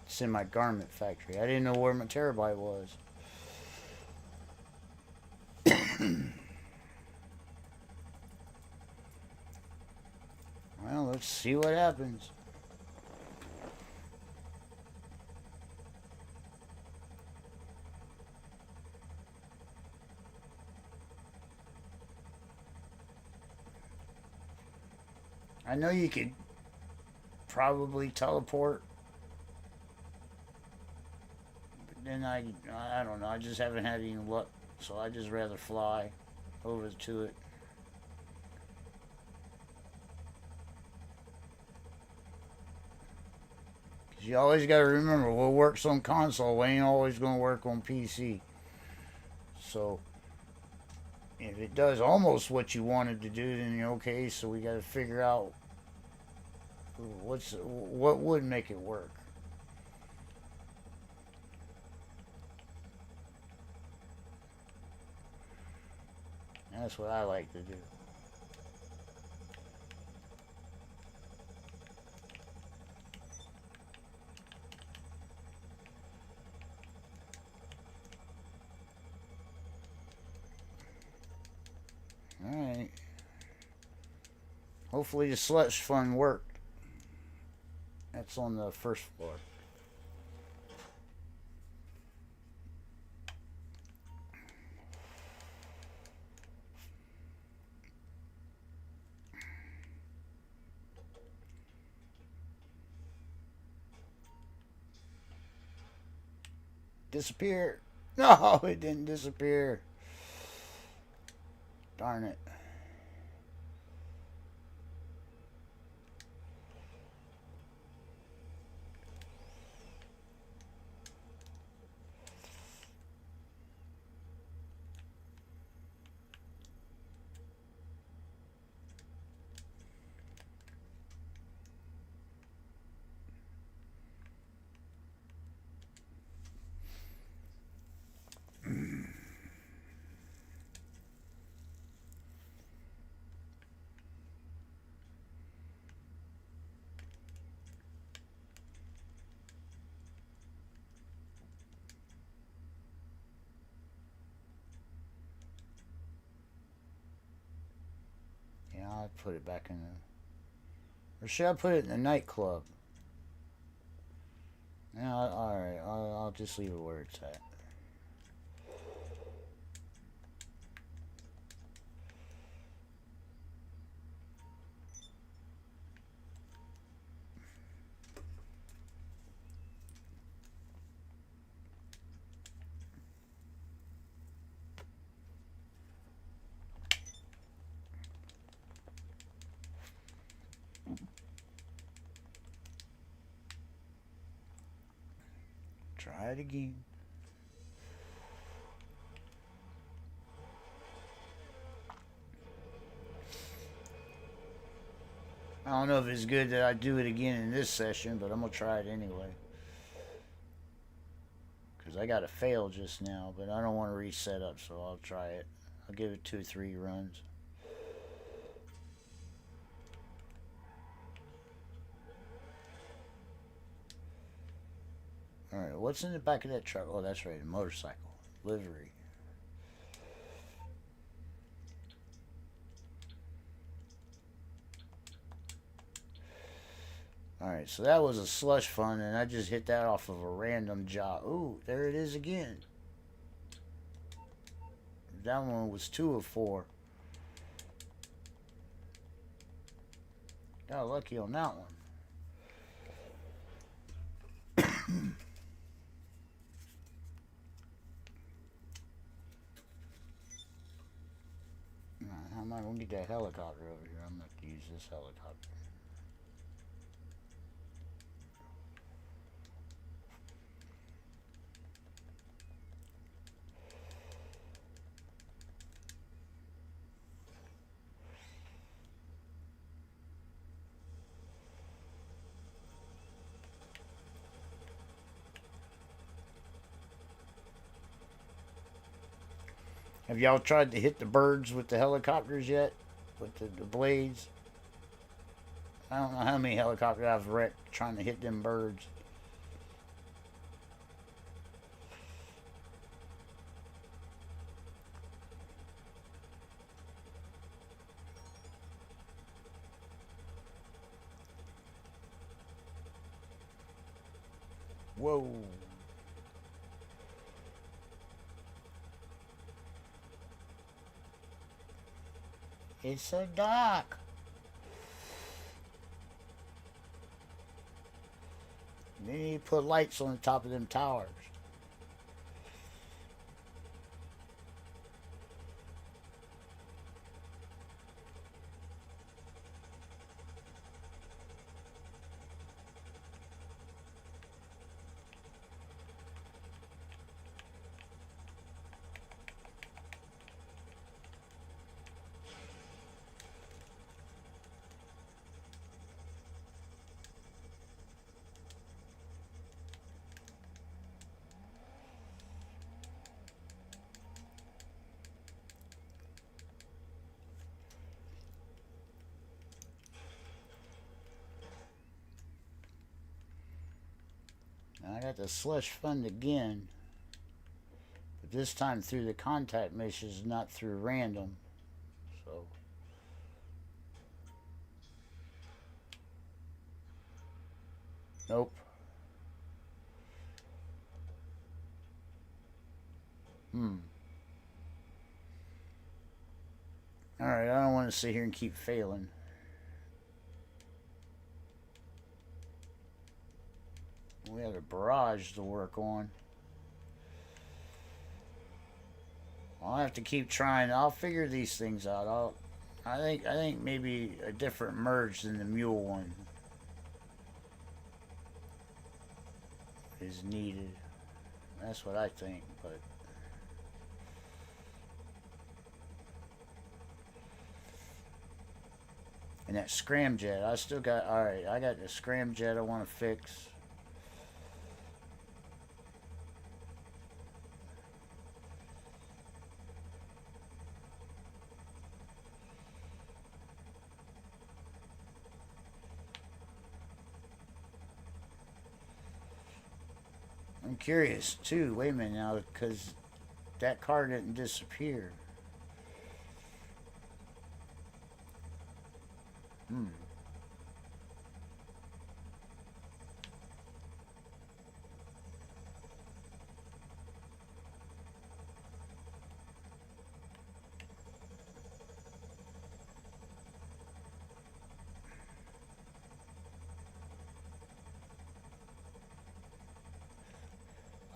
It's in my garment factory. I didn't know where my terabyte was. Well, let's see what happens. I know you could probably teleport. Then I don't know. I just haven't had any luck, so I just rather fly over to it. Cause you always got to remember, what works on console ain't always gonna work on PC. So if it does almost what you wanted to do, then you're okay. So we got to figure out what would make it work. That's what I like to do. Alright. Hopefully the slush fund worked. That's on the first floor. Disappear. No, it didn't disappear. Darn it. put it back in the... Or should I put it in the nightclub? Yeah, alright. I'll just leave it where it's at. Try it again. I don't know if it's good that I do it again in this session, but I'm going to try it anyway. Because I got a fail just now, but I don't want to reset up, so I'll try it. I'll give it 2 or 3 runs. Alright, what's in the back of that truck? Oh, that's right, a motorcycle. Livery. Alright, so that was a slush fund, and I just hit that off of a random job. Ooh, there it is again. That one was 2 of 4. Got lucky on that one. How am I going to get that helicopter over here? I'm going to have to use this helicopter. Have y'all tried to hit the birds with the helicopters yet? With the blades? I don't know how many helicopters I've wrecked trying to hit them birds. Whoa. It's so dark. Then you put lights on the top of them towers. I got the slush fund again, but this time through the contact missions, not through random. So nope. Alright, I don't want to sit here and keep failing. We have a barrage to work on. I'll have to keep trying. I'll figure these things out. I think maybe a different merge than the mule one is needed. That's what I think, but and that scramjet, I still got. Alright, I got the scramjet I want to fix. I'm curious too. Wait a minute now, because that car didn't disappear.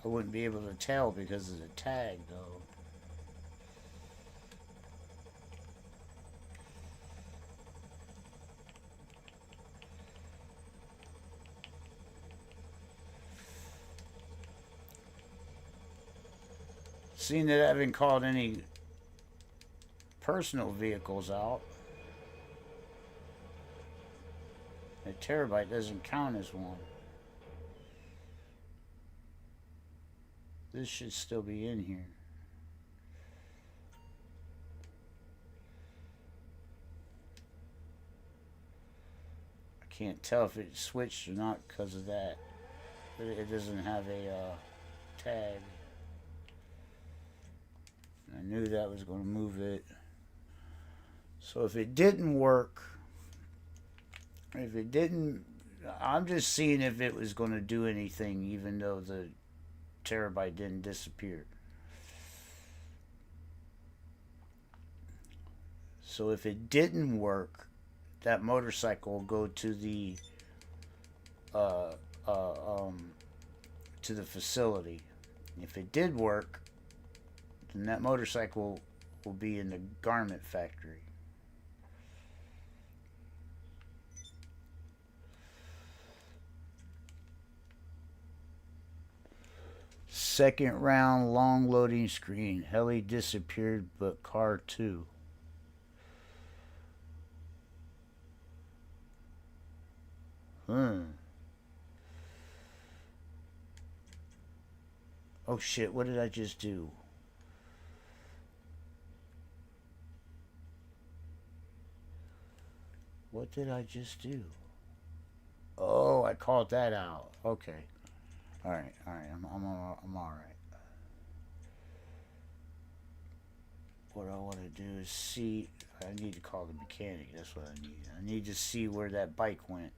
I wouldn't be able to tell because of the tag, though. Seeing that I haven't called any personal vehicles out, a terabyte doesn't count as one. This should still be in here. I can't tell if it switched or not because of that. It doesn't have a tag. I knew that was going to move it. So if it didn't work, I'm just seeing if it was going to do anything, even though the terabyte didn't disappear. So if it didn't work, that motorcycle will go to the facility. If it did work, then that motorcycle will be in the garment factory. Second round, long loading screen. Heli disappeared, but car too. Oh shit, what did I just do? What did I just do? Oh, I called that out. Okay. Alright. I'm alright. What I want to do is see. I need to call the mechanic. That's what I need. I need to see where that bike went.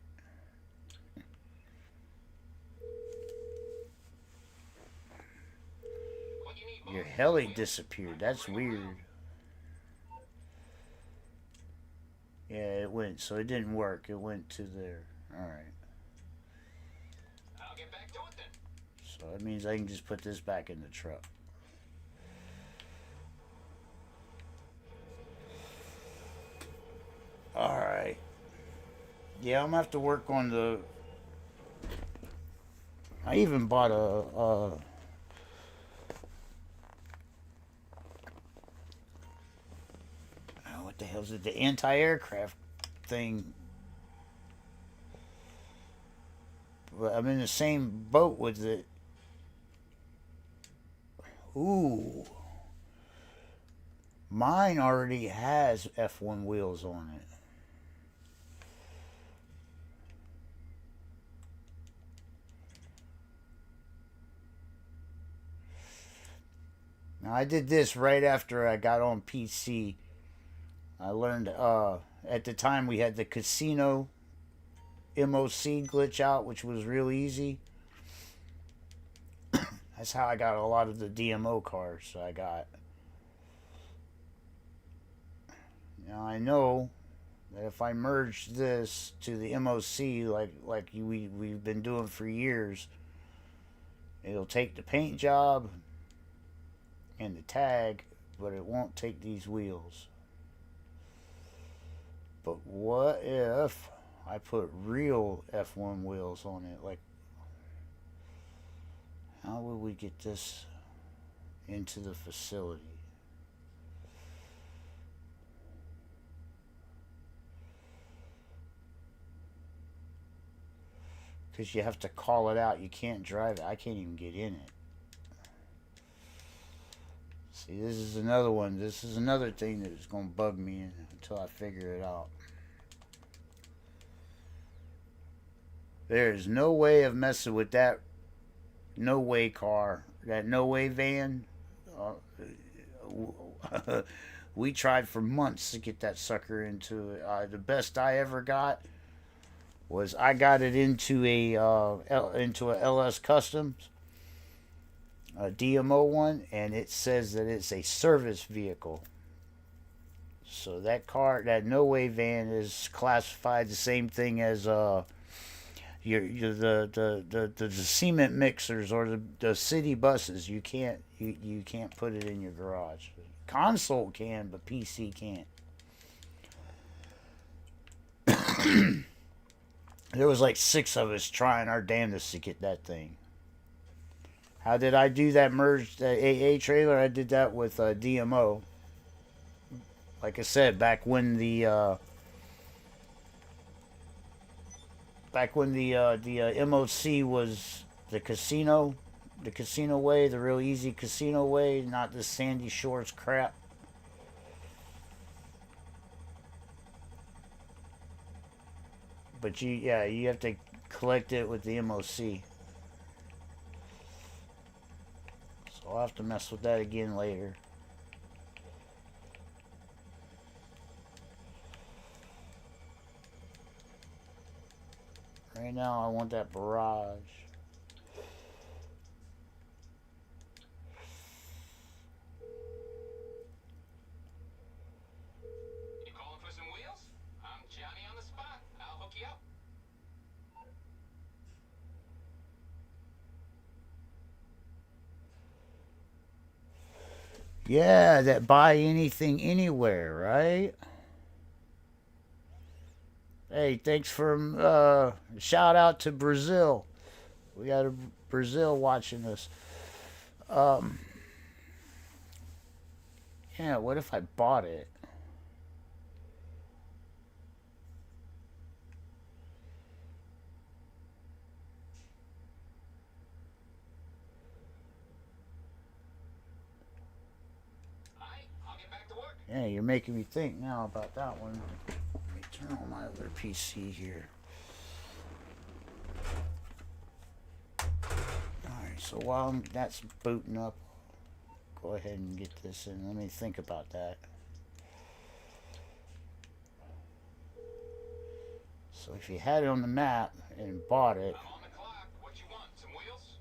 Your heli disappeared. That's weird. Yeah, it went. So it didn't work. It went to there. Alright. I'll get back to it then. So that means I can just put this back in the truck. Alright. Yeah, I'm gonna have to work on the... I even bought what the hell is it? The anti-aircraft thing. But I'm in the same boat with it. Ooh. Mine already has F1 wheels on it. Now I did this right after I got on PC. I learned at the time we had the casino MOC glitch out, which was real easy. That's how I got a lot of the DMO cars I got. Now I know that if I merge this to the MOC like we've been doing for years, it'll take the paint job and the tag, but it won't take these wheels. But what if I put real F1 wheels on it? Like, how would we get this into the facility? Because you have to call it out. You can't drive it. I can't even get in it. See, this is another one. This is another thing that is going to bug me until I figure it out. There is no way of messing with that no way car, that no way van. We tried for months to get that sucker into it. The best I ever got was I got it into a LS Customs, a DMO one, and it says that it's a service vehicle. So that car, that No Way van, is classified the same thing as the cement mixers or the city buses. You can't put it in your garage. Console can, but PC can't. There was like 6 of us trying our damnedest to get that thing. How did I do that merge, that AA trailer? I did that with DMO. Like I said, back when the MOC was the casino way, the real easy casino way, not the Sandy Shores crap. But you have to collect it with the MOC. So I'll have to mess with that again later. Right now I want that barrage. You calling for some wheels? I'm Johnny on the spot. I'll hook you up. Yeah, that buy anything anywhere, right? Hey, thanks for shout out to Brazil. We got a Brazil watching us. Yeah, what if I bought it? Alright, I'll get back to work. Yeah, you're making me think now about that one. Let me turn on my other PC here. Alright, so while that's booting up, go ahead and get this in. Let me think about that. So if you had it on the map and bought it, I'm on the clock. What you want? Some wheels?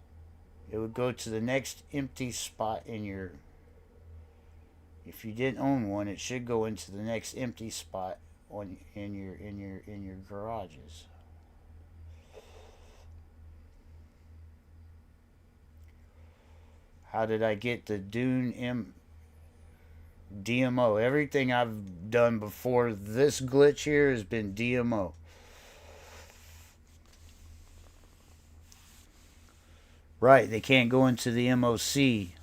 it would go to the next empty spot in your. If you didn't own one, it should go into the next empty spot in your garages. How did I get the Dune DMO? Everything I've done before this glitch here has been DMO. Right, they can't go into the MOC.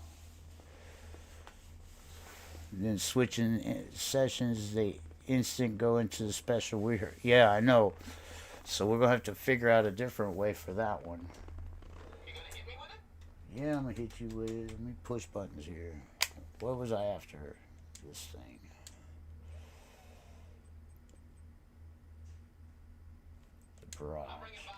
Then switching sessions, they instant go into the special weird. Yeah, I know. So we're gonna have to figure out a different way for that one. You gonna hit me with it? Yeah, I'm gonna hit you with it. Let me push buttons here. What was I after? This thing. The barrage. I'll bring it by.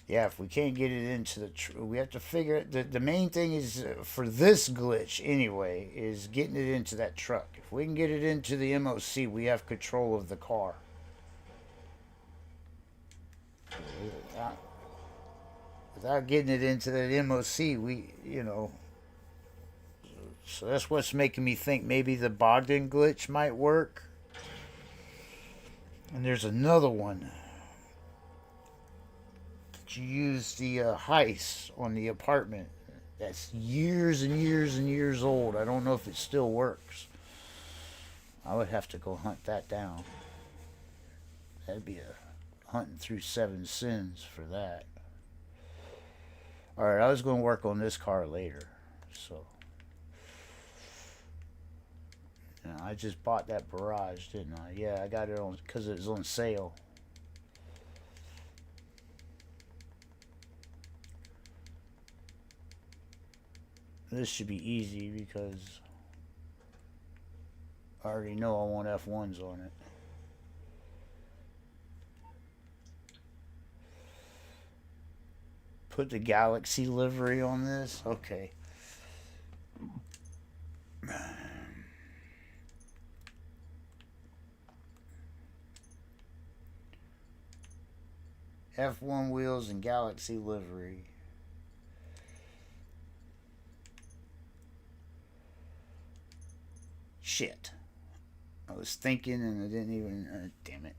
Yeah, if we can't get it into we have to figure it. The main thing is for this glitch anyway is getting it into that truck. If we can get it into the MOC, we have control of the car. Without getting it into that MOC, so that's what's making me think maybe the Bogdan glitch might work. And there's another one. You use the heist on the apartment. That's years and years and years old. I don't know if it still works. I would have to go hunt that down. That'd be a hunting through 7 sins for that. Alright, I was going to work on this car later. So, I just bought that Barrage, didn't I? Yeah, I got it on because it was on sale. This should be easy because I already know I want F1s on it. Put the Galaxy livery on this? Okay. F1 wheels and Galaxy livery. Shit. I was thinking and I didn't even... damn it.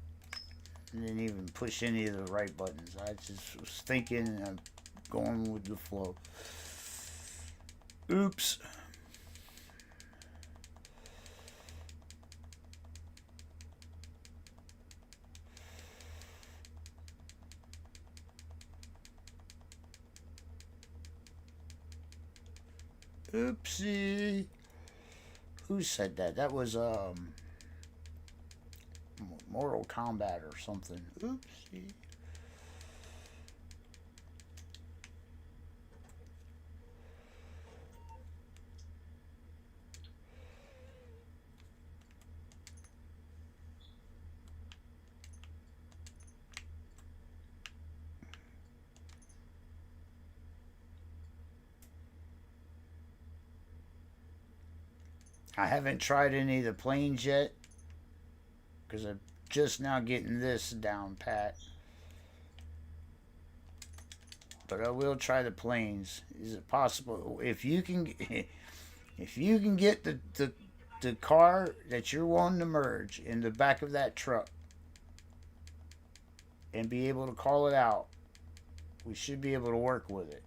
I didn't even push any of the right buttons. I just was thinking and I'm going with the flow. Oops. Oopsie. Who said that? That was Mortal Kombat or something. Oopsie. I haven't tried any of the planes yet because I'm just now getting this down pat. But I will try the planes. Is it possible if you can get the car that you're wanting to merge in the back of that truck and be able to call it out, we should be able to work with it.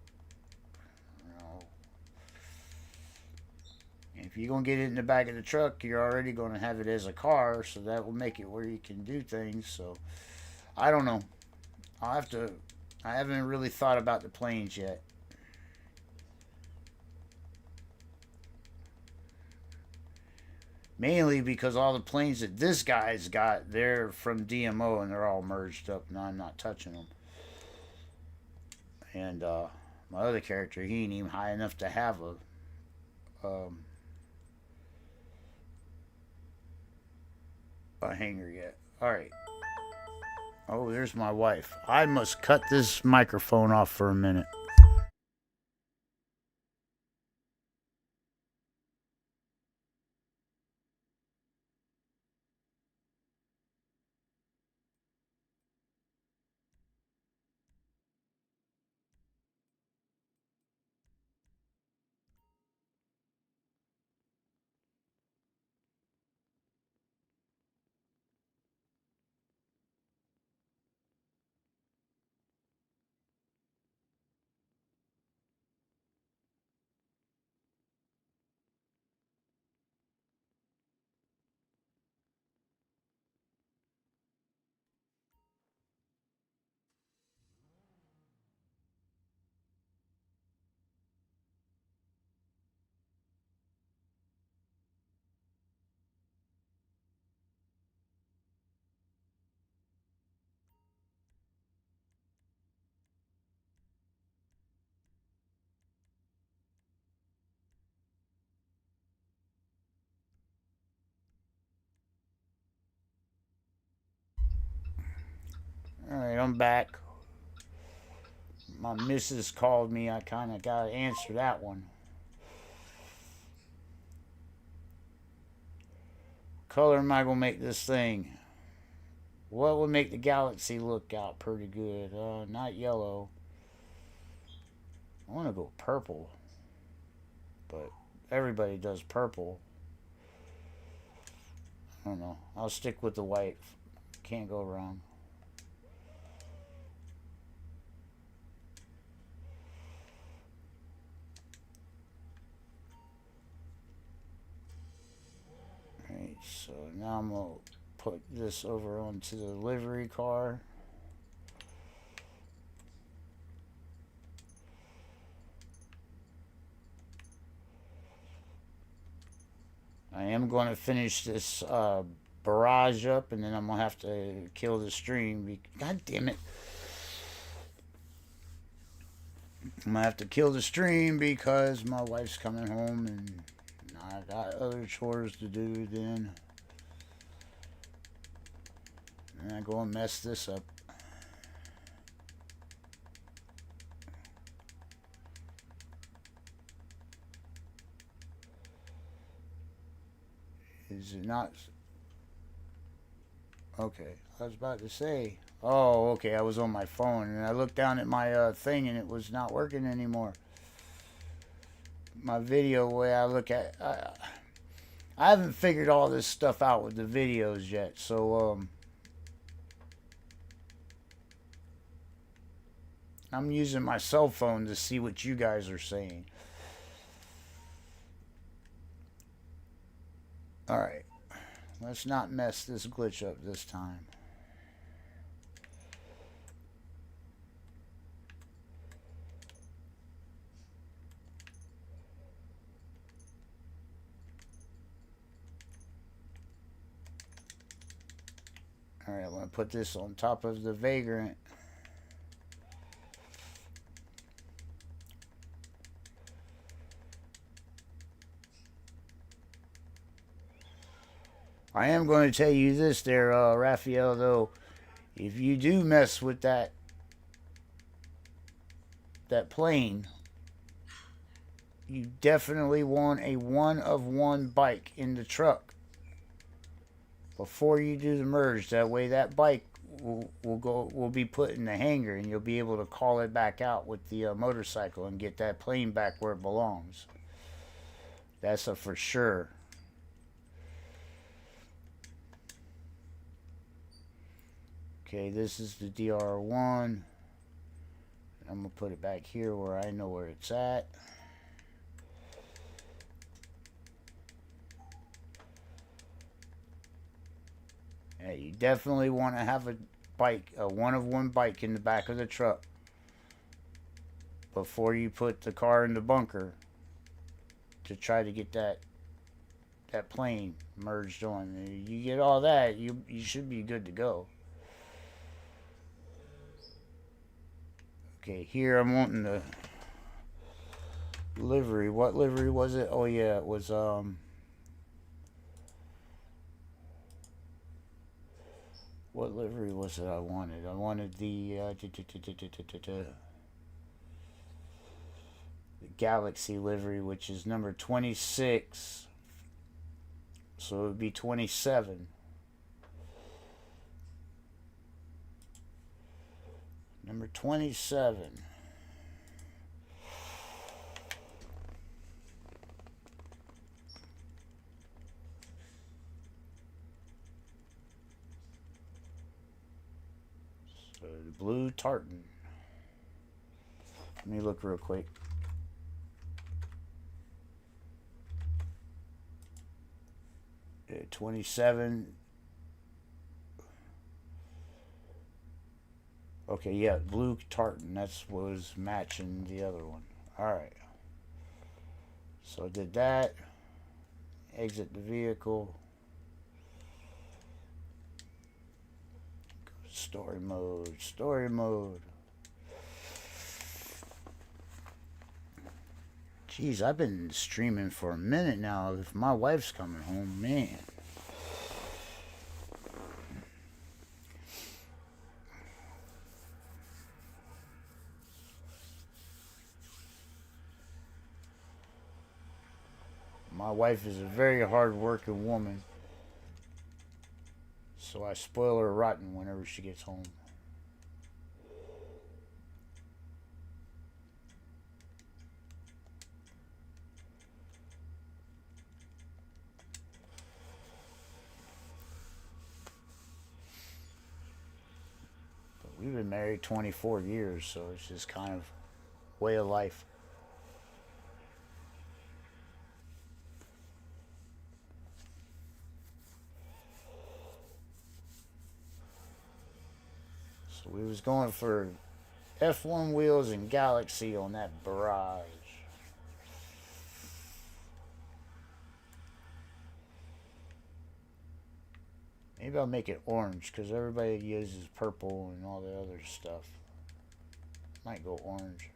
If you're going to get it in the back of the truck, you're already going to have it as a car, so that will make it where you can do things. So, I don't know. I haven't really thought about the planes yet. Mainly because all the planes that this guy's got, they're from DMO and they're all merged up, and I'm not touching them. And my other character, he ain't even high enough to have a hanger yet. Alright. Oh, there's my wife. I must cut this microphone off for a minute. Alright, I'm back. My missus called me. I kind of got to answer that one. Color am I going to make this thing? What would make the Galaxy look out pretty good? Not yellow. I want to go purple. But everybody does purple. I don't know. I'll stick with the white. Can't go wrong. Alright, so now I'm going to put this over onto the livery car. I am going to finish this barrage up, and then I'm going to have to kill the stream. God damn it. I'm going to have to kill the stream because my wife's coming home, and I got other chores to do then. And I go and mess this up. Is it not? Okay, I was about to say. Oh, okay, I was on my phone, and I looked down at my thing, and it was not working anymore. My video, way I look at... I haven't figured all this stuff out with the videos yet, so... I'm using my cell phone to see what you guys are saying. Alright. Let's not mess this glitch up this time. Alright, I'm going to put this on top of the Vagrant. I am going to tell you this there, Raphael, though. If you do mess with that plane, you definitely want a one-of-one bike in the truck before you do the merge. That way that bike will be put in the hangar, and you'll be able to call it back out with the motorcycle and get that plane back where it belongs. That's a for sure. Okay, this is the DR1. I'm going to put it back here where I know where it's at. Yeah, you definitely want to have a bike, a one-of-one bike in the back of the truck before you put the car in the bunker to try to get that plane merged on. You get all that, you should be good to go. Okay, here I'm wanting the livery. What livery was it? Oh yeah, it was what livery was it I wanted? I wanted the Galaxy livery, which is number 26. So it would be 27. Number 27. So the blue tartan. Let me look real quick. Yeah, 27. Okay, yeah, blue tartan. That's what was matching the other one. Alright. So I did that. Exit the vehicle. Go to story mode. Story mode. Jeez, I've been streaming for a minute now. If my wife's coming home, man. My wife is a very hard-working woman, so I spoil her rotten whenever she gets home. But we've been married 24 years, so it's just kind of way of life. We was going for F1 wheels and Galaxy on that Barrage. Maybe I'll make it orange because everybody uses purple and all the other stuff. Might go orange.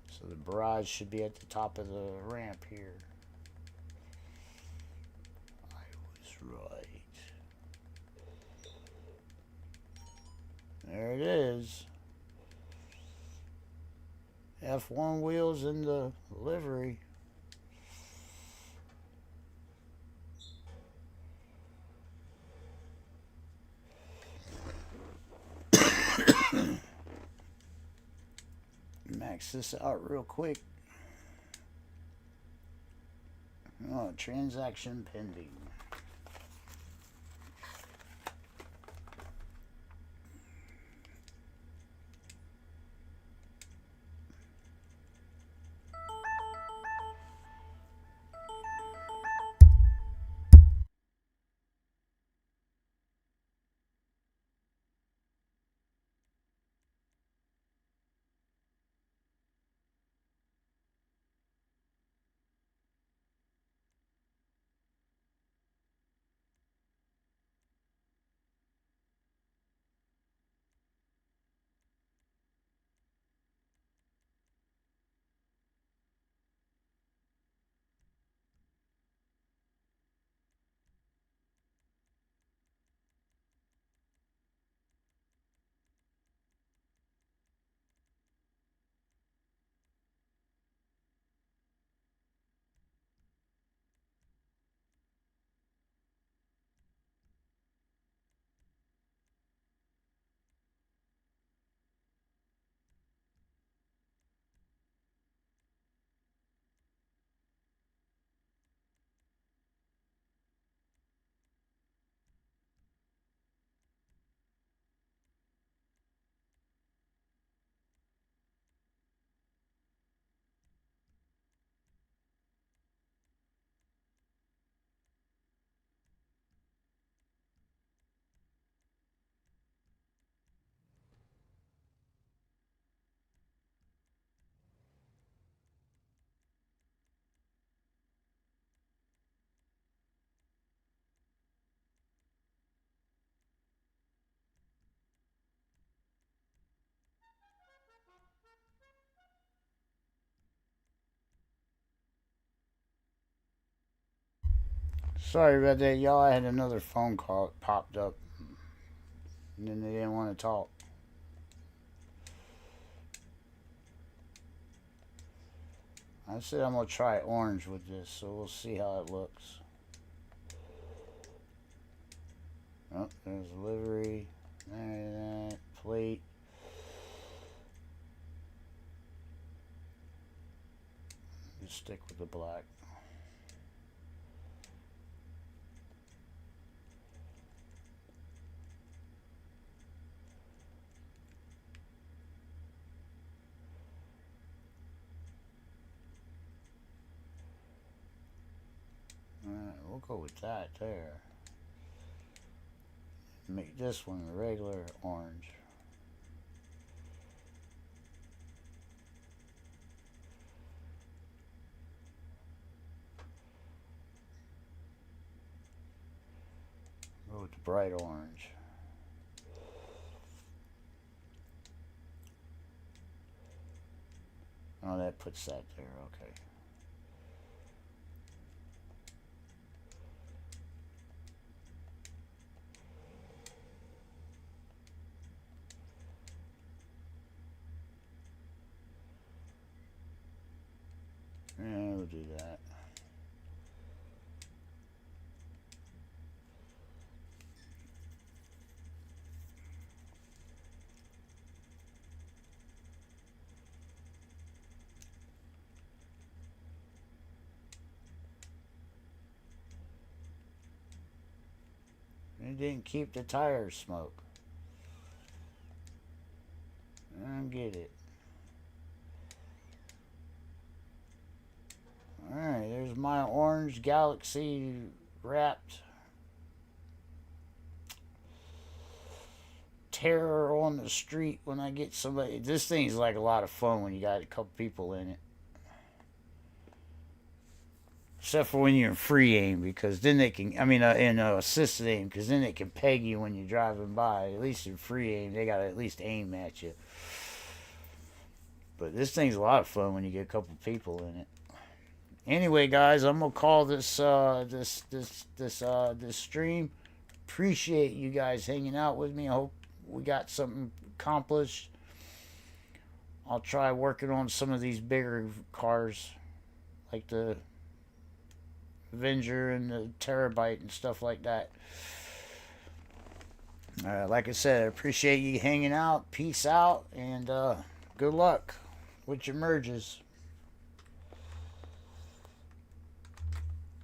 So the Barrage should be at the top of the ramp here. I was right. is. F1 wheels in the livery. Max this out real quick. Oh, transaction pending. Sorry about that, y'all. I had another phone call popped up, and then they didn't want to talk. I said I'm gonna try orange with this, so we'll see how it looks. Oh, there's livery. There, that plate. Just stick with the black. Alright, we'll go with that there. Make this one a regular orange. Go with the bright orange. Oh, that puts that there, okay. Yeah, we'll do that. It didn't keep the tires smoke. I don't get it. Alright, there's my orange Galaxy wrapped terror on the street when I get somebody. This thing's like a lot of fun when you got a couple people in it. Except for when you're in free aim, because then they can, in assisted aim, because then they can peg you when you're driving by. At least in free aim, they got to at least aim at you. But this thing's a lot of fun when you get a couple people in it. Anyway, guys, I'm gonna call this stream. Appreciate you guys hanging out with me. I hope we got something accomplished. I'll try working on some of these bigger cars, like the Avenger and the Terabyte and stuff like that. Like I said, I appreciate you hanging out. Peace out, and good luck with your merges.